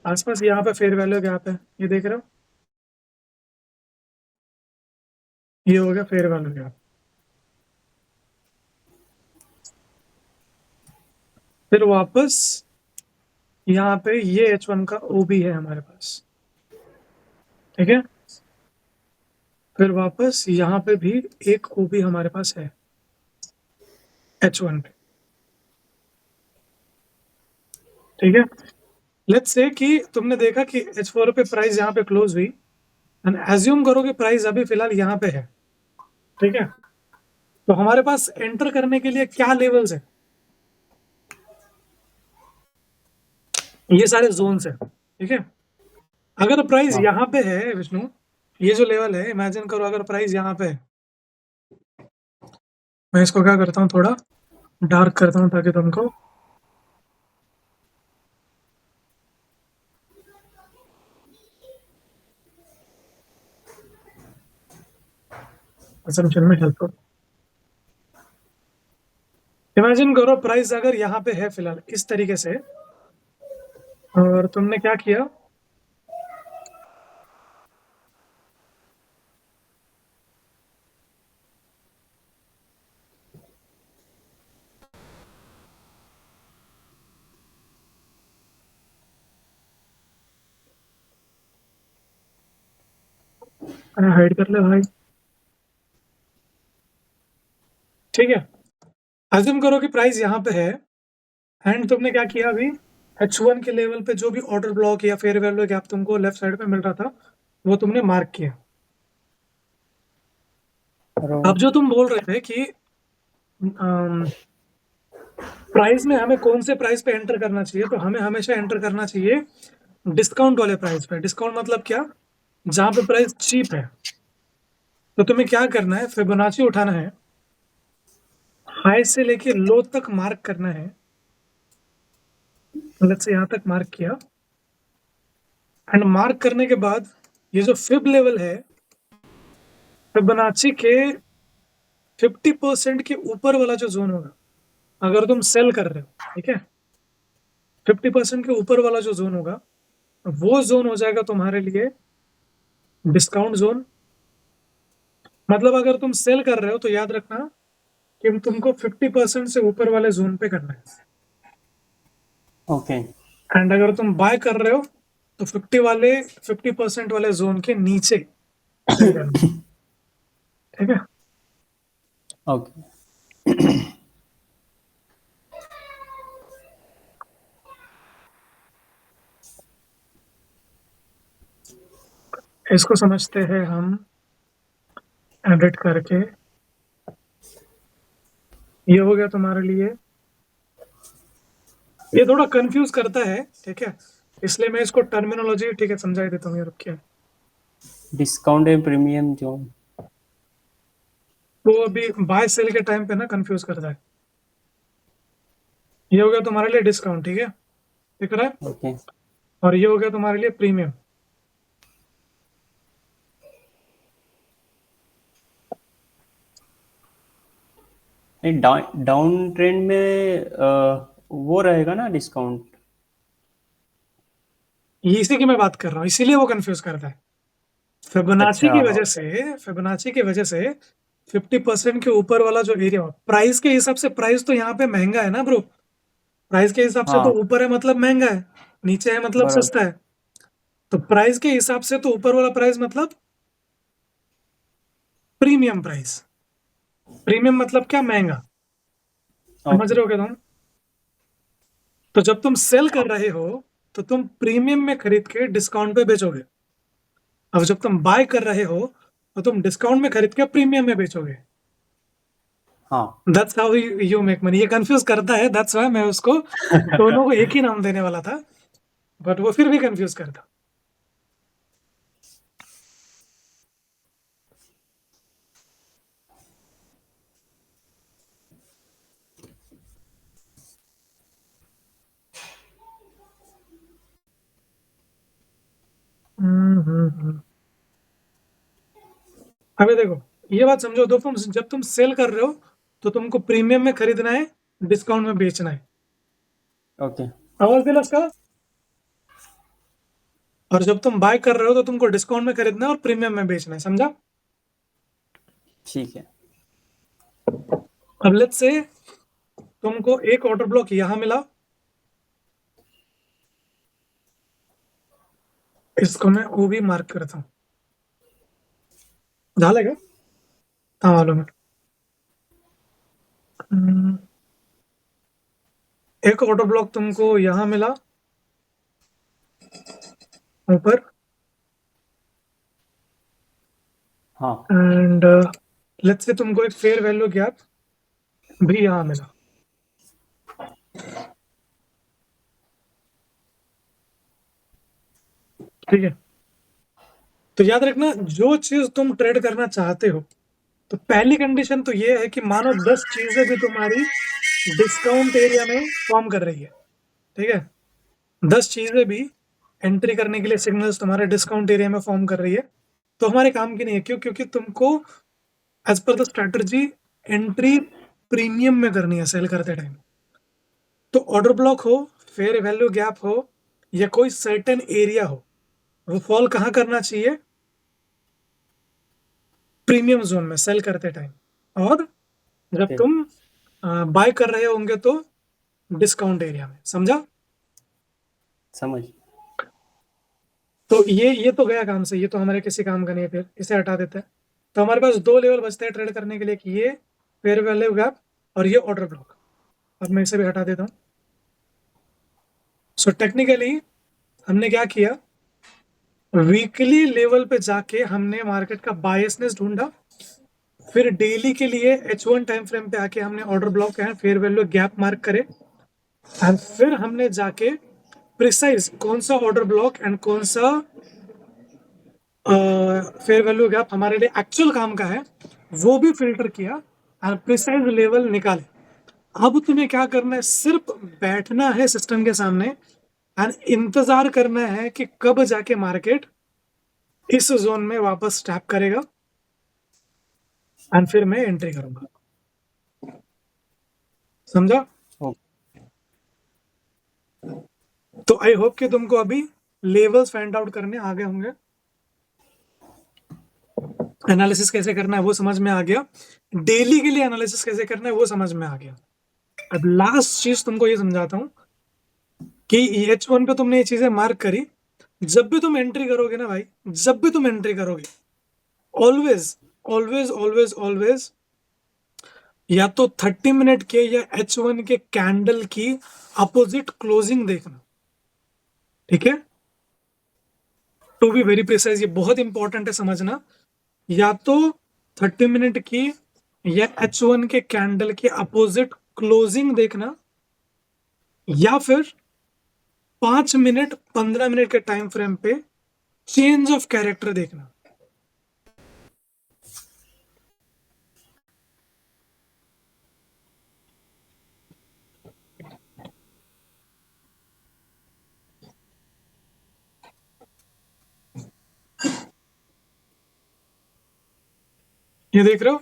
Speaker 1: आसपास यहाँ पे फेयर वैल्यू गैप है, ये देख रहे हो, ये हो गया फेयर वैल्यू गैप। फिर वापस यहाँ पे ये H1 का OB है हमारे पास। ठीक है, फिर वापस यहाँ पे भी एक OB हमारे पास है H1 पे। ठीक है, लेट्स से कि तुमने देखा कि H4 पे प्राइस यहाँ पे क्लोज हुई, एंड एज्यूम करो कि प्राइस अभी फिलहाल यहाँ पे है। ठीक है, तो हमारे पास एंटर करने के लिए क्या लेवल्स है? ये सारे जोन्स है। ठीक है, अगर प्राइस
Speaker 2: हाँ।
Speaker 1: यहाँ पे है विष्णु, ये जो लेवल है, इमेजिन करो अगर प्राइस यहाँ पे है, मैं इसको क्या करता हूँ, थोड़ा डार्क करता हूँ ताकि तुमको असम्पशन में हेल्प हो। इमेजिन करो प्राइस अगर यहाँ पे है फिलहाल इस तरीके से, और तुमने क्या किया, हाइड कर ले भाई। ठीक है, अज्यूम करो कि प्राइस यहाँ पे है, एंड तुमने क्या किया अभी, H1 के लेवल पे जो भी ऑर्डर ब्लॉक या फेयर वैल्यू गैप तुमको लेफ्ट साइड पे मिल रहा था, वो तुमने मार्क किया। अब जो तुम बोल रहे थे कि प्राइस में हमें कौन से प्राइस पे एंटर करना चाहिए, तो हमें हमेशा एंटर करना चाहिए डिस्काउंट वाले प्राइस पे। डिस्काउंट मतलब क्या? जहां पे प्राइस चीप है। तो तुम्हें क्या करना है, फिबोनाची उठाना है, हाई से लेके लो तक मार्क करना है। लेट्स से यहां तक मार्क किया, एंड मार्क करने के बाद ये जो फिब लेवल है, फिबोनाची के 50% के ऊपर वाला जो जोन होगा, अगर तुम सेल कर रहे हो, ठीक है, 50% के ऊपर वाला जो जोन होगा, वो जोन हो जाएगा तुम्हारे लिए डिस्काउंट जोन। मतलब अगर तुम सेल कर रहे हो तो याद रखना कि तुमको 50% से ऊपर वाले जोन पे करना है,
Speaker 2: ओके।
Speaker 1: एंड अगर तुम बाय कर रहे हो तो 50% वाले जोन के नीचे सेल करना है। ठीक है,
Speaker 2: ओके।
Speaker 1: इसको समझते हैं हम एडिट करके। ये हो गया तुम्हारे लिए, ये थोड़ा कंफ्यूज करता है, ठीक है, इसलिए मैं इसको टर्मिनोलॉजी ठीक है समझा ही देता हूँ। ये रुकिए,
Speaker 2: डिस्काउंट एंड प्रीमियम जोन।
Speaker 1: वो अभी बाय सेल के टाइम पे ना कंफ्यूज करता है। ये हो गया तुम्हारे लिए डिस्काउंट, ठीक है, दिख रहा है,
Speaker 2: ओके।
Speaker 1: और ये हो गया तुम्हारे लिए प्रीमियम।
Speaker 2: नहीं, डाउन ट्रेंड में वो रहेगा ना डिस्काउंट।
Speaker 1: इसी की मैं बात कर रहा हूँ, इसीलिए वो कंफ्यूज करता है। फिबोनाची
Speaker 2: अच्छा।
Speaker 1: की वजह से, फिबोनाची की वजह से 50% के ऊपर वाला जो एरिया, प्राइस के हिसाब से, प्राइस तो यहाँ पे महंगा है ना ब्रो, प्राइस के हिसाब से तो
Speaker 2: हाँ,
Speaker 1: ऊपर है मतलब महंगा है, नीचे है मतलब
Speaker 2: बराबर।
Speaker 1: सस्ता है। तो प्राइस के हिसाब से तो ऊपर वाला प्राइस मतलब प्रीमियम प्राइस। प्रीमियम मतलब क्या? महंगा। समझ
Speaker 2: ओके।
Speaker 1: रहे हो क्या तुम? तो जब तुम सेल कर रहे हो तो तुम प्रीमियम में खरीद के डिस्काउंट पे बेचोगे। अब जब तुम बाय कर रहे हो तो तुम डिस्काउंट में खरीद के प्रीमियम में बेचोगे।
Speaker 2: हाँ।
Speaker 1: That's how you make money. ये कंफ्यूज करता है, दैट्स व्हाई मैं उसको दोनों को एक ही नाम देने वाला था, बट वो फिर भी कंफ्यूज करता। हम्म। अबे देखो, ये बात समझो, तो तुम जब तुम सेल कर रहे हो तो तुमको प्रीमियम में खरीदना है, डिस्काउंट में बेचना है।
Speaker 2: ओके।
Speaker 1: आवाज दिला इसका। और जब तुम बाय कर रहे हो तो तुमको डिस्काउंट में खरीदना है और प्रीमियम में बेचना है। समझा?
Speaker 2: ठीक है।
Speaker 1: अब लेट्स से तुमको एक ऑर्डर ब्लॉक यहां मिला, इसको मैं ओ भी मार्क करता हूँ। डालेगा? हाँ मालूम है। हम्म, एक ऑर्डर ब्लॉक तुमको यहां मिला ऊपर,
Speaker 2: हाँ।
Speaker 1: एंड लेट्स से तुमको एक फेयर वैल्यू गैप भी यहां मिला। ठीक है? तो याद रखना, जो चीज तुम ट्रेड करना चाहते हो, तो पहली कंडीशन तो ये है कि मानो 10 चीजें भी तुम्हारी डिस्काउंट एरिया में फॉर्म कर रही है। ठीक है? 10 चीजें भी एंट्री करने के लिए सिग्नल्स तुम्हारे डिस्काउंट एरिया में फॉर्म कर रही है, तो हमारे काम की नहीं है। क्यों? क्योंकि तुमको as per the strategy entry premium में करनी है सेल करते टाइम। तो ऑर्डर ब्लॉक हो, फेयर वैल्यू गैप हो, या कोई सर्टेन एरिया हो, वो फॉल कहाँ करना चाहिए? प्रीमियम जोन में सेल करते टाइम। और जब
Speaker 2: ठीक।
Speaker 1: तुम बाय कर रहे होंगे तो डिस्काउंट एरिया में। समझा?
Speaker 2: समझ।
Speaker 1: तो ये तो गया काम से, ये तो हमारे किसी काम का नहीं है, फिर इसे हटा देते हैं। तो हमारे पास दो लेवल बचते हैं ट्रेड करने के लिए, कि ये फेयर वैल्यू गैप और ये ऑर्डर ब्लॉक। अब मैं इसे भी हटा देता हूँ। सो टेक्निकली हमने क्या किया, वीकली लेवल पे जाके हमने मार्केट का बायसनेस ढूंढा, फिर डेली के लिए H1 टाइम फ्रेम पे आके हमने ऑर्डर ब्लॉक है फेयर वैल्यू गैप मार्क करे, एंड फिर हमने जाके प्रिसाइज कौन सा ऑर्डर ब्लॉक एंड कौन सा फेयर वैल्यू गैप हमारे लिए एक्चुअल काम का है, वो भी फिल्टर किया और प्रिसाइज लेवल निकाले। अब तुम्हें क्या करना है? सिर्फ बैठना है सिस्टम के सामने एंड इंतजार करना है कि कब जाके मार्केट इस जोन में वापस टैप करेगा, एंड फिर मैं एंट्री करूंगा। समझा?
Speaker 2: ओके।
Speaker 1: तो आई होप कि तुमको अभी लेवल्स फाइंड आउट करने आ गए होंगे, एनालिसिस कैसे करना है वो समझ में आ गया, डेली के लिए एनालिसिस कैसे करना है वो समझ में आ गया। अब लास्ट चीज तुमको ये समझाता हूँ कि H1 पे तुमने ये चीजें मार्क करी। जब भी तुम एंट्री करोगे ना भाई, जब भी तुम एंट्री करोगे, ऑलवेज ऑलवेज ऑलवेज ऑलवेज या तो 30 मिनट के या H1 के कैंडल की अपोजिट क्लोजिंग देखना। ठीक है? टू बी वेरी प्रिसाइज, ये बहुत इंपॉर्टेंट है समझना। या तो 30 मिनट की या H1 के कैंडल के अपोजिट क्लोजिंग देखना, या फिर 5 मिनट 15 मिनट के टाइम फ्रेम पे चेंज ऑफ कैरेक्टर देखना। ये देख रहे हो?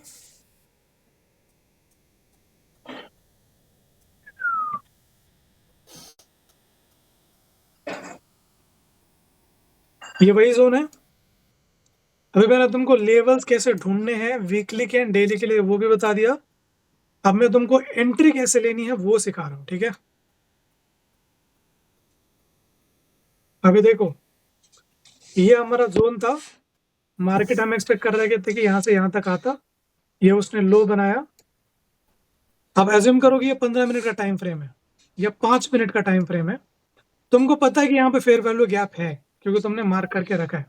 Speaker 1: ये वही जोन है। अभी मैंने तुमको लेवल्स कैसे ढूंढने हैं वीकली के एंड डेली के लिए वो भी बता दिया। अब मैं तुमको एंट्री कैसे लेनी है वो सिखा रहा हूँ। ठीक है? अभी देखो, ये हमारा जोन था। मार्केट हम एक्सपेक्ट कर रहे थे कि यहाँ से यहाँ तक आता, ये उसने लो बनाया। अब एज्यूम करो कि ये 15 मिनट का टाइम फ्रेम है या 5 मिनट का टाइम फ्रेम है। तुमको पता है कि यहाँ पे फेयर वैल्यू गैप है क्योंकि तुमने मार्क करके रखा है।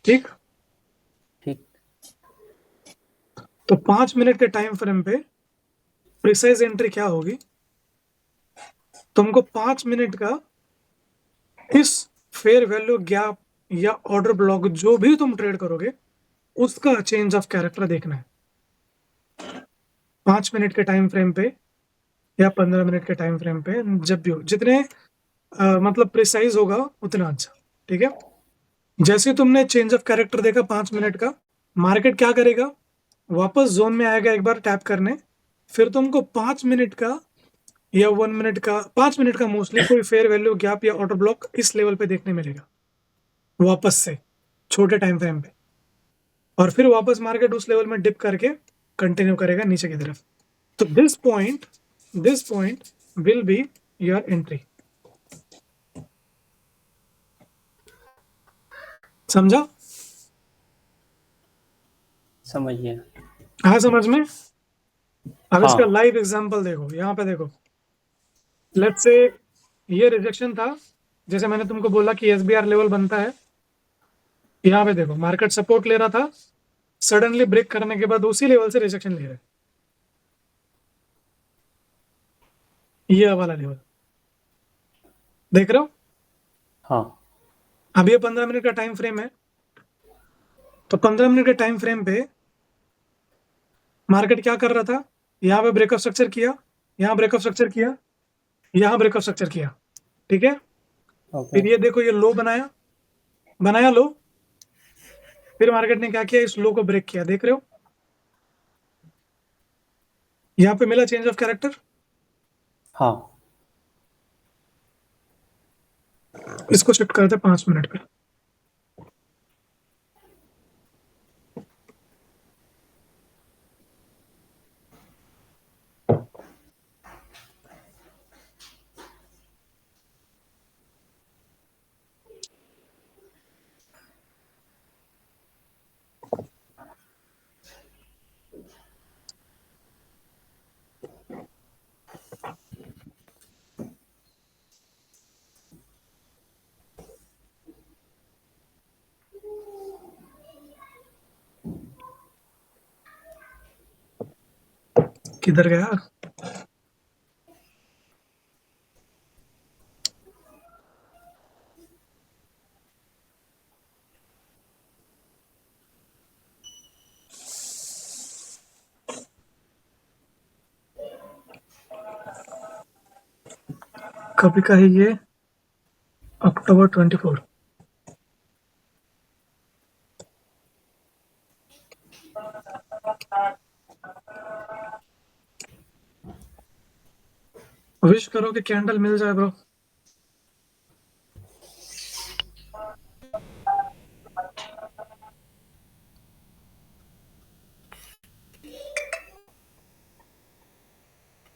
Speaker 1: ठीक।
Speaker 2: ठीक।
Speaker 1: तो 5 मिनट के टाइम फ्रेम पे प्रिसाइज एंट्री क्या होगी? तुमको 5 मिनट का इस फेयर वैल्यू गैप या ऑर्डर ब्लॉक जो भी तुम ट्रेड करोगे उसका चेंज ऑफ कैरेक्टर देखना है। 5 मिनट के टाइम फ्रेम पे या 15 मिनट के टाइम फ्रेम पे, जब भी हो, जितने मतलब प्रिसाइज होगा उतना अच्छा। ठीक है। जैसे तुमने चेंज ऑफ कैरेक्टर देखा 5 मिनट का, मार्केट क्या करेगा? वापस जोन में आएगा एक बार टैप करने, फिर तुमको 5 मिनट का या 1 मिनट का, 5 मिनट का मोस्टली कोई फेयर वैल्यू गैप या ऑर्डर ब्लॉक इस लेवल पे देखने मिलेगा वापस से, छोटे टाइम फ्रेम पे। और फिर वापस मार्केट उस लेवल में डिप करके कंटिन्यू करेगा नीचे की तरफ। तो this point will be your entry. समझा?
Speaker 2: समझ गया।
Speaker 1: हाँ, समझ में। अब इसका
Speaker 2: हाँ।
Speaker 1: लाइव एग्जांपल देखो, यहाँ पे देखो। लेट्स से ये रिजेक्शन था, जैसे मैंने तुमको बोला कि एसबीआर लेवल बनता है। यहाँ पे देखो मार्केट सपोर्ट ले रहा था, सडनली ब्रेक करने के बाद उसी लेवल से रिजेक्शन ले रहा है, ये वाला लेवल देख रहे हो?
Speaker 2: हाँ।
Speaker 1: अब ये 15 मिनट का टाइम फ्रेम है। तो 15 मिनट के टाइम फ्रेम पे मार्केट क्या कर रहा था? यहाँ पे ब्रेकअप स्ट्रक्चर किया, यहाँ ब्रेकअप स्ट्रक्चर किया, यहाँ ब्रेकअप स्ट्रक्चर किया। ठीक है।
Speaker 2: ओके।
Speaker 1: फिर ये देखो, ये लो बनाया, बनाया लो। फिर मार्केट ने क्या किया? इस लो को ब्रेक किया, देख रहे हो? यहाँ पे मिला चेंज ऑफ कैरेक्टर।
Speaker 2: हाँ।
Speaker 1: इसको शिफ्ट करते 5 मिनट पे। किधर गया? कभी का है ये? अक्टूबर 24। विश करो कि कैंडल मिल जाए ब्रो।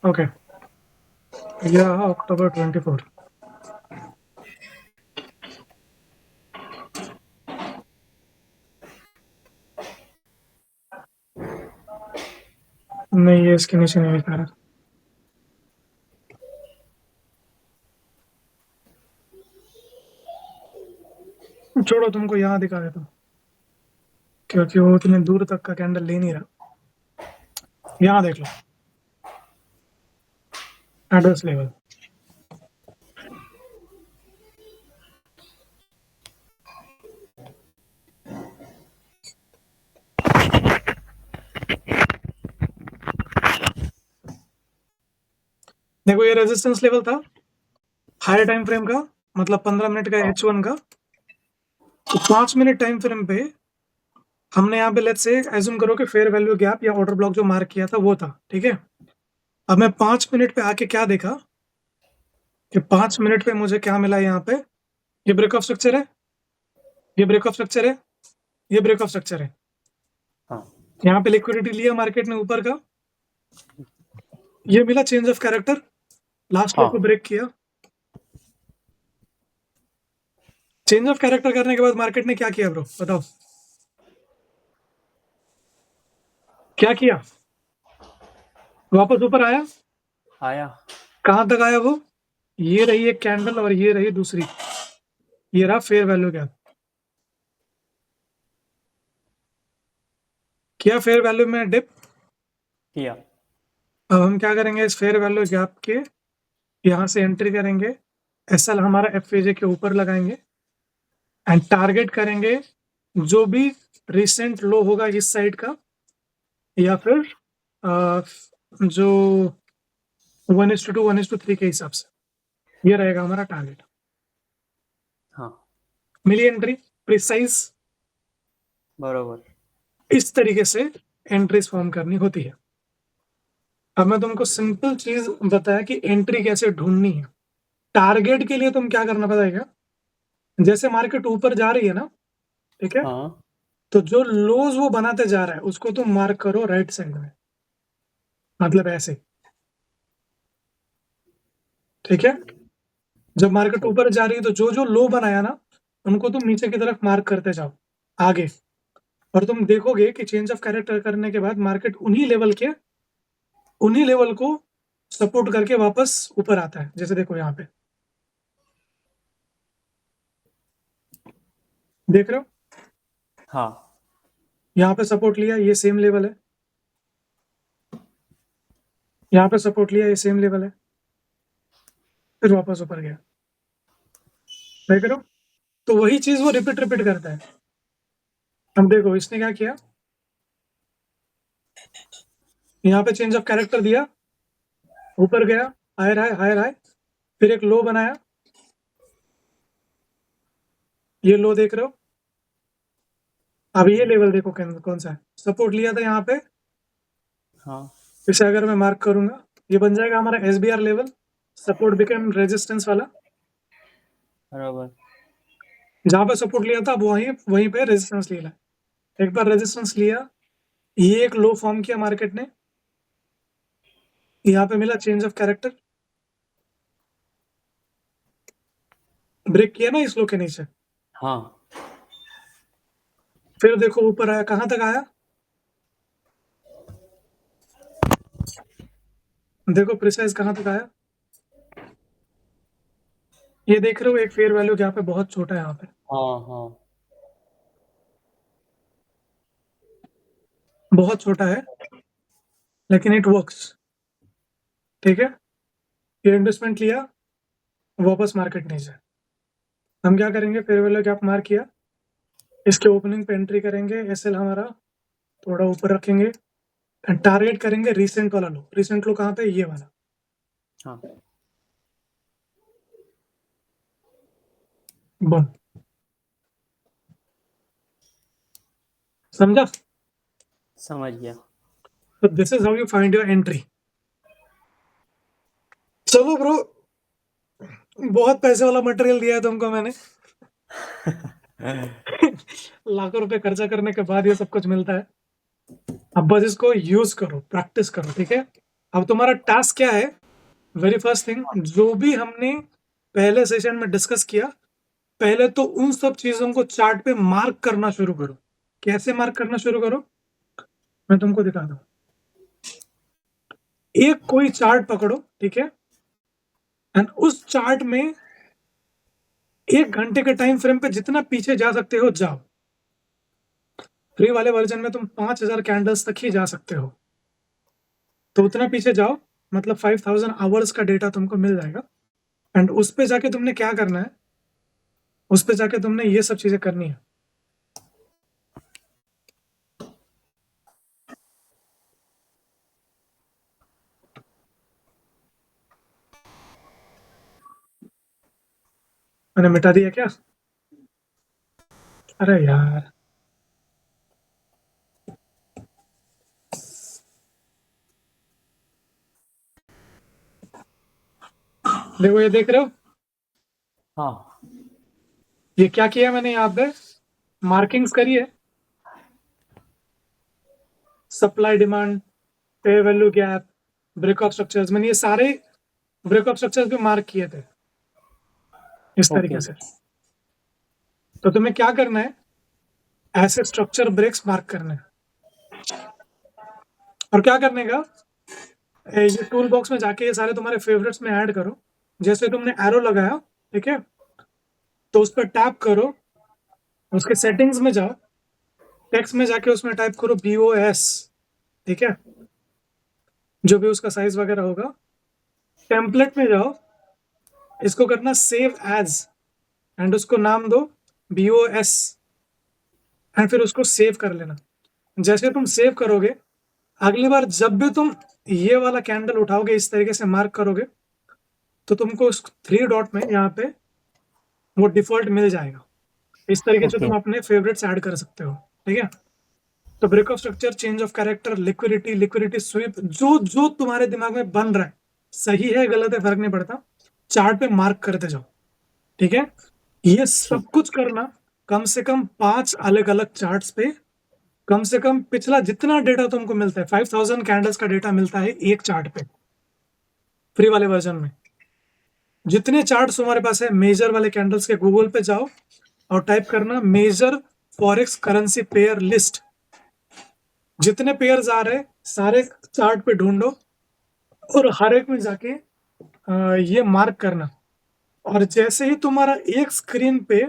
Speaker 1: ओके, या अक्टूबर 24। नहीं, ये इसके नीचे नहीं दिखा रहा। छोड़ो, तुमको यहाँ दिखा देता हूँ क्योंकि वो उतने दूर तक का कैंडल ले नहीं रहा। यहाँ देख लो, एड्रेस लेवल। देखो, ये रेजिस्टेंस लेवल था हायर टाइम फ्रेम का, मतलब 15 मिनट का
Speaker 2: हाँ।
Speaker 1: H1 का। तो 5 मिनट टाइम फ्रेम पे हमने यहाँ पे लेट्स से एज्यूम करो कि फेयर वैल्यू गैप या ऑर्डर ब्लॉक जो मार्क किया था वो था। ठीक है। अब मैं 5 मिनट पे आके क्या देखा कि 5 मिनट पे मुझे क्या मिला? यहाँ पे ये ब्रेकअप स्ट्रक्चर है, ये ब्रेकअप स्ट्रक्चर है, ये ब्रेकअप स्ट्रक्चर है।
Speaker 2: हाँ।
Speaker 1: यहाँ पे लिक्विडिटी लिया मार्केट ने ऊपर का, ये मिला चेंज ऑफ कैरेक्टर, लास्ट लो
Speaker 2: हाँ।
Speaker 1: को ब्रेक किया। चेंज ऑफ कैरेक्टर करने के बाद मार्केट ने क्या किया ब्रो, बताओ? क्या किया? वापस ऊपर आया?
Speaker 2: आया।
Speaker 1: कहां तक आया वो? ये रही एक कैंडल और ये रही दूसरी, ये रहा फेयर वैल्यू गैप। क्या फेयर वैल्यू में डिप?
Speaker 2: किया।
Speaker 1: अब हम क्या करेंगे, इस फेयर वैल्यू गैप के यहां से एंट्री करेंगे, एसएल हमारा एफएजे के ऊपर लगाएंगे एंड टारगेट करेंगे जो भी रिसेंट लो होगा इस साइड का, या फिर जो 1:2 1:3 के हिसाब से, ये रहेगा हमारा टारगेट।
Speaker 2: हाँ।
Speaker 1: मिली एंट्री प्रिसाइज।
Speaker 2: बरोबर।
Speaker 1: इस तरीके से एंट्रीज फॉर्म करनी होती है। अब मैं तुमको सिंपल चीज बताया कि एंट्री कैसे ढूंढनी है। टारगेट के लिए तुम क्या करना पड़ेगा, जैसे मार्केट ऊपर जा रही है ना, ठीक है,
Speaker 2: हाँ।
Speaker 1: तो जो लोज वो बनाते जा रहा है उसको तुम मार्क करो राइट साइड में, मतलब ऐसे, ठीक है। जब मार्केट
Speaker 2: ठीक।
Speaker 1: ऊपर जा रही है तो जो जो लो बनाया ना, उनको तुम नीचे की तरफ मार्क करते जाओ आगे, और तुम देखोगे कि चेंज ऑफ कैरेक्टर करने के बाद मार्केट उन्हीं लेवल को सपोर्ट करके वापस ऊपर आता है। जैसे देखो यहाँ पे, देख रहे हो,
Speaker 2: हाँ।
Speaker 1: यहाँ पे सपोर्ट लिया, ये सेम लेवल है, यहाँ पे सपोर्ट लिया, ये सेम लेवल है, फिर वापस ऊपर गया, देख रहे हो। तो वही चीज वो रिपीट रिपीट करता है। अब देखो इसने क्या किया, यहाँ पे चेंज ऑफ कैरेक्टर दिया, ऊपर गया, हायर हाई हायर हाई, फिर एक लो बनाया, ये लो देख रहे हो। अब ये लेवल देखो कौन सा है, सपोर्ट लिया था यहाँ पे,
Speaker 2: हाँ।
Speaker 1: इसे अगर मैं मार्क करूंगा, ये बन जाएगा हमारा SBR level, support become resistance वाला।
Speaker 2: बरोबर।
Speaker 1: जहां पे सपोर्ट लिया था अब वहीं वहीं पे रेजिस्टेंस लिया, एक बार रेजिस्टेंस लिया, ये एक लो फॉर्म किया मार्केट ने, यहाँ पे मिला चेंज ऑफ कैरेक्टर, ब्रेक किया ना इस लो के नीचे,
Speaker 2: हाँ।
Speaker 1: फिर देखो ऊपर आया, कहां तक आया, देखो प्रिसाइज कहां तक आया, ये देख रहे हो एक फेयर वैल्यू यहाँ पे बहुत छोटा है, यहाँ पे
Speaker 2: हाँ। हाँ।
Speaker 1: बहुत छोटा है, लेकिन इट वर्क्स, ठीक है। ये इन्वेस्टमेंट लिया, वापस मार्केट नीचे, हम क्या करेंगे, फेयर वैल्यू गैप मार्क किया, इसके ओपनिंग पे एंट्री करेंगे, एसएल हमारा थोड़ा ऊपर रखेंगे एंड टारगेट करेंगे रिसेंट वाला लो। रिसेंट लो कहाँ पे, ये वाला,
Speaker 2: हाँ।
Speaker 1: बंद। समझा?
Speaker 2: समझ गया।
Speaker 1: तो this is how you find your entry. चलो ब्रो, बहुत पैसे वाला मटेरियल दिया है तुमको मैंने। लाखों रुपए खर्चा करने के बाद ये सब कुछ मिलता है। अब बस इसको यूज करो, प्रैक्टिस करो, ठीक है। अब तुम्हारा टास्क क्या है, वेरी फर्स्ट थिंग, जो भी हमने पहले सेशन में डिस्कस किया, पहले तो उन सब चीजों को चार्ट पे मार्क करना शुरू करो। कैसे मार्क करना शुरू करो, मैं तुमको दिखा दूं। एक कोई चार्ट पकड़ो, ठीक है, एंड उस चार्ट में 1 घंटे के टाइम फ्रेम पे जितना पीछे जा सकते हो जाओ। फ्री वाले वर्जन में तुम 5,000 कैंडल्स तक ही जा सकते हो, तो उतना पीछे जाओ, मतलब 5,000 आवर्स का डेटा तुमको मिल जाएगा। एंड उस पे जाके तुमने क्या करना है, उस पे जाके तुमने ये सब चीजें करनी है। मैंने मिटा दिया क्या? अरे यार, देखो ये देख रहे हो,
Speaker 2: हाँ।
Speaker 1: ये क्या किया मैंने यहाँ पे, मार्किंग्स करी है, सप्लाई डिमांड, पे वैल्यू गैप, ब्रेकअप स्ट्रक्चर्स, मैंने ये सारे ब्रेकअप स्ट्रक्चर्स भी मार्क किए थे इस
Speaker 2: ओके।
Speaker 1: तरीके से। तो तुम्हें क्या करना है, ऐसे स्ट्रक्चर ब्रेक्स मार्क करने हैं। और क्या करने का, ये टूल बॉक्स में जाके ये सारे तुम्हारे फेवरेट्स में ऐड करो। जैसे तुमने एरो लगाया, ठीक है, तो उस पर टैप करो, उसके सेटिंग्स में जाओ, टेक्स्ट में जाके उसमें टाइप करो BOS, ठीक है, जो भी उसका साइज वगैरह होगा। टेम्पलेट में जाओ, इसको करना सेव एज, एंड उसको नाम दो BOS, एंड फिर उसको सेव कर लेना। जैसे तुम सेव करोगे, अगली बार जब भी तुम ये वाला कैंडल उठाओगे, इस तरीके से मार्क करोगे, तो तुमको उस 3 डॉट में यहाँ पे वो डिफॉल्ट मिल जाएगा। इस तरीके से
Speaker 2: ओके
Speaker 1: तुम अपने फेवरेट्स ऐड कर सकते हो, ठीक है। तो break of structure, change of character, liquidity, liquidity sweep, जो जो तुम्हारे दिमाग में बन रहा है, सही है गलत है फर्क नहीं पड़ता, चार्ट पे मार्क करते जाओ, ठीक है। ये सब
Speaker 2: ठीक
Speaker 1: कुछ करना कम से कम 5 अलग अलग चार्ट्स पे, कम से कम पिछला जितना डेटा तुमको मिलता है, 5000 कैंडल्स का डेटा मिलता है एक चार्ट पे, फ्री वाले वर्जन में। जितने चार्ट्स तुम्हारे पास है मेजर वाले कैंडल्स के, गूगल पे जाओ और टाइप करना major forex currency pair list. जितने पेयर्स आ रहे सारे चार्ट पे ढूंढो, और हर एक में जाके ये मार्क करना। और जैसे ही तुम्हारा एक स्क्रीन पे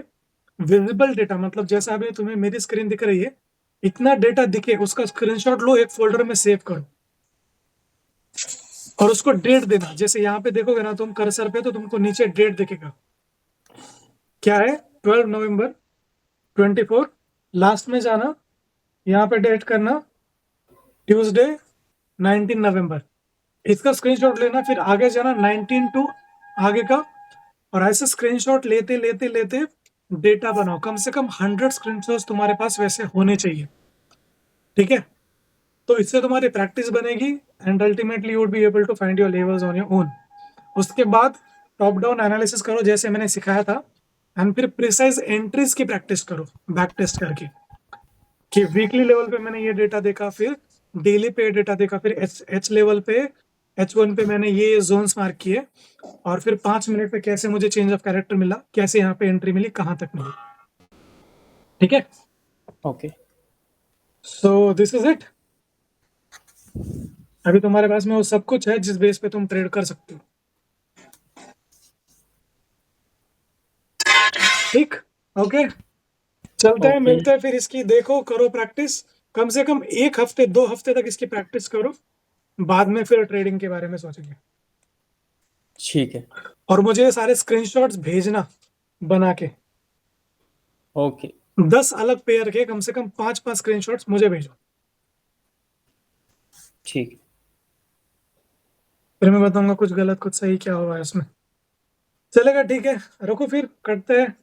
Speaker 1: विजिबल डेटा, मतलब जैसा अभी तुम्हें मेरी स्क्रीन दिख रही है, इतना डेटा दिखे, उसका स्क्रीनशॉट लो, एक फोल्डर में सेव करो, और उसको डेट देना। जैसे यहाँ पे देखोगे ना तुम कर्सर पे, तो तुमको नीचे डेट दिखेगा, क्या है, 12 नवंबर 24। लास्ट में जाना, यहाँ पे डेट करना ट्यूसडे 19 नवंबर, इसका स्क्रीनशॉट लेना, फिर आगे जाना 19 टू आगे का, और ऐसे स्क्रीनशॉट लेते लेते लेते डेटा बनाओ। कम से कम 100 स्क्रीनशॉट्स तुम्हारे पास वैसे होने चाहिए, ठीक है। तो इससे तुम्हारी प्रैक्टिस बनेगी, and ultimately you would be able to find your levels on your own. उसके बाद टॉप डाउन एनालिसिस करो जैसे मैंने सिखाया था, एंड फिर प्रिसाइज एंट्रीज की प्रैक्टिस करो बैक टेस्ट करके, कि वीकली लेवल पे मैंने ये डेटा देखा, फिर डेली पे डेटा देखा, फिर एच लेवल पे, H1 पे मैंने ये जोन्स मार्क किए, और फिर 5 मिनट पे कैसे मुझे चेंज ऑफ कैरेक्टर मिला, कैसे यहाँ पे एंट्री मिली, कहाँ तक मिली, ठीक है।
Speaker 2: Okay
Speaker 1: so this is it. अभी तुम्हारे पास में वो सब कुछ है जिस बेस पे तुम ट्रेड कर सकते हो, ठीक, ओके। चलते हैं,
Speaker 2: ओके
Speaker 1: मिलते हैं फिर, इसकी देखो, करो प्रैक्टिस, कम से कम 1 हफ्ते 2 हफ्ते तक इसकी प्रैक्टिस करो, बाद में फिर ट्रेडिंग के बारे में सोचेंगे।
Speaker 2: ठीक है
Speaker 1: और मुझे ये सारे स्क्रीनशॉट्स भेजना बना के,
Speaker 2: ओके
Speaker 1: 10 अलग पेयर के कम से कम 5-5 स्क्रीनशॉट्स मुझे भेजो,
Speaker 2: ठीक
Speaker 1: फिर मैं बताऊंगा कुछ गलत कुछ सही क्या हुआ है इसमें। चलेगा, ठीक है, रखो फिर, करते हैं,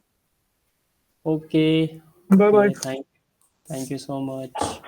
Speaker 2: okay
Speaker 1: bye bye.
Speaker 2: Okay thank you so much